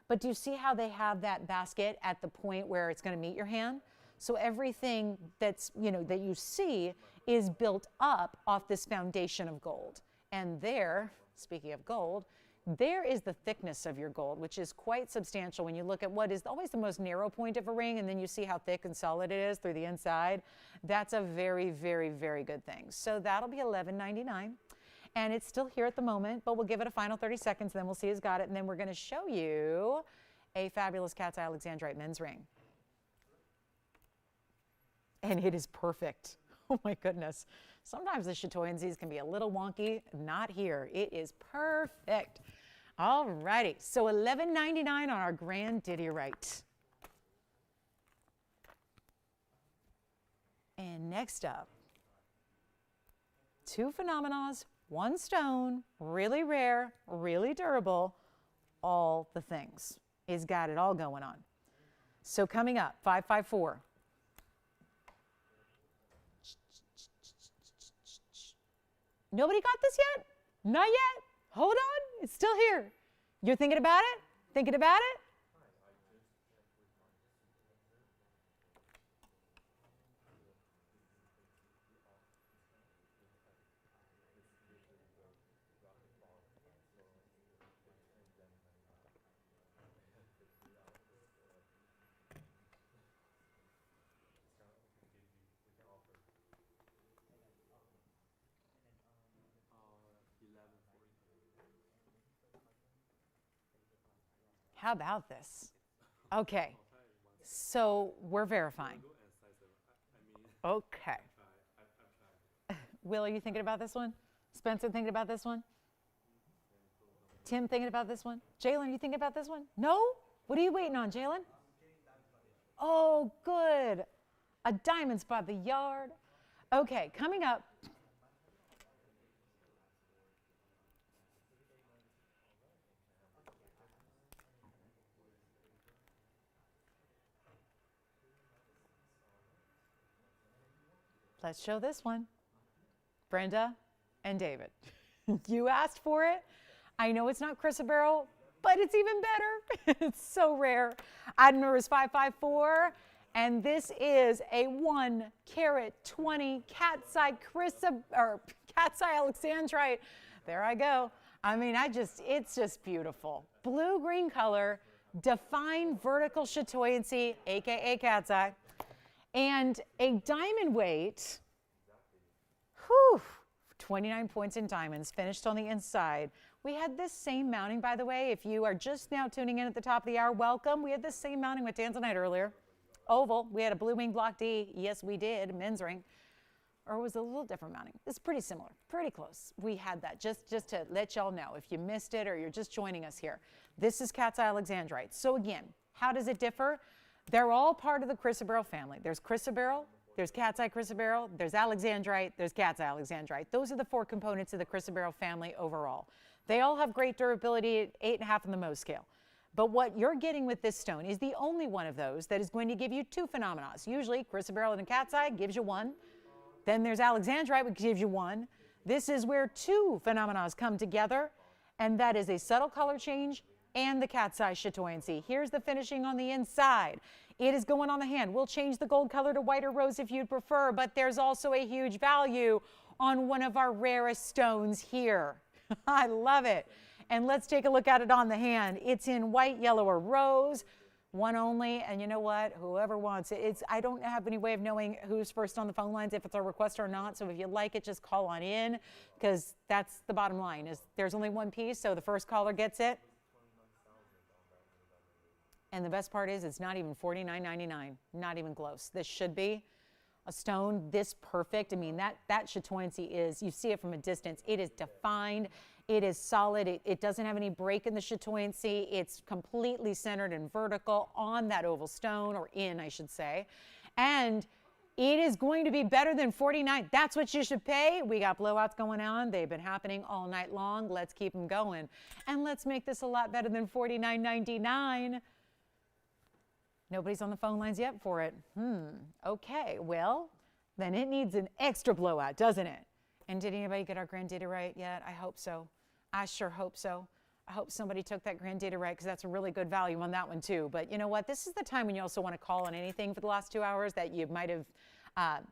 but do you see how they have that basket at the point where it's going to meet your hand? So everything that's, that you see is built up off this foundation of gold. And there, speaking of gold, there is the thickness of your gold, which is quite substantial when you look at what is always the most narrow point of a ring, and then you see how thick and solid it is through the inside. That's a very, very, very good thing. So that'll be $11.99. And it's still here at the moment, but we'll give it a final 30 seconds, then we'll see who's got it, and then we're going to show you a fabulous cat's eye alexandrite men's ring. And it is perfect. Oh my goodness. Sometimes the chatoyancies can be a little wonky. Not here. It is perfect. All righty. So $11.99 on our grandidierite. And next up, two phenomenons, one stone, really rare, really durable, all the things. He's got it all going on. So coming up, 554. Nobody got this yet? Not yet? Hold on, it's still here. You're thinking about it? Thinking about it? How about this? Okay, so we're verifying. Okay. Will, are you thinking about this one? Spencer thinking about this one? Tim thinking about this one? Jalen, you thinking about this one? No? What are you waiting on, Jalen? Oh, good. A diamond spot, the yard. Okay, coming up. Let's show this one. Brenda and David. You asked for it. I know it's not chrysoberyl, but it's even better. It's so rare. Item number is 554, and this is a 1 carat 20 cat's eye cat's eye alexandrite. There I go. I mean, it's just beautiful. Blue-green color, defined vertical chatoyancy, AKA cat's eye, and a diamond weight, 29 points in diamonds, finished on the inside. We had this same mounting, by the way. If you are just now tuning in at the top of the hour, welcome. We had this same mounting with Tanzanite earlier. Oval, we had a blue wing block D. Yes, we did, men's ring. Or was it a little different mounting? It's pretty similar, pretty close. We had that, just to let y'all know if you missed it or you're just joining us here. This is cat's eye alexandrite. So again, how does it differ? They're all part of the chrysoberyl family. There's chrysoberyl, there's cat's eye chrysoberyl, there's alexandrite, there's cat's eye alexandrite. Those are the four components of the chrysoberyl family overall. They all have great durability at 8.5 on the Mohs scale. But what you're getting with this stone is the only one of those that is going to give you two phenomena. Usually, chrysoberyl and cat's eye gives you one. Then there's alexandrite, which gives you one. This is where two phenomena come together, and that is a subtle color change and the cat's eye chatoyancy. Here's the finishing on the inside. It is going on the hand. We'll change the gold color to white or rose if you'd prefer, but there's also a huge value on one of our rarest stones here. I love it. And let's take a look at it on the hand. It's in white, yellow, or rose. One only, and you know what? Whoever wants it. I don't have any way of knowing who's first on the phone lines, if it's a request or not. So if you like it, just call on in, because that's the bottom line. Is there's only one piece, so the first caller gets it. And the best part is it's not even $49.99. Not even close. This should be a stone this perfect. I mean, that chatoyancy is, you see it from a distance. It is defined. It is solid. It doesn't have any break in the chatoyancy. It's completely centered and vertical on that oval stone, or in, I should say. And it is going to be better than $49. That's what you should pay. We got blowouts going on. They've been happening all night long. Let's keep them going. And let's make this a lot better than $49.99. Nobody's on the phone lines yet for it. Okay, well, then it needs an extra blowout, doesn't it? And did anybody get our grand data right yet? I hope so. I sure hope so. I hope somebody took that grand data right, because that's a really good value on that one too. But you know what? This is the time when you also want to call on anything for the last 2 hours that you might have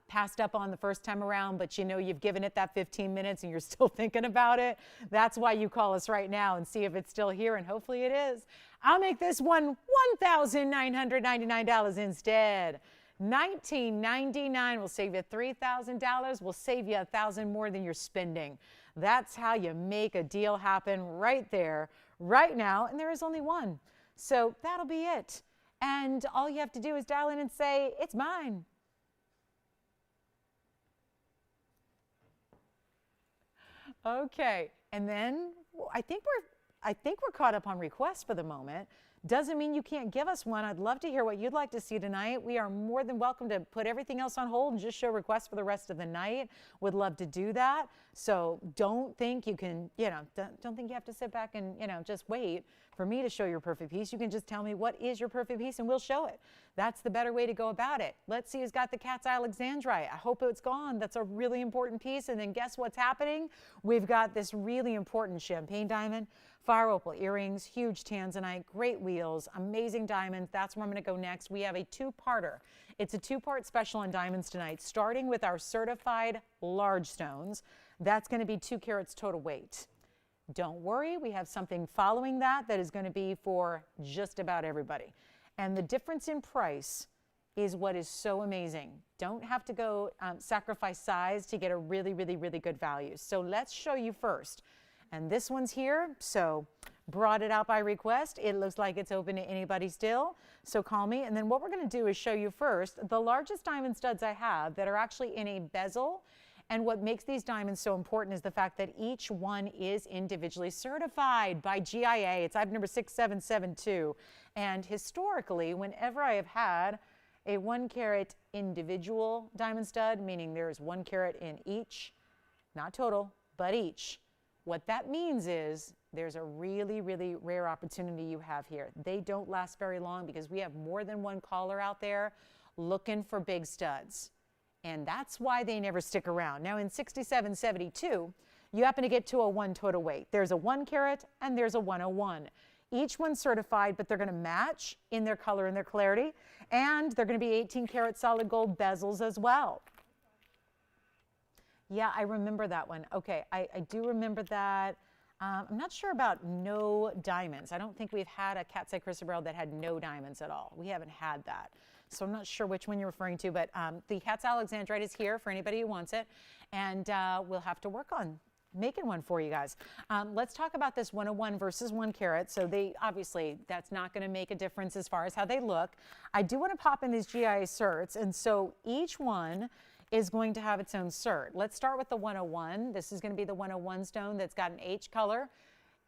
passed up on the first time around, but you know you've given it that 15 minutes and you're still thinking about it. That's why you call us right now and see if it's still here, and hopefully it is. I'll make this one $1,999 instead. $1,999 will save you $3,000. Will save you $1,000 more than you're spending. That's how you make a deal happen right there, right now, and there is only one. So that'll be it. And all you have to do is dial in and say, it's mine. Okay, and then I think we're caught up on requests for the moment. Doesn't mean you can't give us one. I'd love to hear what you'd like to see tonight. We are more than welcome to put everything else on hold and just show requests for the rest of the night. Would love to do that. So don't think you can, don't think you have to sit back and, just wait for me to show your perfect piece. You can just tell me what is your perfect piece and we'll show it. That's the better way to go about it. Let's see who's got the cat's eye alexandrite. I hope it's gone. That's a really important piece. And then guess what's happening? We've got this really important champagne diamond, fire opal earrings, huge tanzanite, great wheels, amazing diamonds. That's where I'm going to go next. We have a two-parter. It's a two-part special on diamonds tonight, starting with our certified large stones. That's going to be 2 carats total weight. Don't worry, we have something following that is going to be for just about everybody. And the difference in price is what is so amazing. Don't have to go sacrifice size to get a really, really, really good value. So let's show you first. And this one's here, so brought it out by request. It looks like it's open to anybody still, so call me. And then what we're going to do is show you first the largest diamond studs I have that are actually in a bezel. And what makes these diamonds so important is the fact that each one is individually certified by GIA. It's item number 6772. And historically, whenever I have had a 1 carat individual diamond stud, meaning there's 1 carat in each, not total, but each, what that means is there's a really, really rare opportunity you have here. They don't last very long because we have more than one caller out there looking for big studs. And that's why they never stick around. Now in 6772, you happen to get to a 1 total weight. There's a 1 carat and there's a 101. Each one's certified, but they're going to match in their color and their clarity. And they're going to be 18 karat solid gold bezels as well. Yeah, I remember that one. Okay, I do remember that. I'm not sure about no diamonds. I don't think we've had a cat's eye chrysoberyl that had no diamonds at all. We haven't had that. So I'm not sure which one you're referring to, but the cat's alexandrite is here for anybody who wants it. And we'll have to work on making one for you guys. Let's talk about this 101 versus 1 carat. So they obviously, that's not going to make a difference as far as how they look. I do want to pop in these GIA certs. And so each one is going to have its own cert. Let's start with the 101. This is going to be the 101 stone that's got an H color.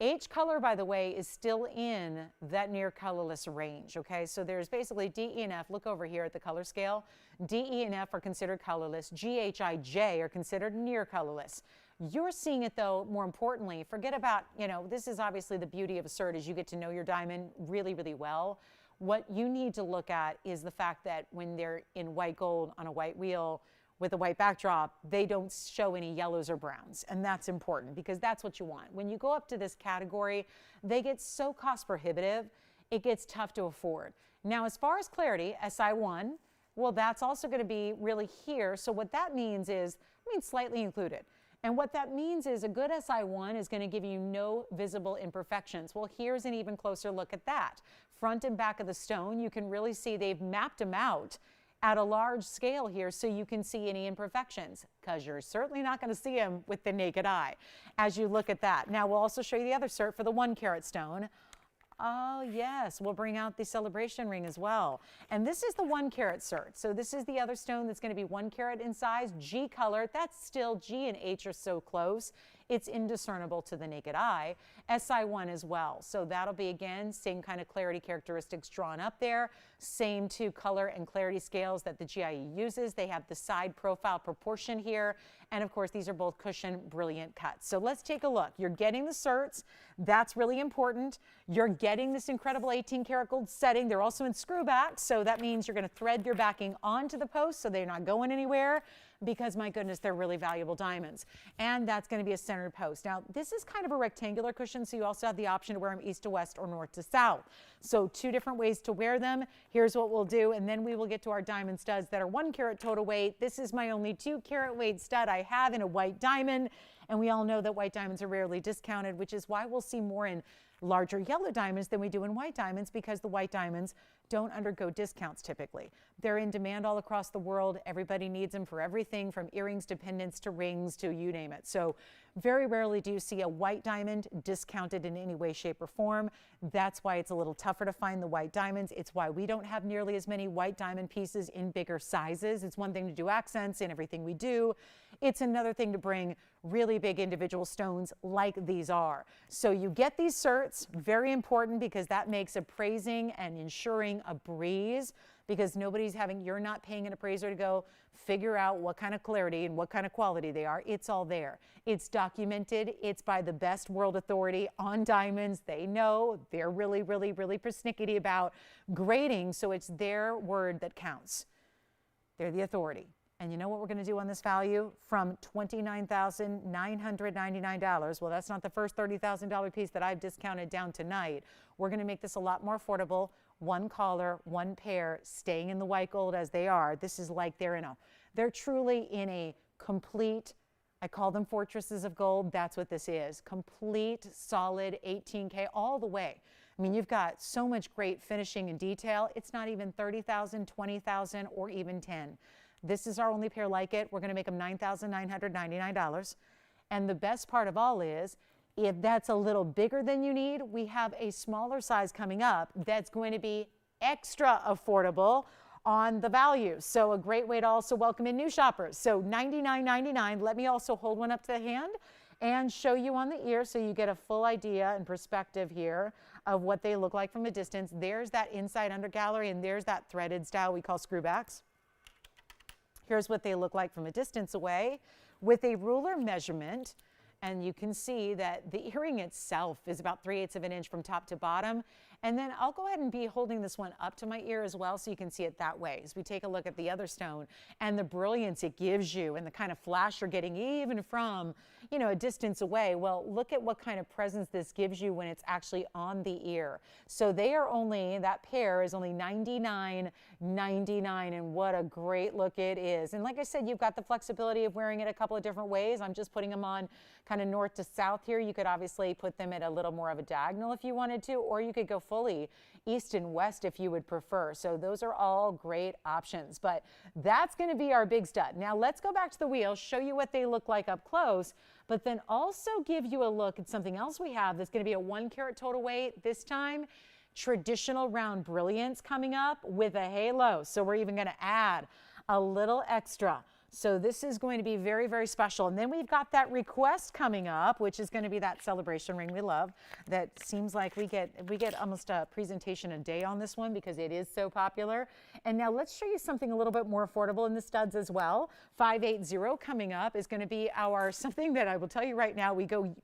H color, by the way, is still in that near colorless range, okay? So there's basically D, E, and F. Look over here at the color scale. D, E, and F are considered colorless. G, H, I, J are considered near colorless. You're seeing it, though, more importantly, forget about, you know, this is obviously the beauty of a cert is you get to know your diamond really, really well. What you need to look at is the fact that when they're in white gold on a white wheel, with a white backdrop, they don't show any yellows or browns. And that's important because that's what you want. When you go up to this category, they get so cost prohibitive, it gets tough to afford. Now, as far as clarity, SI1, well, that's also going to be really here. So what that means is, slightly included. And what that means is a good SI1 is going to give you no visible imperfections. Well, here's an even closer look at that. Front and back of the stone, you can really see they've mapped them out at a large scale here so you can see any imperfections, because you're certainly not going to see them with the naked eye as you look at that. Now we'll also show you the other cert for the 1 carat stone. Oh yes, we'll bring out the celebration ring as well. And this is the 1 carat cert. So this is the other stone that's going to be 1 carat in size, G color. That's still, G and H are so close, it's indiscernible to the naked eye. SI1 as well. So that'll be, again, same kind of clarity characteristics drawn up there. Same 2 color and clarity scales that the GIE uses. They have the side profile proportion here. And of course, these are both cushion brilliant cuts. So let's take a look. You're getting the certs. That's really important. You're getting this incredible 18 karat gold setting. They're also in screw back. So that means you're going to thread your backing onto the post so they're not going anywhere, because my goodness, they're really valuable diamonds. And that's going to be a centered post. Now, this is kind of a rectangular cushion, so you also have the option to wear them east to west or north to south. So 2 different ways to wear them. Here's what we'll do, and then we will get to our diamond studs that are 1 carat total weight. This is my only 2 carat weight stud I have in a white diamond, and we all know that white diamonds are rarely discounted, which is why we'll see more in larger yellow diamonds than we do in white diamonds, because the white diamonds don't undergo discounts typically. They're in demand all across the world. Everybody needs them for everything from earrings to pendants to rings to you name it. So very rarely do you see a white diamond discounted in any way, shape, or form. That's why it's a little tougher to find the white diamonds. It's why we don't have nearly as many white diamond pieces in bigger sizes. It's one thing to do accents in everything we do. It's another thing to bring really big individual stones like these are. So you get these certs, very important, because that makes appraising and insuring a breeze, because you're not paying an appraiser to go figure out what kind of clarity and what kind of quality they are. It's all there. It's documented. It's by the best world authority on diamonds. They know. They're really, really, really persnickety about grading, so it's their word that counts. They're the authority. And you know what we're going to do on this value? From $29,999, well, that's not the first $30,000 piece that I've discounted down tonight. We're going to make this a lot more affordable. 1 collar, 1 pair, staying in the white gold as they are. This is like they're truly in a complete, I call them fortresses of gold. That's what this is. Complete, solid 18K all the way. I mean, you've got so much great finishing and detail. It's not even $30,000, $20,000, or even $10,000. This is our only pair like it. We're going to make them $9,999. And the best part of all is, if that's a little bigger than you need, we have a smaller size coming up that's going to be extra affordable on the value. So a great way to also welcome in new shoppers. So $99.99. Let me also hold one up to the hand and show you on the ear so you get a full idea and perspective here of what they look like from a distance. There's that inside under gallery, and there's that threaded style we call screwbacks. Here's what they look like from a distance away with a ruler measurement. And you can see that the earring itself is about 3/8 of an inch from top to bottom. And then I'll go ahead and be holding this one up to my ear as well so you can see it that way as we take a look at the other stone and the brilliance it gives you and the kind of flash you're getting even from, you know, a distance away. Well, look at what kind of presence this gives you when it's actually on the ear. So they are only, that pair is only $99.99, and what a great look it is. And like I said, you've got the flexibility of wearing it a couple of different ways. I'm just putting them on kind of north to south here. You could obviously put them at a little more of a diagonal if you wanted to, or you could go fully east and west if you would prefer. So those are all great options, but that's going to be our big stud. Now let's go back to the wheel, show you what they look like up close, but then also give you a look at something else we have that's going to be a 1 carat total weight this time. Traditional round brilliance coming up with a halo. So we're even going to add a little extra. So this is going to be very, very special. And then we've got that request coming up, which is going to be that celebration ring we love. That seems like we get almost a presentation a day on this one because it is so popular. And now let's show you something a little bit more affordable in the studs as well. 580 coming up is going to be our something that I will tell you right now, we go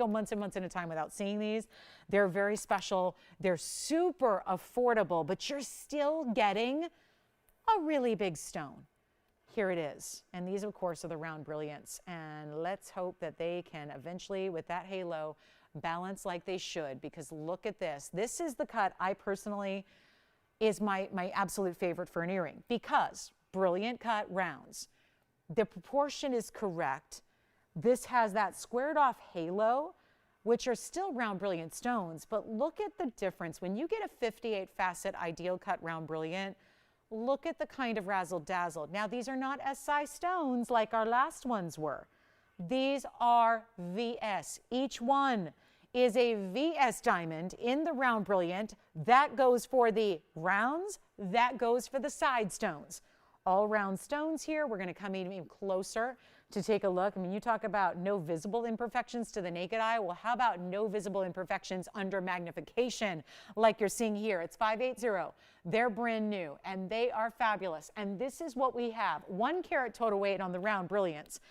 months and months at a time without seeing these. They're very special. They're super affordable, but you're still getting a really big stone. Here it is. And these, of course, are the round brilliants. And let's hope that they can eventually, with that halo, balance like they should, because look at this. This is the cut I personally is my absolute favorite for an earring, because brilliant cut rounds. The proportion is correct. This has that squared off halo, which are still round brilliant stones, but look at the difference. When you get a 58 facet ideal cut round brilliant, look at the kind of razzle dazzle. Now these are not SI stones like our last ones were. These are VS. Each one is a VS diamond in the round brilliant. That goes for the rounds, that goes for the side stones. All round stones here. We're going to come even closer to take a look. I mean, you talk about no visible imperfections to the naked eye. Well, how about no visible imperfections under magnification like you're seeing here? It's 580. They're brand new and they are fabulous. And this is what we have. 1 carat total weight on the round brilliants.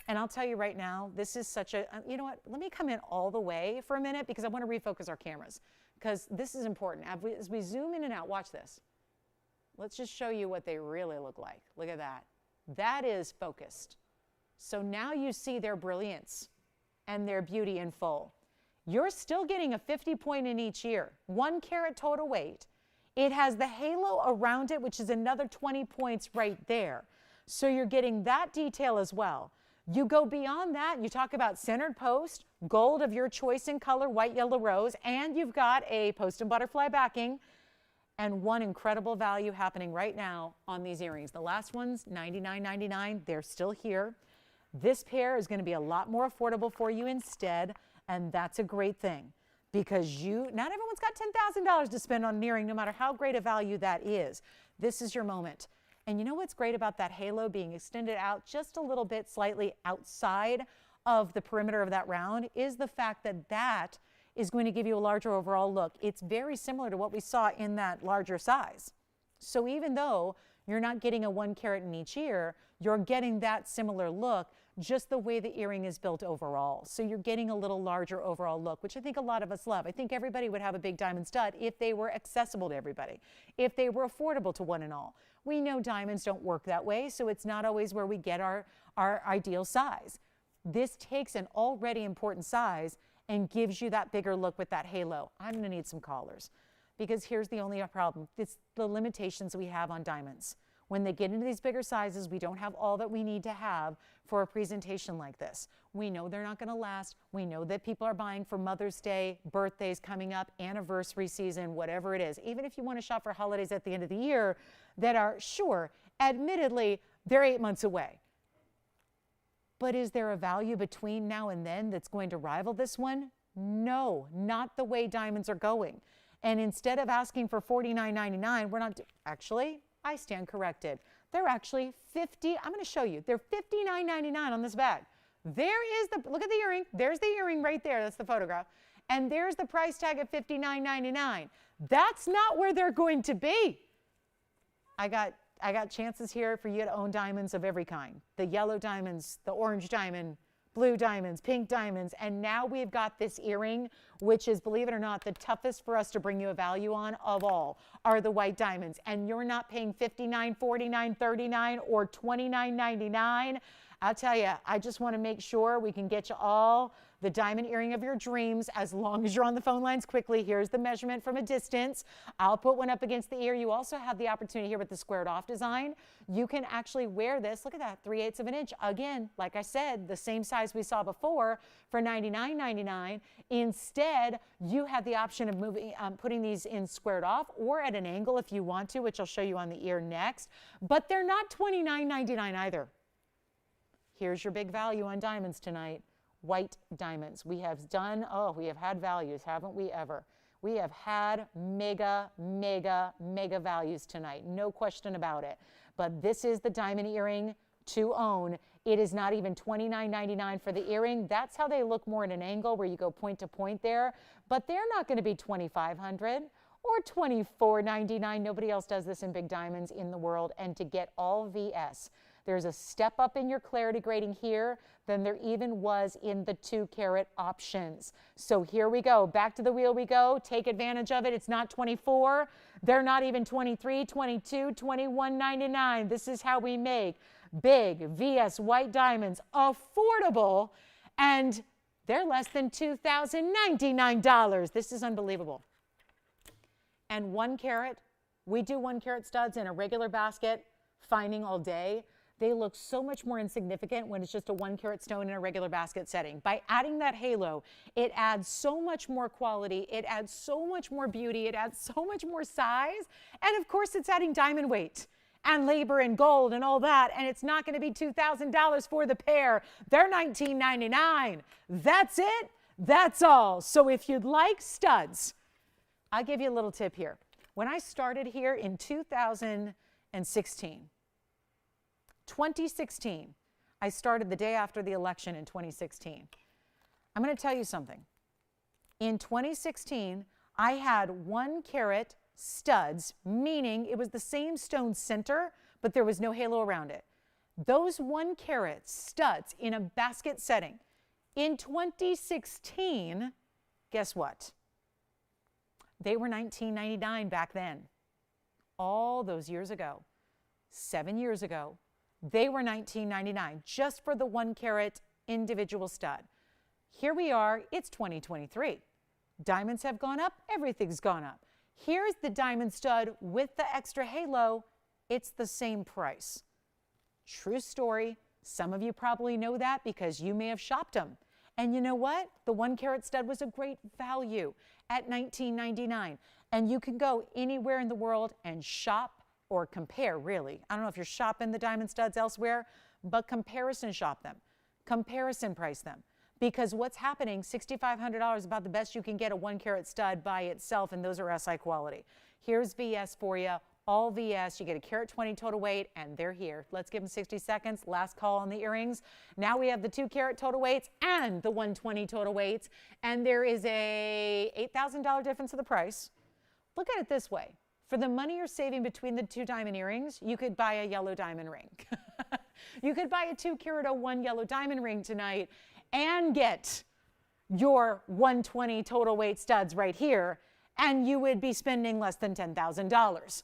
And I'll tell you right now, this is such a, you know what, let me come in all the way for a minute because I want to refocus our cameras because this is important. As we zoom in and out, watch this. Let's just show you what they really look like. Look at that. That is focused. So now you see their brilliance and their beauty in full. You're still getting a 50 point in each ear, 1 carat total weight. It has the halo around it, which is another 20 points right there. So you're getting that detail as well. You go beyond that, you talk about centered post, gold of your choice in color, white, yellow, rose, and you've got a post and butterfly backing. And one incredible value happening right now on these earrings. The last one's $99.99. They're still here. This pair is going to be a lot more affordable for you instead, and that's a great thing because not everyone's got $10,000 to spend on an earring, no matter how great a value that is. This is your moment. And you know what's great about that halo being extended out just a little bit slightly outside of the perimeter of that round is the fact that that is going to give you a larger overall look. It's very similar to what we saw in that larger size. So even though you're not getting a 1 carat in each ear, you're getting that similar look, just the way the earring is built overall. So you're getting a little larger overall look, which I think a lot of us love. I think everybody would have a big diamond stud if they were accessible to everybody, if they were affordable to one and all. We know diamonds don't work that way, so it's not always where we get our ideal size. This takes an already important size and gives you that bigger look with that halo. I'm going to need some callers because here's the only problem. It's the limitations we have on diamonds. When they get into these bigger sizes, we don't have all that we need to have for a presentation like this. We know they're not going to last. We know that people are buying for Mother's Day, birthdays coming up, anniversary season, whatever it is. Even if you want to shop for holidays at the end of the year that are, sure, admittedly, they're 8 months away. But is there a value between now and then that's going to rival this one? No, not the way diamonds are going. And instead of asking for $49.99, we're not, actually, I stand corrected. They're actually I'm going to show you. They're $59.99 on this bag. There is look at the earring. There's the earring right there. That's the photograph. And there's the price tag of $59.99. That's not where they're going to be. I got chances here for you to own diamonds of every kind. The yellow diamonds, the orange diamond, blue diamonds, pink diamonds, and now we've got this earring, which is, believe it or not, the toughest for us to bring you a value on of all are the white diamonds. And you're not paying $59, $49, $39, or $29.99. I'll tell you, I just want to make sure we can get you all the diamond earring of your dreams as long as you're on the phone lines quickly. Here's the measurement from a distance. I'll put one up against the ear. You also have the opportunity here with the squared off design. You can actually wear this. Look at that, 3/8 of an inch. Again, like I said, the same size we saw before for $99.99. Instead, you have the option of putting these in squared off or at an angle if you want to, which I'll show you on the ear next. But they're not $29.99 either. Here's your big value on diamonds tonight. White diamonds. We have had values, haven't we ever? We have had mega, mega, mega values tonight. No question about it. But this is the diamond earring to own. It is not even $29.99 for the earring. That's how they look more at an angle where you go point to point there. But they're not going to be $2,500 or $24.99. Nobody else does this in big diamonds in the world. And to get all VS, there's a step up in your clarity grading here than there even was in the 2-carat options. So here we go. Back to the wheel we go. Take advantage of it. It's not 24. They're not even 23, 22, 21.99. This is how we make big VS white diamonds affordable, and they're less than $2,099. This is unbelievable. And 1 carat, we do 1 carat studs in a regular basket, fining all day. They look so much more insignificant when it's just a 1 carat stone in a regular basket setting. By adding that halo, it adds so much more quality, it adds so much more beauty, it adds so much more size, and of course it's adding diamond weight and labor and gold and all that, and it's not going to be $2,000 for the pair. They're $19.99. That's it. That's all. So if you'd like studs, I'll give you a little tip here. When I started here in 2016, I started the day after the election in 2016. I'm going to tell you something. In 2016, I had 1 carat studs, meaning it was the same stone center, but there was no halo around it. Those 1 carat studs in a basket setting in 2016, guess what? They were $19.99 back then. All those years ago, 7 years ago, they were $19.99 just for the 1 carat individual stud. Here we are, it's 2023. Diamonds have gone up, everything's gone up. Here's the diamond stud with the extra halo. It's the same price. True story. Some of you probably know that because you may have shopped them. And you know what? The 1 carat stud was a great value at $19.99. And you can go anywhere in the world and shop or compare, really. I don't know if you're shopping the diamond studs elsewhere, but comparison shop them. Comparison price them. Because what's happening, $6,500 is about the best you can get a 1 carat stud by itself, and those are SI quality. Here's VS for you. All VS, you get a carat 20 total weight, and they're here. Let's give them 60 seconds. Last call on the earrings. Now we have the 2 carat total weights and the 120 total weights, and there is a $8,000 difference in the price. Look at it this way. For the money you're saving between the 2 diamond earrings, you could buy a yellow diamond ring. You could buy a 2 carat 01 yellow diamond ring tonight and get your 120 total weight studs right here, and you would be spending less than $10,000.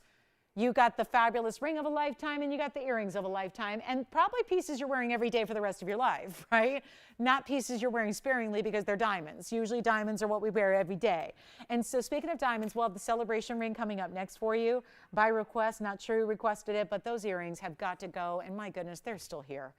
You got the fabulous ring of a lifetime, and you got the earrings of a lifetime, and probably pieces you're wearing every day for the rest of your life, right? Not pieces you're wearing sparingly because they're diamonds. Usually diamonds are what we wear every day. And so speaking of diamonds, we'll have the celebration ring coming up next for you by request. Not sure who requested it, but those earrings have got to go, and my goodness, they're still here.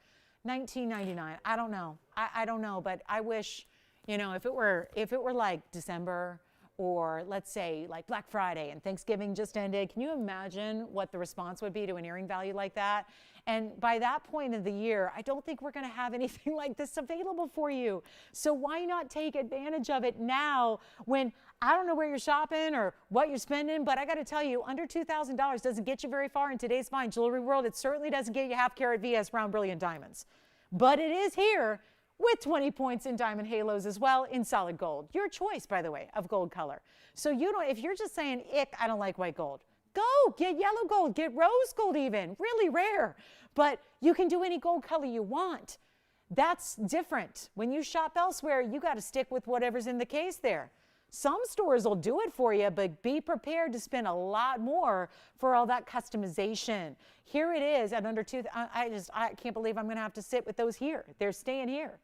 $19.99. I don't know. I don't know, but I wish, you know, if it were like December, or let's say like Black Friday and Thanksgiving just ended, can you imagine what the response would be to an earring value like that? And by that point of the year, I don't think we're going to have anything like this available for you. So why not take advantage of it now when I don't know where you're shopping or what you're spending, but I got to tell you, under $2,000 doesn't get you very far in today's fine jewelry world. It certainly doesn't get you half carat VS round brilliant diamonds, but it is here with 20 points in diamond halos as well in solid gold. Your choice, by the way, of gold color. So you don't, if you're just saying, ick, I don't like white gold, go get yellow gold, get rose gold even, really rare. But you can do any gold color you want. That's different. When you shop elsewhere, you got to stick with whatever's in the case there. Some stores will do it for you, but be prepared to spend a lot more for all that customization. Here it is at under two. I can't believe I'm going to have to sit with those here. They're staying here.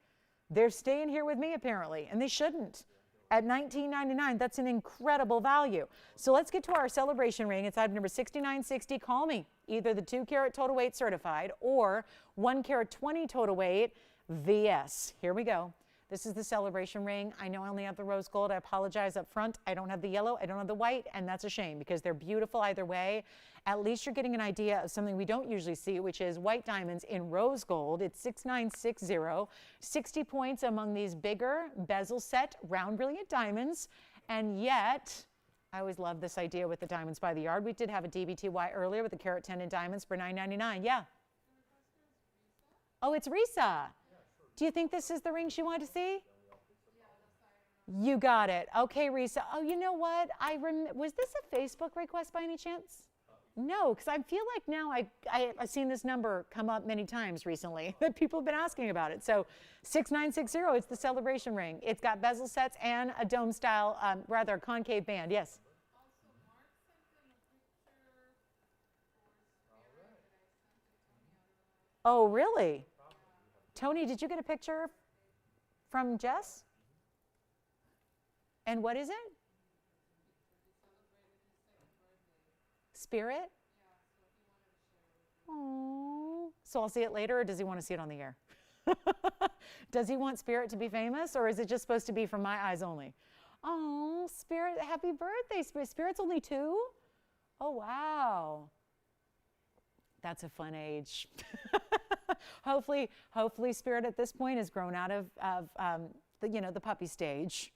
They're staying here with me apparently, and they shouldn't. At $19.99, that's an incredible value. So let's get to our celebration ring. It's item number 6960. Call me. Either the 2-carat total weight certified or 1-carat 20 total weight VS. Here we go. This is the celebration ring. I know I only have the rose gold. I apologize up front. I don't have the yellow. I don't have the white, and that's a shame because they're beautiful either way. At least you're getting an idea of something we don't usually see, which is white diamonds in rose gold. It's 6960. 60 points among these bigger bezel set round brilliant diamonds, and yet I always love this idea with the diamonds by the yard. We did have a DBTY earlier with the carat 10 in diamonds for $9.99. Yeah. Oh, it's Risa. Do you think this is the ring she wanted to see? You got it. Okay, Risa. Oh, you know what? Was this a Facebook request by any chance? No, because I feel like now I've seen this number come up many times recently that people have been asking about it. So 6960, it's the celebration ring. It's got bezel sets and a dome style, rather concave band. Yes? Oh, really? Tony, did you get a picture from Jess? And what is it? Spirit? Oh, so I'll see it later, or does he want to see it on the air? Does he want Spirit to be famous, or is it just supposed to be from my eyes only? Oh, Spirit, happy birthday, Spirit. Spirit's only 2? Oh, wow. That's a fun age. Hopefully Spirit at this point has grown out of the puppy stage.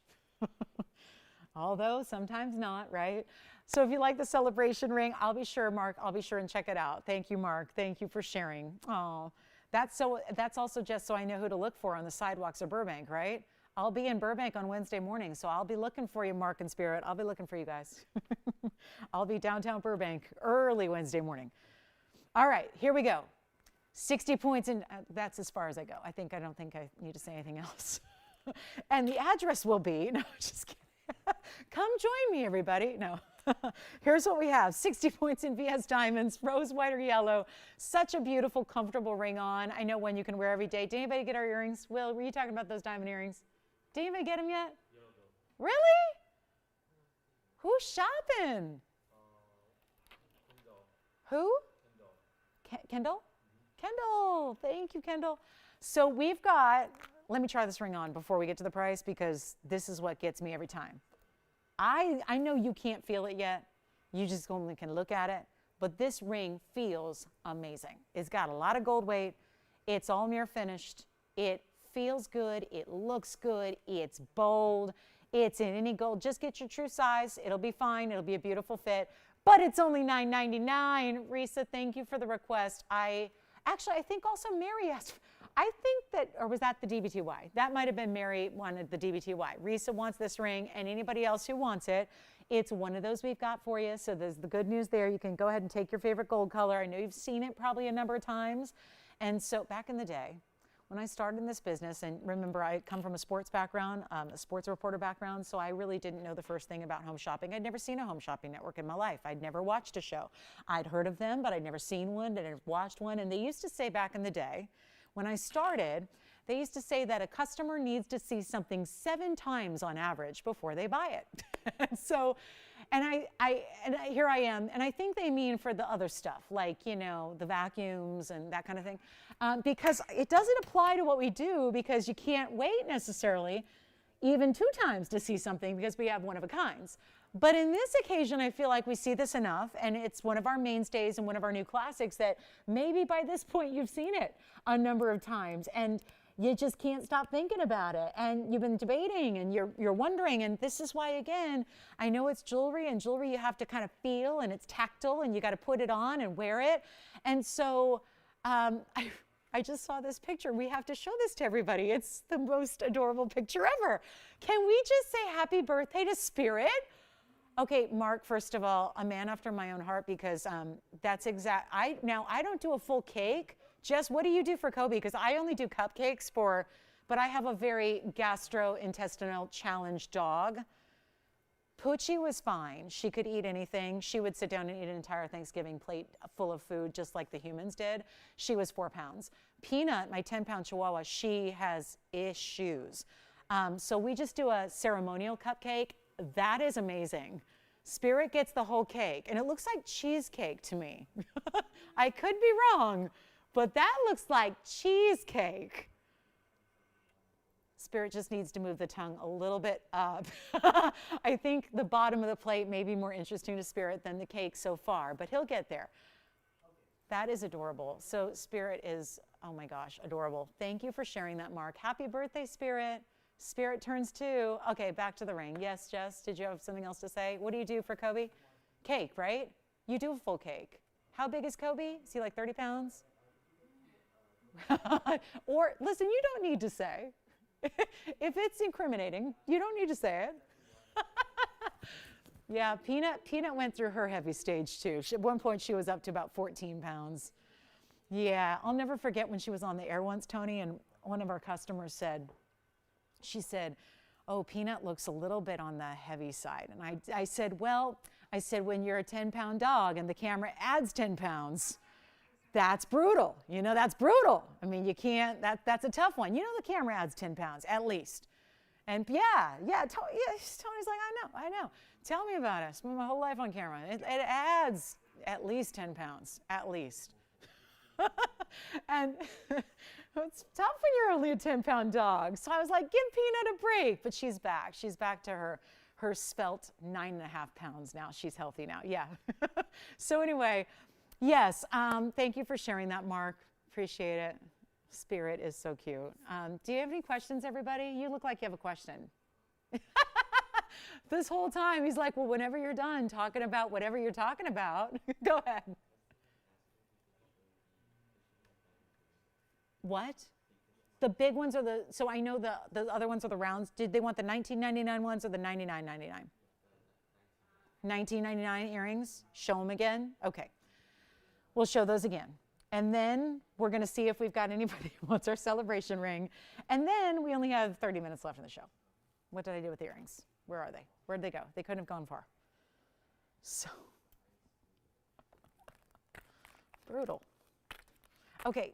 Although sometimes not, right? So if you like the celebration ring, I'll be sure and check it out. Thank you, Mark. Thank you for sharing. Oh, that's also just so I know who to look for on the sidewalks of Burbank, right? I'll be in Burbank on Wednesday morning, so I'll be looking for you, Mark and Spirit. I'll be looking for you guys. I'll be downtown Burbank early Wednesday morning. All right, here we go. 60 points, and that's as far as I go. I don't think I need to say anything else. And the address will be, no, just kidding. Come join me, everybody. No. Here's what we have. 60 points in VS diamonds, rose, white, or yellow. Such a beautiful, comfortable ring on. I know one you can wear every day. Did anybody get our earrings? Will, were you talking about those diamond earrings? Did anybody get them yet? No. Really? Who's shopping? Who? Kendall? Kendall, thank you, Kendall. So we've got, let me try this ring on before we get to the price because this is what gets me every time. I know you can't feel it yet. You just only can look at it, but this ring feels amazing. It's got a lot of gold weight. It's all mirror finished. It feels good. It looks good. It's bold. It's in any gold. Just get your true size. It'll be fine. It'll be a beautiful fit, but it's only $9.99. Risa, thank you for the request. Actually, I think also Mary asked, or was that the DBTY? That might have been Mary wanted the DBTY. Risa wants this ring, and anybody else who wants it, it's one of those we've got for you. So there's the good news there. You can go ahead and take your favorite gold color. I know you've seen it probably a number of times. And so back in the day, when I started in this business, and remember I come from a sports background, a sports reporter background, so I really didn't know the first thing about home shopping. I'd never seen a home shopping network in my life. I'd never watched a show. I'd heard of them, but I'd never seen one, and I'd watched one. And they used to say back in the day, when I started, they used to say that a customer needs to see something 7 times on average before they buy it. Here I am, and I think they mean for the other stuff, like, the vacuums and that kind of thing, because it doesn't apply to what we do because you can't wait necessarily even 2 times to see something because we have one of a kinds. But in this occasion, I feel like we see this enough, and it's one of our mainstays and one of our new classics that maybe by this point you've seen it a number of times, and you just can't stop thinking about it, and you've been debating, and you're wondering, and this is why, again, I know it's jewelry, and jewelry you have to kind of feel, and it's tactile, and you got to put it on and wear it, and so I just saw this picture. We have to show this to everybody. It's the most adorable picture ever. Can we just say happy birthday to Spirit? Okay, Mark, first of all, a man after my own heart, because that's exact. I don't do a full cake Jess, what do you do for Kobe? Because I only do cupcakes but I have a very gastrointestinal challenged dog. Poochie was fine. She could eat anything. She would sit down and eat an entire Thanksgiving plate full of food just like the humans did. She was 4 pounds. Peanut, my 10-pound Chihuahua, she has issues. So we just do a ceremonial cupcake. That is amazing. Spirit gets the whole cake, and it looks like cheesecake to me. I could be wrong, but that looks like cheesecake. Spirit just needs to move the tongue a little bit up. I think the bottom of the plate may be more interesting to Spirit than the cake so far, but he'll get there. That is adorable. So Spirit is, oh my gosh, adorable. Thank you for sharing that, Mark. Happy birthday, Spirit. Spirit turns 2. Okay, back to the ring. Yes, Jess, did you have something else to say? What do you do for Kobe? Cake, right? You do a full cake. How big is Kobe? Is he like 30 pounds? Or, listen, you don't need to say. If it's incriminating, you don't need to say it. Yeah, Peanut went through her heavy stage too. At one point, she was up to about 14 pounds. Yeah, I'll never forget when she was on the air once, Tony, and one of our customers said, oh, Peanut looks a little bit on the heavy side. And I said, well, when you're a 10-pound dog and the camera adds 10 pounds, that's brutal. You know, that's brutal. I mean, you can't, that's a tough one. You know, the camera adds 10 pounds at least. And Tony's like, I know. Tell me about it. I spent my whole life on camera. It adds at least 10 pounds, at least. And it's tough when you're only a 10-pound dog. So I was like, give Peanut a break. But she's back. She's back to her svelte 9.5 pounds now. She's healthy now. Yeah. So anyway, yes, thank you for sharing that, Mark. Appreciate it. Spirit is so cute. Do you have any questions, everybody? You look like you have a question. This whole time, he's like, well, whenever you're done talking about whatever you're talking about, go ahead. What? The big ones are so I know the other ones are the rounds. Did they want the $19.99 ones or the $99.99? $19.99 earrings? Show them again? Okay. We'll show those again. And then we're going to see if we've got anybody who wants our celebration ring. And then we only have 30 minutes left in the show. What did I do with the earrings? Where are they? Where'd they go? They couldn't have gone far. So brutal. Okay.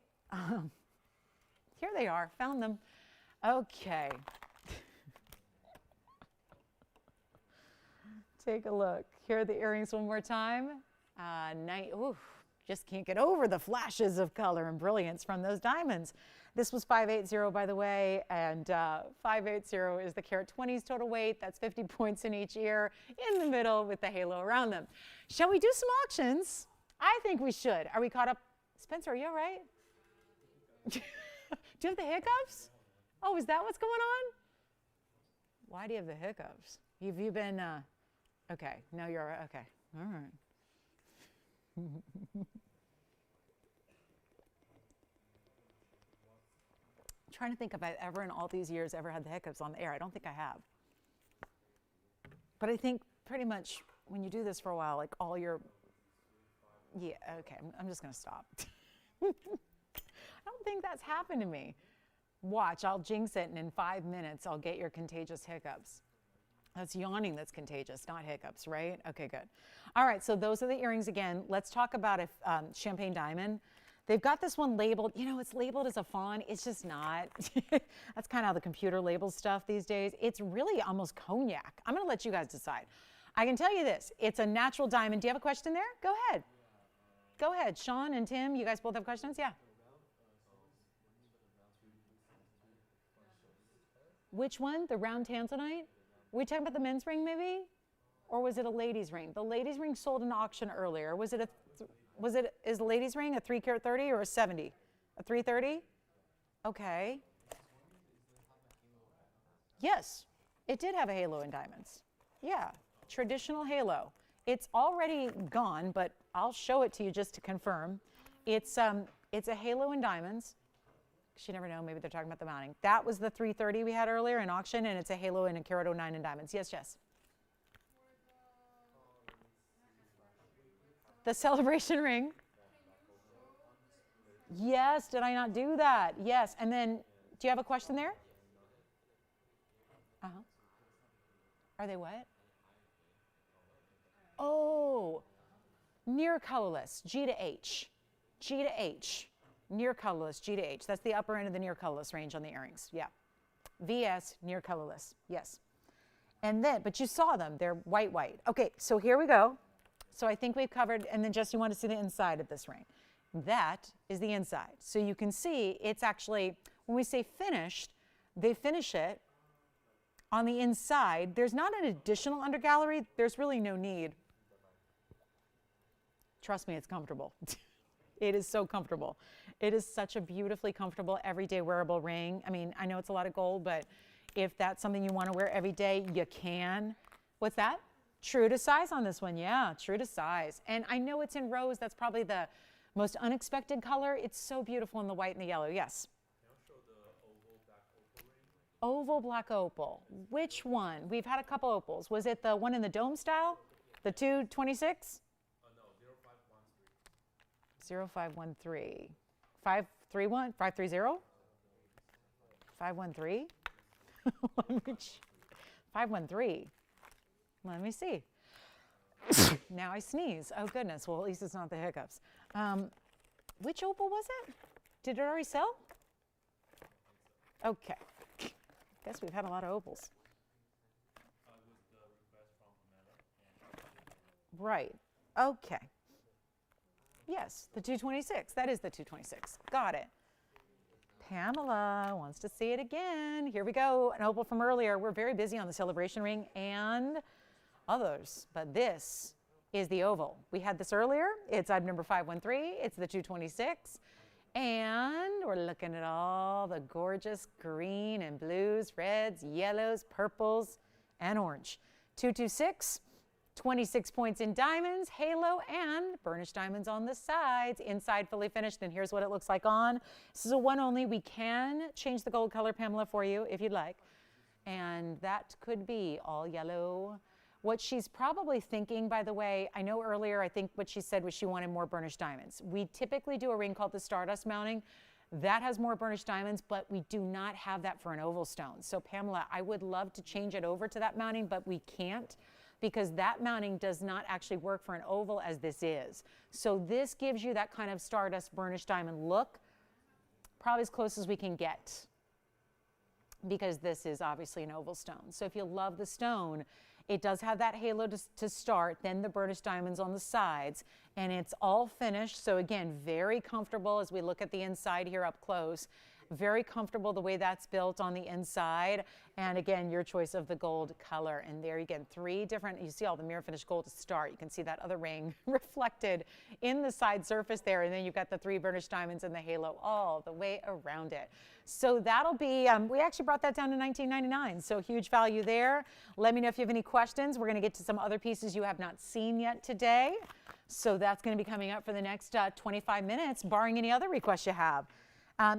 Here they are. Found them. Okay. Take a look. Here are the earrings one more time. Just can't get over the flashes of color and brilliance from those diamonds. This was 580, by the way, and 580 is the carat 20's total weight. That's 50 points in each ear, in the middle with the halo around them. Shall we do some auctions? I think we should. Are we caught up? Spencer, are you all right? Do you have the hiccups? Oh, is that what's going on? Why do you have the hiccups? Have you been, okay, no, you're all right. Okay, all right. I'm trying to think if I've ever in all these years ever had the hiccups on the air. I don't think I have. But I think pretty much when you do this for a while, like all your, yeah, okay, I'm just going to stop. I don't think that's happened to me. Watch, I'll jinx it, and in 5 minutes, I'll get your contagious hiccups. That's yawning that's contagious, not hiccups, right? Okay, good. All right, so those are the earrings again. Let's talk about a champagne diamond. They've got this one labeled, you know, it's labeled as a fawn. It's just not. That's kind of how the computer labels stuff these days. It's really almost cognac. I'm going to let you guys decide. I can tell you this. It's a natural diamond. Do you have a question there? Go ahead. Go ahead. Sean and Tim, you guys both have questions? Yeah. Which one? The round tanzanite? Were we talking about the men's ring maybe? Or was it a ladies' ring? The ladies' ring sold in auction earlier. Is the ladies' ring a 3 carat 30 or a 70? A 330? Okay. Yes, it did have a halo in diamonds. Yeah, traditional halo. It's already gone, but I'll show it to you just to confirm. It's a halo in diamonds. You never know, maybe they're talking about the mounting. That was the 330 we had earlier in auction, and it's a halo in a carat 09 in diamonds. Yes, Jess? The celebration ring. Yes, did I not do that? Yes, and then, do you have a question there? Uh-huh. Are they what? Oh, near colorless, G to H. G to H. Near colorless, G to H. That's the upper end of the near colorless range on the earrings. Yeah. VS, near colorless. Yes. And then, but you saw them. They're white, white. Okay, so here we go. So I think we've covered, and then Jess, you want to see the inside of this ring. That is the inside. So you can see it's actually, when we say finished, they finish it on the inside. There's not an additional undergallery. There's really no need. Trust me, it's comfortable. It is so comfortable. It is such a beautifully comfortable, everyday wearable ring. I mean, I know it's a lot of gold, but if that's something you want to wear every day, you can. What's that? True to size on this one. Yeah, true to size. And I know it's in rose. That's probably the most unexpected color. It's so beautiful in the white and the yellow. Yes? Can you show the oval black opal ring? Oval black opal. Which one? We've had a couple opals. Was it the one in the dome style? The 226? No, 0513. 0513. 531? 530? 513? 513. Let me see. Now I sneeze. Oh, goodness. Well, at least it's not the hiccups. Which opal was it? Did it already sell? Okay. Guess we've had a lot of opals. With the request from Amanda. Right. Okay. Yes, the 226. That is the 226. Got it. Pamela wants to see it again. Here we go. An opal from earlier. We're very busy on the celebration ring and others, but this is the oval. We had this earlier. It's item number 513. It's the 226. And we're looking at all the gorgeous green and blues, reds, yellows, purples, and orange. 226. 26 points in diamonds, halo, and burnished diamonds on the sides. Inside fully finished, and here's what it looks like on. This is a one only. We can change the gold color, Pamela, for you if you'd like. And that could be all yellow. What she's probably thinking, by the way, I know earlier, I think what she said was she wanted more burnished diamonds. We typically do a ring called the Stardust mounting. That has more burnished diamonds, but we do not have that for an oval stone. So Pamela, I would love to change it over to that mounting, but we can't, because that mounting does not actually work for an oval as this is. So this gives you that kind of stardust burnished diamond look, probably as close as we can get, because this is obviously an oval stone. So if you love the stone, it does have that halo to start, then the burnished diamonds on the sides, and it's all finished. So again, very comfortable as we look at the inside here up close. Very comfortable the way that's built on the inside. And again, your choice of the gold color. And there again, three different, you see all the mirror finished gold to start. You can see that other ring reflected in the side surface there. And then you've got the three burnished diamonds and the halo all the way around it. So that'll be, we actually brought that down to $19.99. So huge value there. Let me know if you have any questions. We're going to get to some other pieces you have not seen yet today. So that's going to be coming up for the next 25 minutes, barring any other requests you have.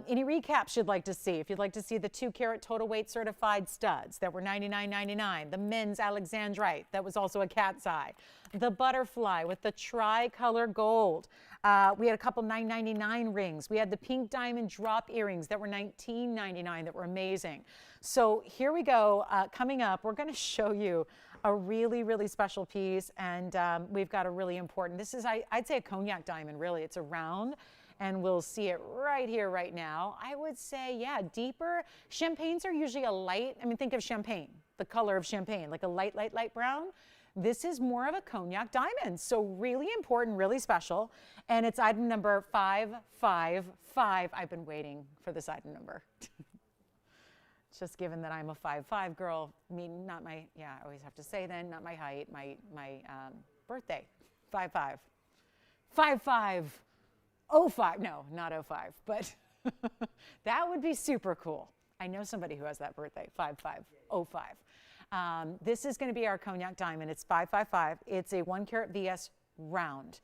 Any recaps you'd like to see? If you'd like to see the 2-carat total weight certified studs that were $99.99, the men's Alexandrite that was also a cat's eye, the butterfly with the tricolor gold. We had a couple $9.99 rings. We had the pink diamond drop earrings that were $19.99 that were amazing. So here we go. Coming up, we're going to show you a really, really special piece, and we've got a really important, this is, I'd say a cognac diamond, really. It's a round. And we'll see it right here, right now. I would say, yeah, deeper. Champagnes are usually a light, I mean, think of champagne, the color of champagne, like a light, light, light brown. This is more of a cognac diamond. So really important, really special. And it's item number 555. I've been waiting for this item number. Just given that I'm a 5'5" girl, I mean, not my, yeah, I always have to say then, not my height, my birthday, 5'5". 5'5". 05, no, not 05, but that would be super cool. I know somebody who has that birthday, 5'5", 05. This is going to be our cognac diamond. It's 555. It's a 1-carat VS round.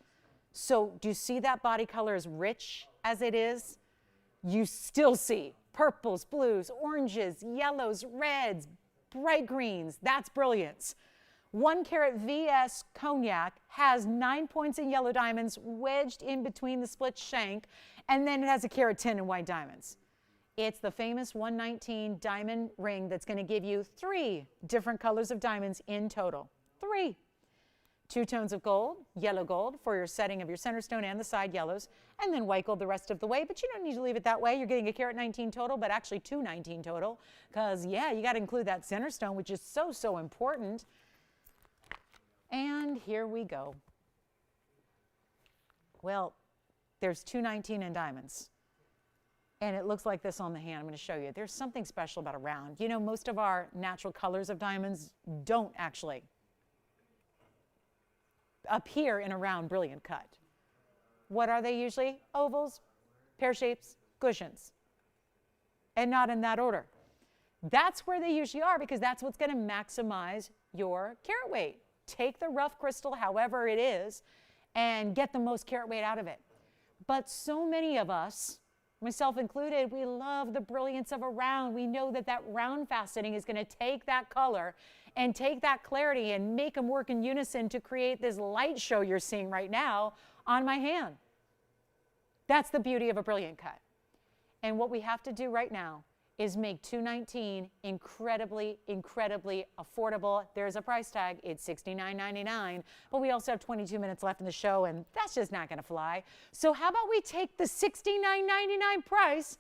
So do you see that body color as rich as it is? You still see purples, blues, oranges, yellows, reds, bright greens. That's brilliance. 1 carat VS cognac has 9 points in yellow diamonds wedged in between the split shank, and then it has a carat 10 in white diamonds. It's the famous 119 diamond ring that's going to give you 3 different colors of diamonds in total. 3. 2 tones of gold, yellow gold for your setting of your center stone and the side yellows, and then white gold the rest of the way. But you don't need to leave it that way. You're getting a carat 19 total, but actually 219 total, because yeah, you got to include that center stone, which is so, so important. And here we go. Well, there's 219 in diamonds. And it looks like this on the hand. I'm going to show you. There's something special about a round. You know, most of our natural colors of diamonds don't actually appear in a round brilliant cut. What are they usually? Ovals, pear shapes, cushions. And not in that order. That's where they usually are, because that's what's going to maximize your carat weight. Take the rough crystal, however it is, and get the most carat weight out of it. But so many of us, myself included, we love the brilliance of a round. We know that that round faceting is going to take that color and take that clarity and make them work in unison to create this light show you're seeing right now on my hand. That's the beauty of a brilliant cut. And what we have to do right now is make 219 incredibly, incredibly affordable. There's a price tag. It's $69.99, but we also have 22 minutes left in the show, and that's just not going to fly. So how about we take the $69.99 price,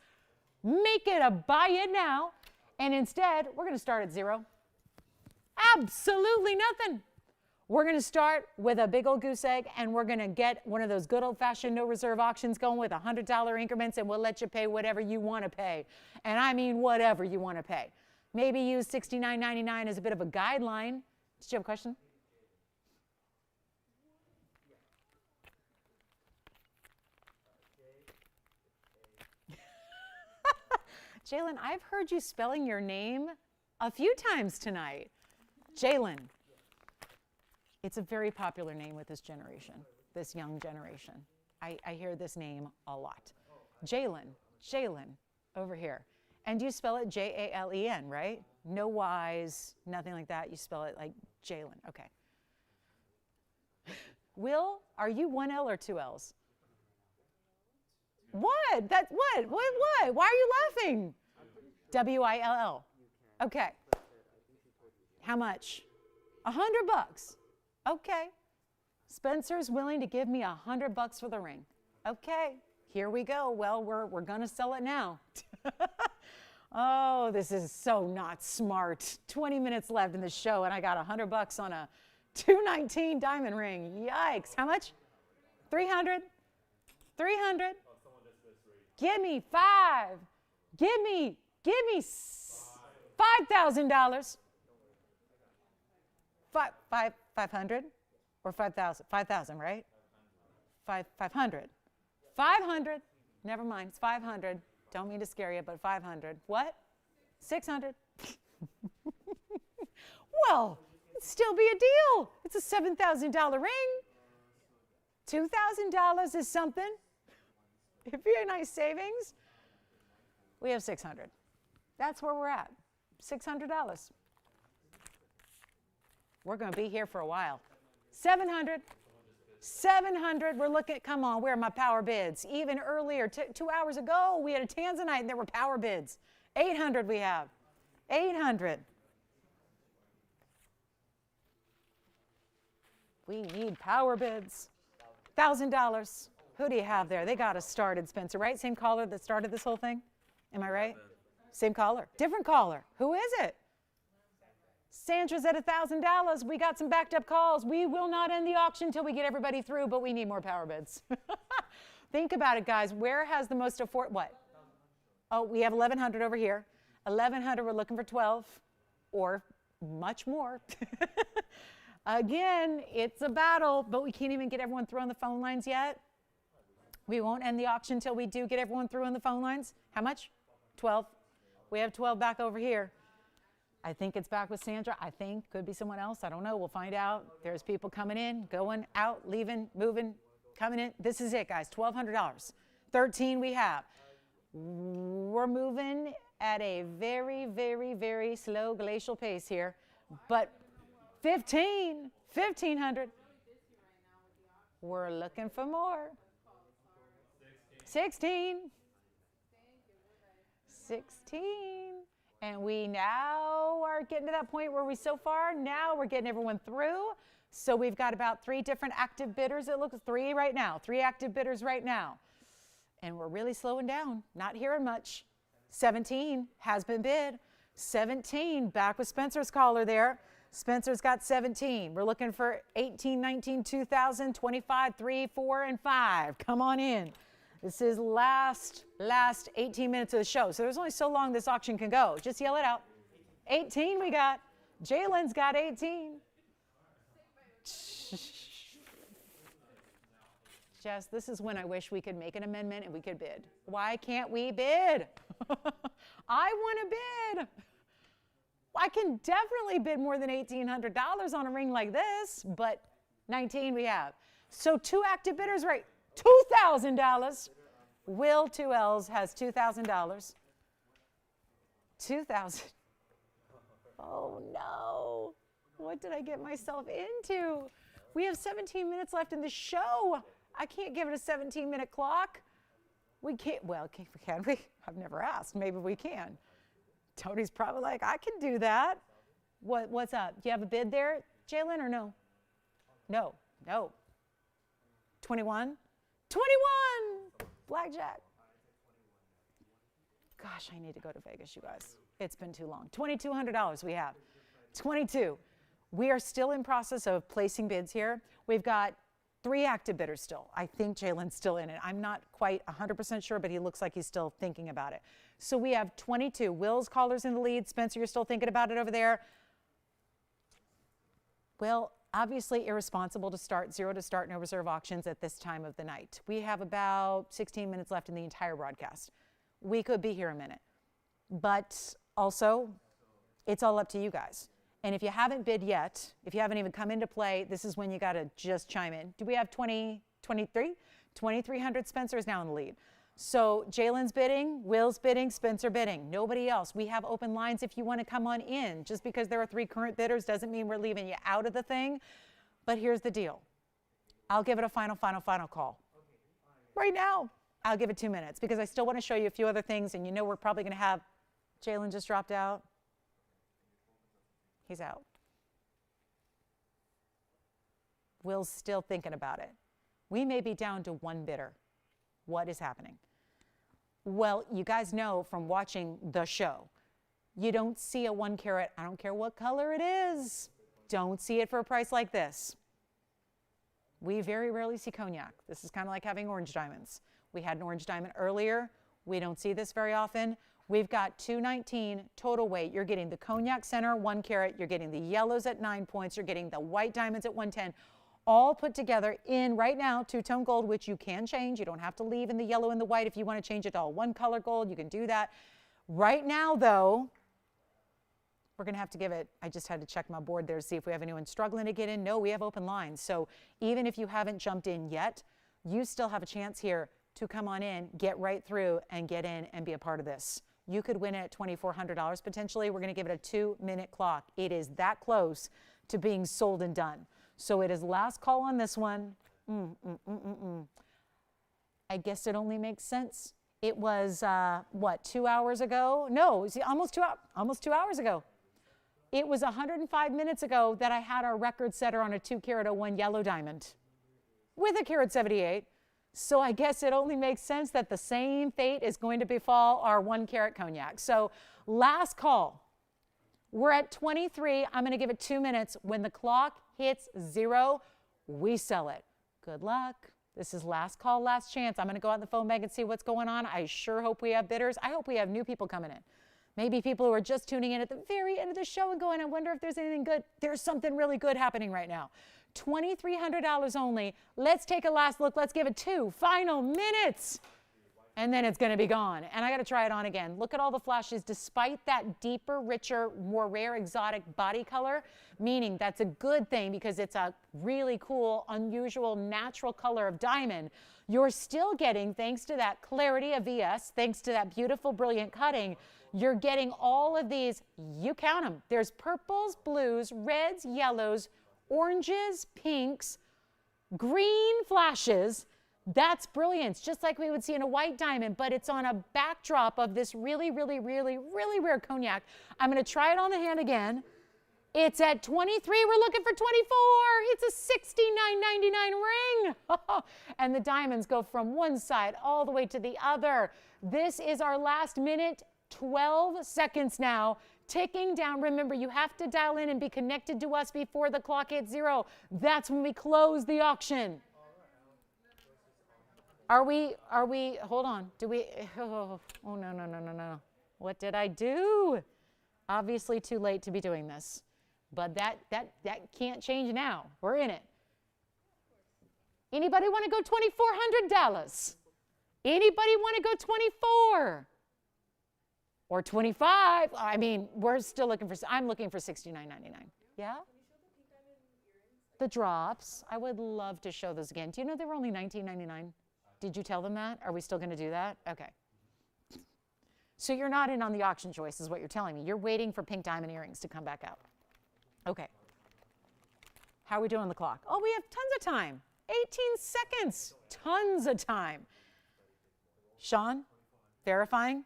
make it a buy it now, and instead, we're going to start at $0. Absolutely nothing. We're going to start with a big old goose egg, and we're going to get one of those good old-fashioned no reserve auctions going with $100 increments, and we'll let you pay whatever you want to pay. And I mean whatever you want to pay. Maybe use $69.99 as a bit of a guideline. Did you have a question? Jalen, I've heard you spelling your name a few times tonight. Jalen. It's a very popular name with this generation, this young generation. I hear this name a lot. Jalen, over here. And you spell it Jalen, right? No Y's, nothing like that. You spell it like Jalen, okay. Will, are you 1 L or 2 L's? What? That's what? What? Why are you laughing? W-I-L-L. Okay. How much? $100. Okay. Spencer's willing to give me $100 for the ring. Okay. Here we go. Well, we're going to sell it now. Oh, this is so not smart. 20 minutes left in the show, and I got $100 on a 219 diamond ring. Yikes. How much? 300? 300? Give me 5. Give me $5,000. 500 or 5,000? 5,000, right? 500. 500. Never mind. It's 500. Don't mean to scare you, but 500. What? 600. Well, it'd still be a deal. It's a $7,000 ring. $2,000 is something. It'd be a nice savings. We have 600. That's where we're at. $600. We're going to be here for a while. 700. 700. We're looking at, come on, where are my power bids? Even earlier, 2 hours ago, we had a Tanzanite and there were power bids. 800 we have. 800. We need power bids. $1,000. Who do you have there? They got us started, Spencer, right? Same caller that started this whole thing? Am I right? Same caller. Different caller. Who is it? Sandra's at $1,000. We got some backed up calls. We will not end the auction until we get everybody through, but we need more power bids. Think about it, guys. Where has the most what? Oh, we have 1,100 over here. 1,100, we're looking for 12 or much more. Again, it's a battle, but we can't even get everyone through on the phone lines yet. We won't end the auction until we do get everyone through on the phone lines. How much? 12. We have 12 back over here. I think it's back with Sandra. I think could be someone else. I don't know. We'll find out. There's people coming in, going out, leaving, moving, coming in. This is it, guys. $1,200. 13 we have. We're moving at a very, very, very slow glacial pace here. But 15, 1,500. We're looking for more. 16. 16. And we now are getting to that point where now we're getting everyone through. So we've got about 3 different active bidders. It looks 3 right now, 3 active bidders right now. And we're really slowing down, not hearing much. 17 has been bid. 17, back with Spencer's caller there. Spencer's got 17. We're looking for 18, 19, 2,000, 25, 3, 4, and 5. Come on in. This is last 18 minutes of the show. So there's only so long this auction can go. Just yell it out. 18 we got. Jalen's got 18. Jess, this is when I wish we could make an amendment and we could bid. Why can't we bid? I want to bid. I can definitely bid more than $1,800 on a ring like this, but 19 we have. So 2 active bidders, right? $2,000. Will 2Ls has $2,000. 2,000. Oh no. What did I get myself into? We have 17 minutes left in the show. I can't give it a 17-minute clock. We can't, well, can we? I've never asked. Maybe we can. Tony's probably like, I can do that. What's up? Do you have a bid there, Jalen, or no? No. 21? 21! Blackjack. Gosh, I need to go to Vegas, you guys. It's been too long. $2,200 we have. 22. We are still in process of placing bids here. We've got 3 active bidders still. I think Jalen's still in it. I'm not quite 100% sure, but he looks like he's still thinking about it. So we have 22. Will's caller's in the lead. Spencer, you're still thinking about it over there. Well, obviously irresponsible to start, zero to start no reserve auctions at this time of the night. We have about 16 minutes left in the entire broadcast. We could be here a minute. But also, it's all up to you guys. And if you haven't bid yet, if you haven't even come into play, this is when you got to just chime in. Do we have 23? 2,300. Spencer is now in the lead. So Jalen's bidding, Will's bidding, Spencer bidding. Nobody else. We have open lines if you want to come on in. Just because there are 3 current bidders doesn't mean we're leaving you out of the thing. But here's the deal. I'll give it a final call. Right now, I'll give it 2 minutes because I still want to show you a few other things, and you know we're probably going to have Jalen just dropped out. He's out. Will's still thinking about it. We may be down to 1 bidder. What is happening? Well, you guys know from watching the show, you don't see a 1 carat, I don't care what color it is, don't see it for a price like this. We very rarely see cognac. This is kind of like having orange diamonds. We had an orange diamond earlier. We don't see this very often. We've got 219 total weight. You're getting the cognac center, 1 carat. You're getting the yellows at 9 points. You're getting the white diamonds at 110. All put together in right now 2-tone gold, which you can change. You don't have to leave in the yellow and the white. If you want to change it to all 1 color gold, you can do that. Right now, though, we're going to have to give it, I just had to check my board there to see if we have anyone struggling to get in. No, we have open lines. So even if you haven't jumped in yet, you still have a chance here to come on in, get right through, and get in and be a part of this. You could win it at $2,400 potentially. We're going to give it a 2-minute clock. It is that close to being sold and done. So it is last call on this one. I guess it only makes sense. It was, 2 hours ago? No, see, almost 2 hours ago. It was 105 minutes ago that I had our record setter on a 2 carat 01 yellow diamond with a carat 78. So I guess it only makes sense that the same fate is going to befall our 1 carat cognac. So last call. We're at 23. I'm going to give it 2 minutes. When the clock hits 0, we sell it. Good luck. This is last call, last chance. I'm going to go out in the phone bank and see what's going on. I sure hope we have bidders. I hope we have new people coming in. Maybe people who are just tuning in at the very end of the show and going, I wonder if there's anything good. There's something really good happening right now. $2,300 only. Let's take a last look. Let's give it 2 final minutes. and then it's going to be gone. And I got to try it on again. Look at all the flashes. Despite that deeper, richer, more rare, exotic body color, meaning that's a good thing because it's a really cool, unusual, natural color of diamond, you're still getting, thanks to that clarity of VS, thanks to that beautiful, brilliant cutting, you're getting all of these, you count them. There's purples, blues, reds, yellows, oranges, pinks, green flashes. That's brilliance, just like we would see in a white diamond, but it's on a backdrop of this really, really, really, really rare cognac. I'm going to try it on the hand again. It's at 23. We're looking for 24. It's a $69.99 ring. And the diamonds go from one side all the way to the other. This is our last minute, 12 seconds now, ticking down. Remember, you have to dial in and be connected to us before the clock hits 0. That's when we close the auction. Are we, hold on, do we, oh, no. What did I do? Obviously too late to be doing this, but that can't change now. We're in it. Anybody want to go $2,400? Anybody want to go 24? Or 25? I mean, we're still looking for, I'm looking for $69.99. Yeah? The drops, I would love to show those again. Do you know they were only $19.99? Did you tell them that? Are we still going to do that? Okay. So you're not in on the auction choice is what you're telling me. You're waiting for pink diamond earrings to come back out. Okay. How are we doing on the clock? Oh, we have tons of time. 18 seconds. Tons of time. Sean, verifying.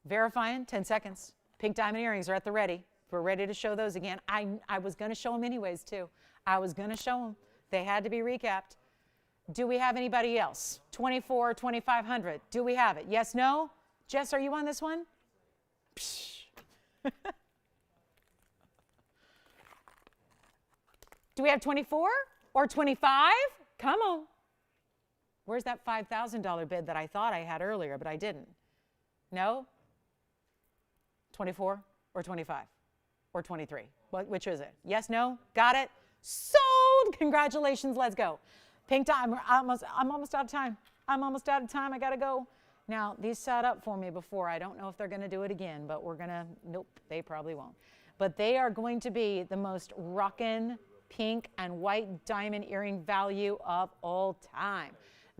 Verifying, 10 seconds. Pink diamond earrings are at the ready. We're ready to show those again. I was going to show them anyways, too. I was going to show them. They had to be recapped. Do we have anybody else? 24, 2,500. Do we have it? Yes, no? Jess, are you on this one? Do we have 24 or 25? Come on. Where's that $5,000 bid that I thought I had earlier, but I didn't? No? 24 or 25 or 23? Which is it? Yes, no? Got it? Sold! Congratulations. Let's go. Pink diamond. I'm almost out of time. I'm almost out of time. I got to go. Now, these sat up for me before. I don't know if they're going to do it again, but we're going to, nope, they probably won't. But they are going to be the most rockin' pink and white diamond earring value of all time.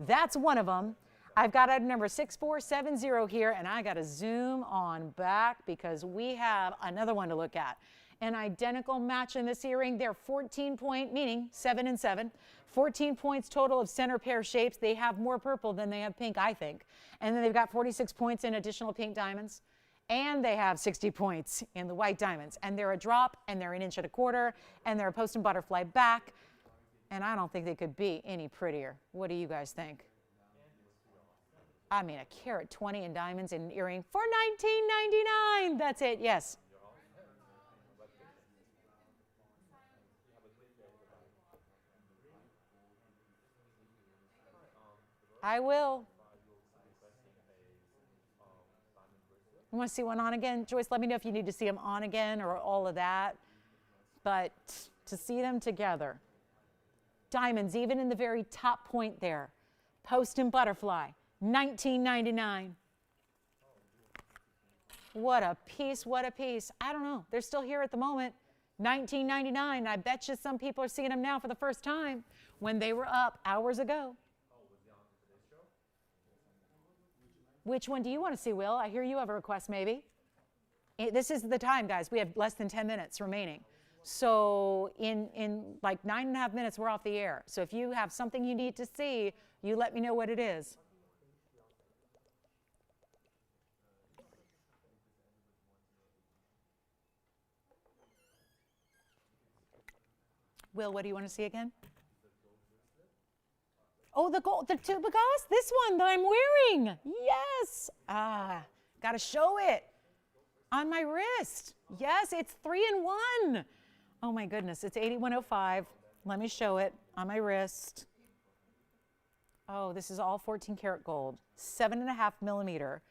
That's one of them. I've got item number 6470 here, and I got to zoom on back because we have another one to look at. An identical match in this earring. They're 14-point, meaning 7 and 7. 14 points total of center pair shapes. They have more purple than they have pink, I think. And then they've got 46 points in additional pink diamonds. And they have 60 points in the white diamonds. And they're a drop, and they're 1 1/4 inch, and they're a post and butterfly back. And I don't think they could be any prettier. What do you guys think? I mean, a carat 20 in diamonds in an earring for $19.99. That's it, yes. I will. You want to see one on again? Joyce, let me know if you need to see them on again or all of that. But to see them together. Diamonds, even in the very top point there. Post and butterfly, $19.99. What a piece, what a piece. I don't know. They're still here at the moment. $19.99. I bet you some people are seeing them now for the first time when they were up hours ago. Which one do you want to see, Will? I hear you have a request, maybe. This is the time, guys. We have less than 10 minutes remaining. So in like 9.5 minutes, we're off the air. So if you have something you need to see, you let me know what it is. Will, what do you want to see again? Oh, the gold, the tubagas? This one that I'm wearing. Yes. Got to show it on my wrist. Yes, it's 3 in 1. Oh my goodness, it's 8105. Let me show it on my wrist. Oh, this is all 14 karat gold, 7.5 millimeter.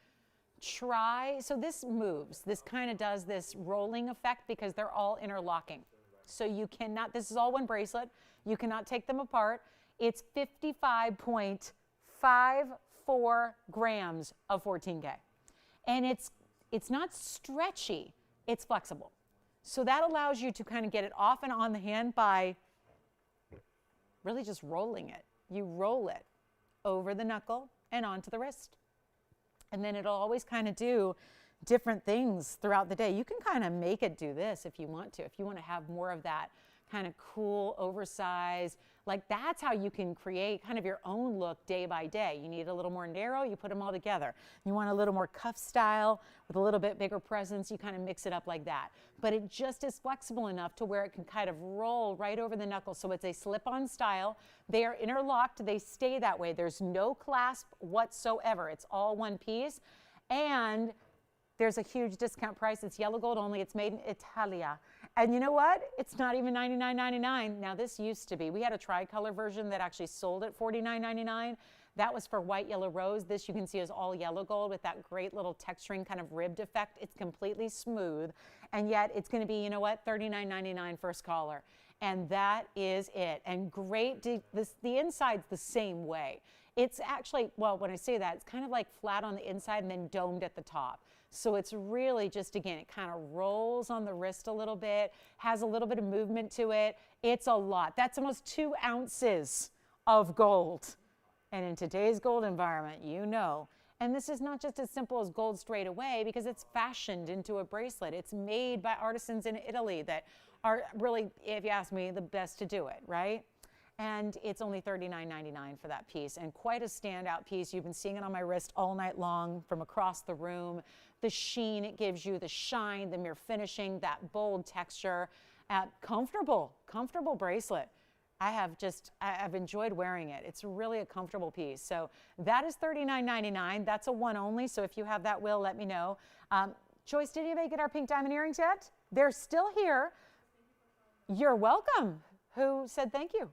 So this moves. This kind of does this rolling effect because they're all interlocking. So you cannot, this is all one bracelet. You cannot take them apart. It's 55.55 4 grams of 14K. And it's not stretchy, it's flexible. So that allows you to kind of get it off and on the hand by really just rolling it. You roll it over the knuckle and onto the wrist. And then it'll always kind of do different things throughout the day. You can kind of make it do this if you want to. If you want to have more of that kind of cool, oversized, like that's how you can create kind of your own look day by day. You need a little more narrow, you put them all together. You want a little more cuff style with a little bit bigger presence, you kind of mix it up like that. But it just is flexible enough to where it can kind of roll right over the knuckle. So it's a slip-on style. They are interlocked, they stay that way. There's no clasp whatsoever. It's all one piece. And there's a huge discount price. It's yellow gold only. It's made in Italia. And you know what? It's not even $99.99. Now, this used to be. We had a tricolor version that actually sold at $49.99. That was for white, yellow, rose. This you can see is all yellow gold with that great little texturing kind of ribbed effect. It's completely smooth. And yet it's going to be, you know what, $39.99 first caller. And that is it. And great, the inside's the same way. It's actually, well, when I say that, it's kind of like flat on the inside and then domed at the top. So it's really just, again, it kind of rolls on the wrist a little bit, has a little bit of movement to it. It's a lot. That's almost 2 ounces of gold. And in today's gold environment, you know. And this is not just as simple as gold straight away because it's fashioned into a bracelet. It's made by artisans in Italy that are really, if you ask me, the best to do it, right? And it's only $39.99 for that piece, and quite a standout piece. You've been seeing it on my wrist all night long from across the room. The sheen it gives you, the shine, the mirror finishing, that bold texture, comfortable bracelet. I've enjoyed wearing it. It's really a comfortable piece. So that is $39.99. That's a one only, so if you have that, Will, let me know. Joyce, did anybody get our pink diamond earrings yet? They're still here. You're welcome. Who said thank you?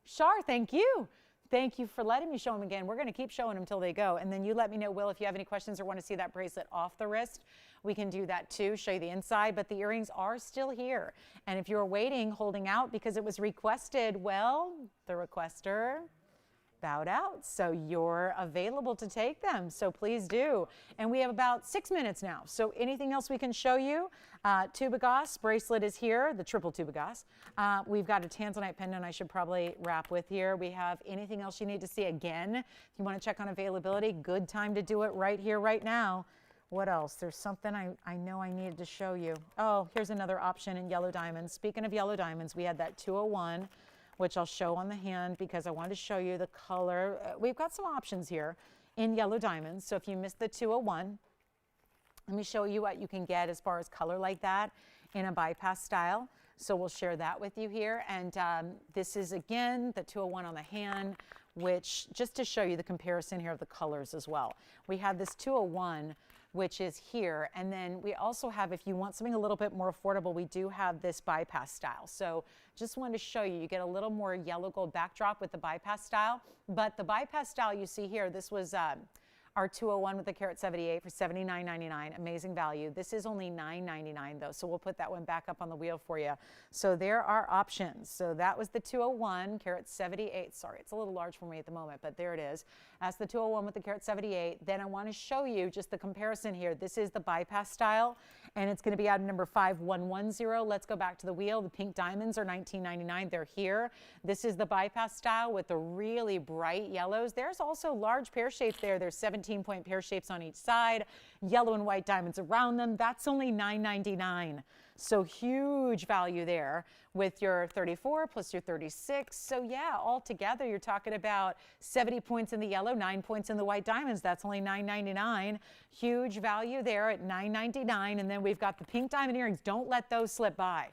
Shar, thank you. Thank you for letting me show them again. We're going to keep showing them till they go. And then you let me know, Will, if you have any questions or want to see that bracelet off the wrist. We can do that too, show you the inside. But the earrings are still here. And if you're waiting, holding out because it was requested, well, the requester bowed out. So you're available to take them. So please do. And we have about 6 minutes now. So anything else we can show you? Tubigas bracelet is here, the triple Tubigas. We've got a tanzanite pendant I should probably wrap with here. We have anything else you need to see again. If you want to check on availability, good time to do it right here, right now. What else? There's something I know I needed to show you. Oh, here's another option in yellow diamonds. Speaking of yellow diamonds, we had that 201. Which I'll show on the hand because I wanted to show you the color. We've got some options here in yellow diamonds. So if you missed the 201, let me show you what you can get as far as color like that in a bypass style. So we'll share that with you here. And this is, again, the 201 on the hand, which just to show you the comparison here of the colors as well. We have this 201, which is here. And then we also have, if you want something a little bit more affordable, we do have this bypass style. So just wanted to show you, you get a little more yellow gold backdrop with the bypass style. But the bypass style you see here, this was our 201 with the carat 78 for $79.99, amazing value. This is only $9.99 though, so we'll put that one back up on the wheel for you. So there are options. So that was the 201, carat 78. Sorry, it's a little large for me at the moment, but there it is. That's the 201 with the carat 78. Then I want to show you just the comparison here. This is the bypass style, and it's going to be out of number 5110. Let's go back to the wheel. The pink diamonds are $19.99. They're here. This is the bypass style with the really bright yellows. There's also large pear shapes there. There's 17-point pear shapes on each side, yellow and white diamonds around them. That's only $9.99. So huge value there with your 34 plus your 36. So yeah, altogether you're talking about 70 points in the yellow, 9 points in the white diamonds. That's only $9.99. Huge value there at $9.99. And then we've got the pink diamond earrings. Don't let those slip by.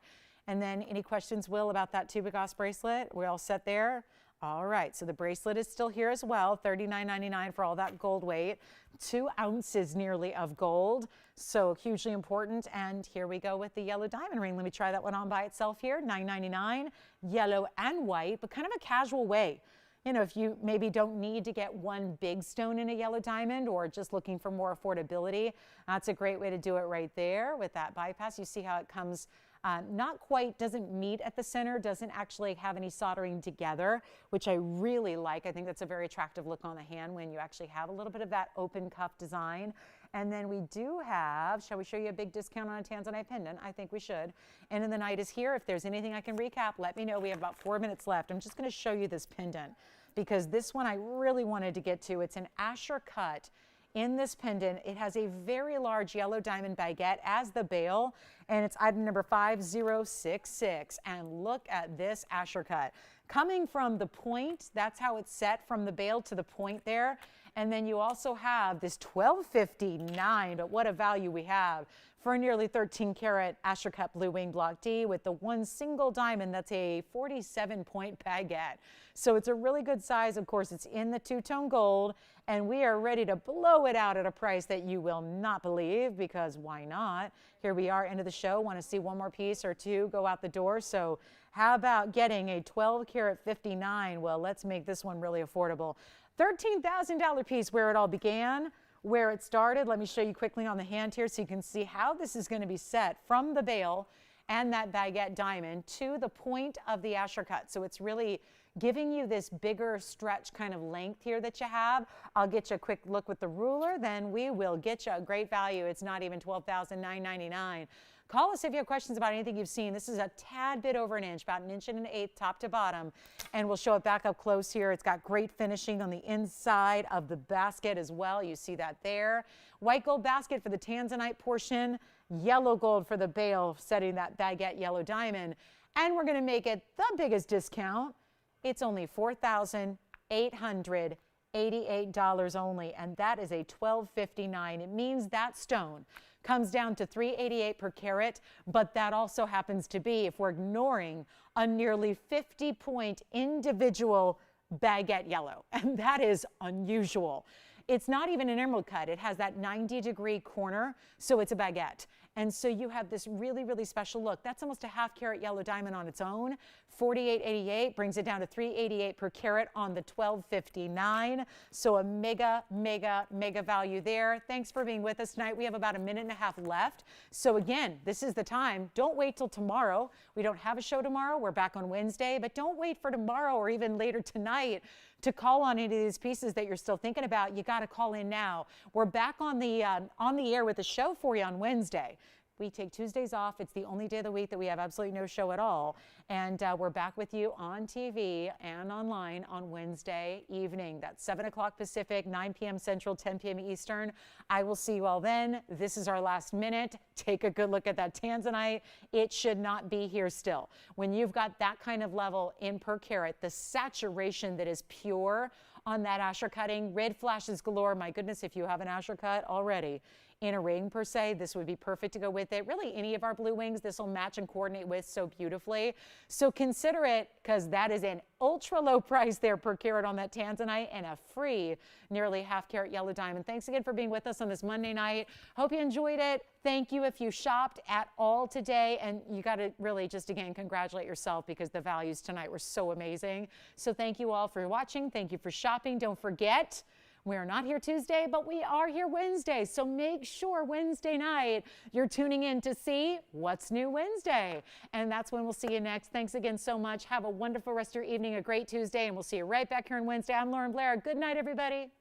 And then any questions, Will, about that Tubigas bracelet? We're all set there? All right, so the bracelet is still here as well, $39.99 for all that gold weight, 2 ounces nearly of gold, so hugely important. And here we go with the yellow diamond ring. Let me try that one on by itself here, $9.99, yellow and white, but kind of a casual way. You know, if you maybe don't need to get one big stone in a yellow diamond or just looking for more affordability, that's a great way to do it right there with that bypass. You see how it comes Not quite, doesn't meet at the center, doesn't actually have any soldering together, which I really like. I think that's a very attractive look on the hand when you actually have a little bit of that open cuff design. And then we do have, shall we show you a big discount on a Tanzanite pendant? I think we should. End of the night is here. If there's anything I can recap, let me know. We have about 4 minutes left. I'm just going to show you this pendant because this one I really wanted to get to. It's an Asher cut in this pendant. It has a very large yellow diamond baguette as the bail, and it's item number 5066. And look at this Asher cut. Coming from the point, that's how it's set from the bail to the point there. And then you also have this $12.59, but what a value we have for a nearly 13 karat Asher cut blue wing block D with the one single diamond. That's a 47-point baguette. So it's a really good size. Of course, it's in the two-tone gold, and we are ready to blow it out at a price that you will not believe, because why not? Here we are, end of the show. Want to see one more piece or two go out the door? So how about getting a 12 karat 59? Well, let's make this one really affordable. $13,000 piece where it all began, where it started. Let me show you quickly on the hand here so you can see how this is going to be set from the bail and that baguette diamond to the point of the Asher cut. So it's really giving you this bigger stretch kind of length here that you have. I'll get you a quick look with the ruler, then we will get you a great value. It's not even $12,999. Call us if you have questions about anything you've seen. This is a tad bit over an inch, about an inch and an eighth top to bottom. And we'll show it back up close here. It's got great finishing on the inside of the basket as well. You see that there. White gold basket for the Tanzanite portion. Yellow gold for the bail, setting that baguette yellow diamond. And we're going to make it the biggest discount. It's only $4,888 only, and that is a $12.59. It means that stone comes down to $388 per carat, but that also happens to be, if we're ignoring, a nearly 50-point individual baguette yellow, and that is unusual. It's not even an emerald cut. It has that 90-degree corner, so it's a baguette. And so you have this really, really special look. That's almost a half-carat yellow diamond on its own. $48.88 brings it down to $388 per carat on the $12.59. So a mega, mega, mega value there. Thanks for being with us tonight. We have about a minute and a half left. So again, this is the time. Don't wait till tomorrow. We don't have a show tomorrow. We're back on Wednesday, but don't wait for tomorrow or even later tonight to call on any of these pieces that you're still thinking about. You got to call in now. We're back on the air with a show for you on Wednesday. We take Tuesdays off. It's the only day of the week that we have absolutely no show at all. And we're back with you on TV and online on Wednesday evening. That's 7 o'clock Pacific, 9 p.m. Central, 10 p.m. Eastern. I will see you all then. This is our last minute. Take a good look at that Tanzanite. It should not be here still. When you've got that kind of level in per carat, the saturation that is pure on that Asher cutting, red flashes galore. My goodness, if you have an Asher cut already in a ring per se, this would be perfect to go with it. Really, any of our blue wings, this will match and coordinate with so beautifully. So consider it, because that is an ultra low price there per carat on that Tanzanite and a free nearly half carat yellow diamond. Thanks again for being with us on this Monday night. Hope you enjoyed it. Thank you if you shopped at all today, and you got to really just again congratulate yourself because the values tonight were so amazing. So thank you all for watching. Thank you for shopping. Don't forget, we are not here Tuesday, but we are here Wednesday. So make sure Wednesday night you're tuning in to see what's new Wednesday. And that's when we'll see you next. Thanks again so much. Have a wonderful rest of your evening, a great Tuesday, and we'll see you right back here on Wednesday. I'm Lauren Blair. Good night, everybody.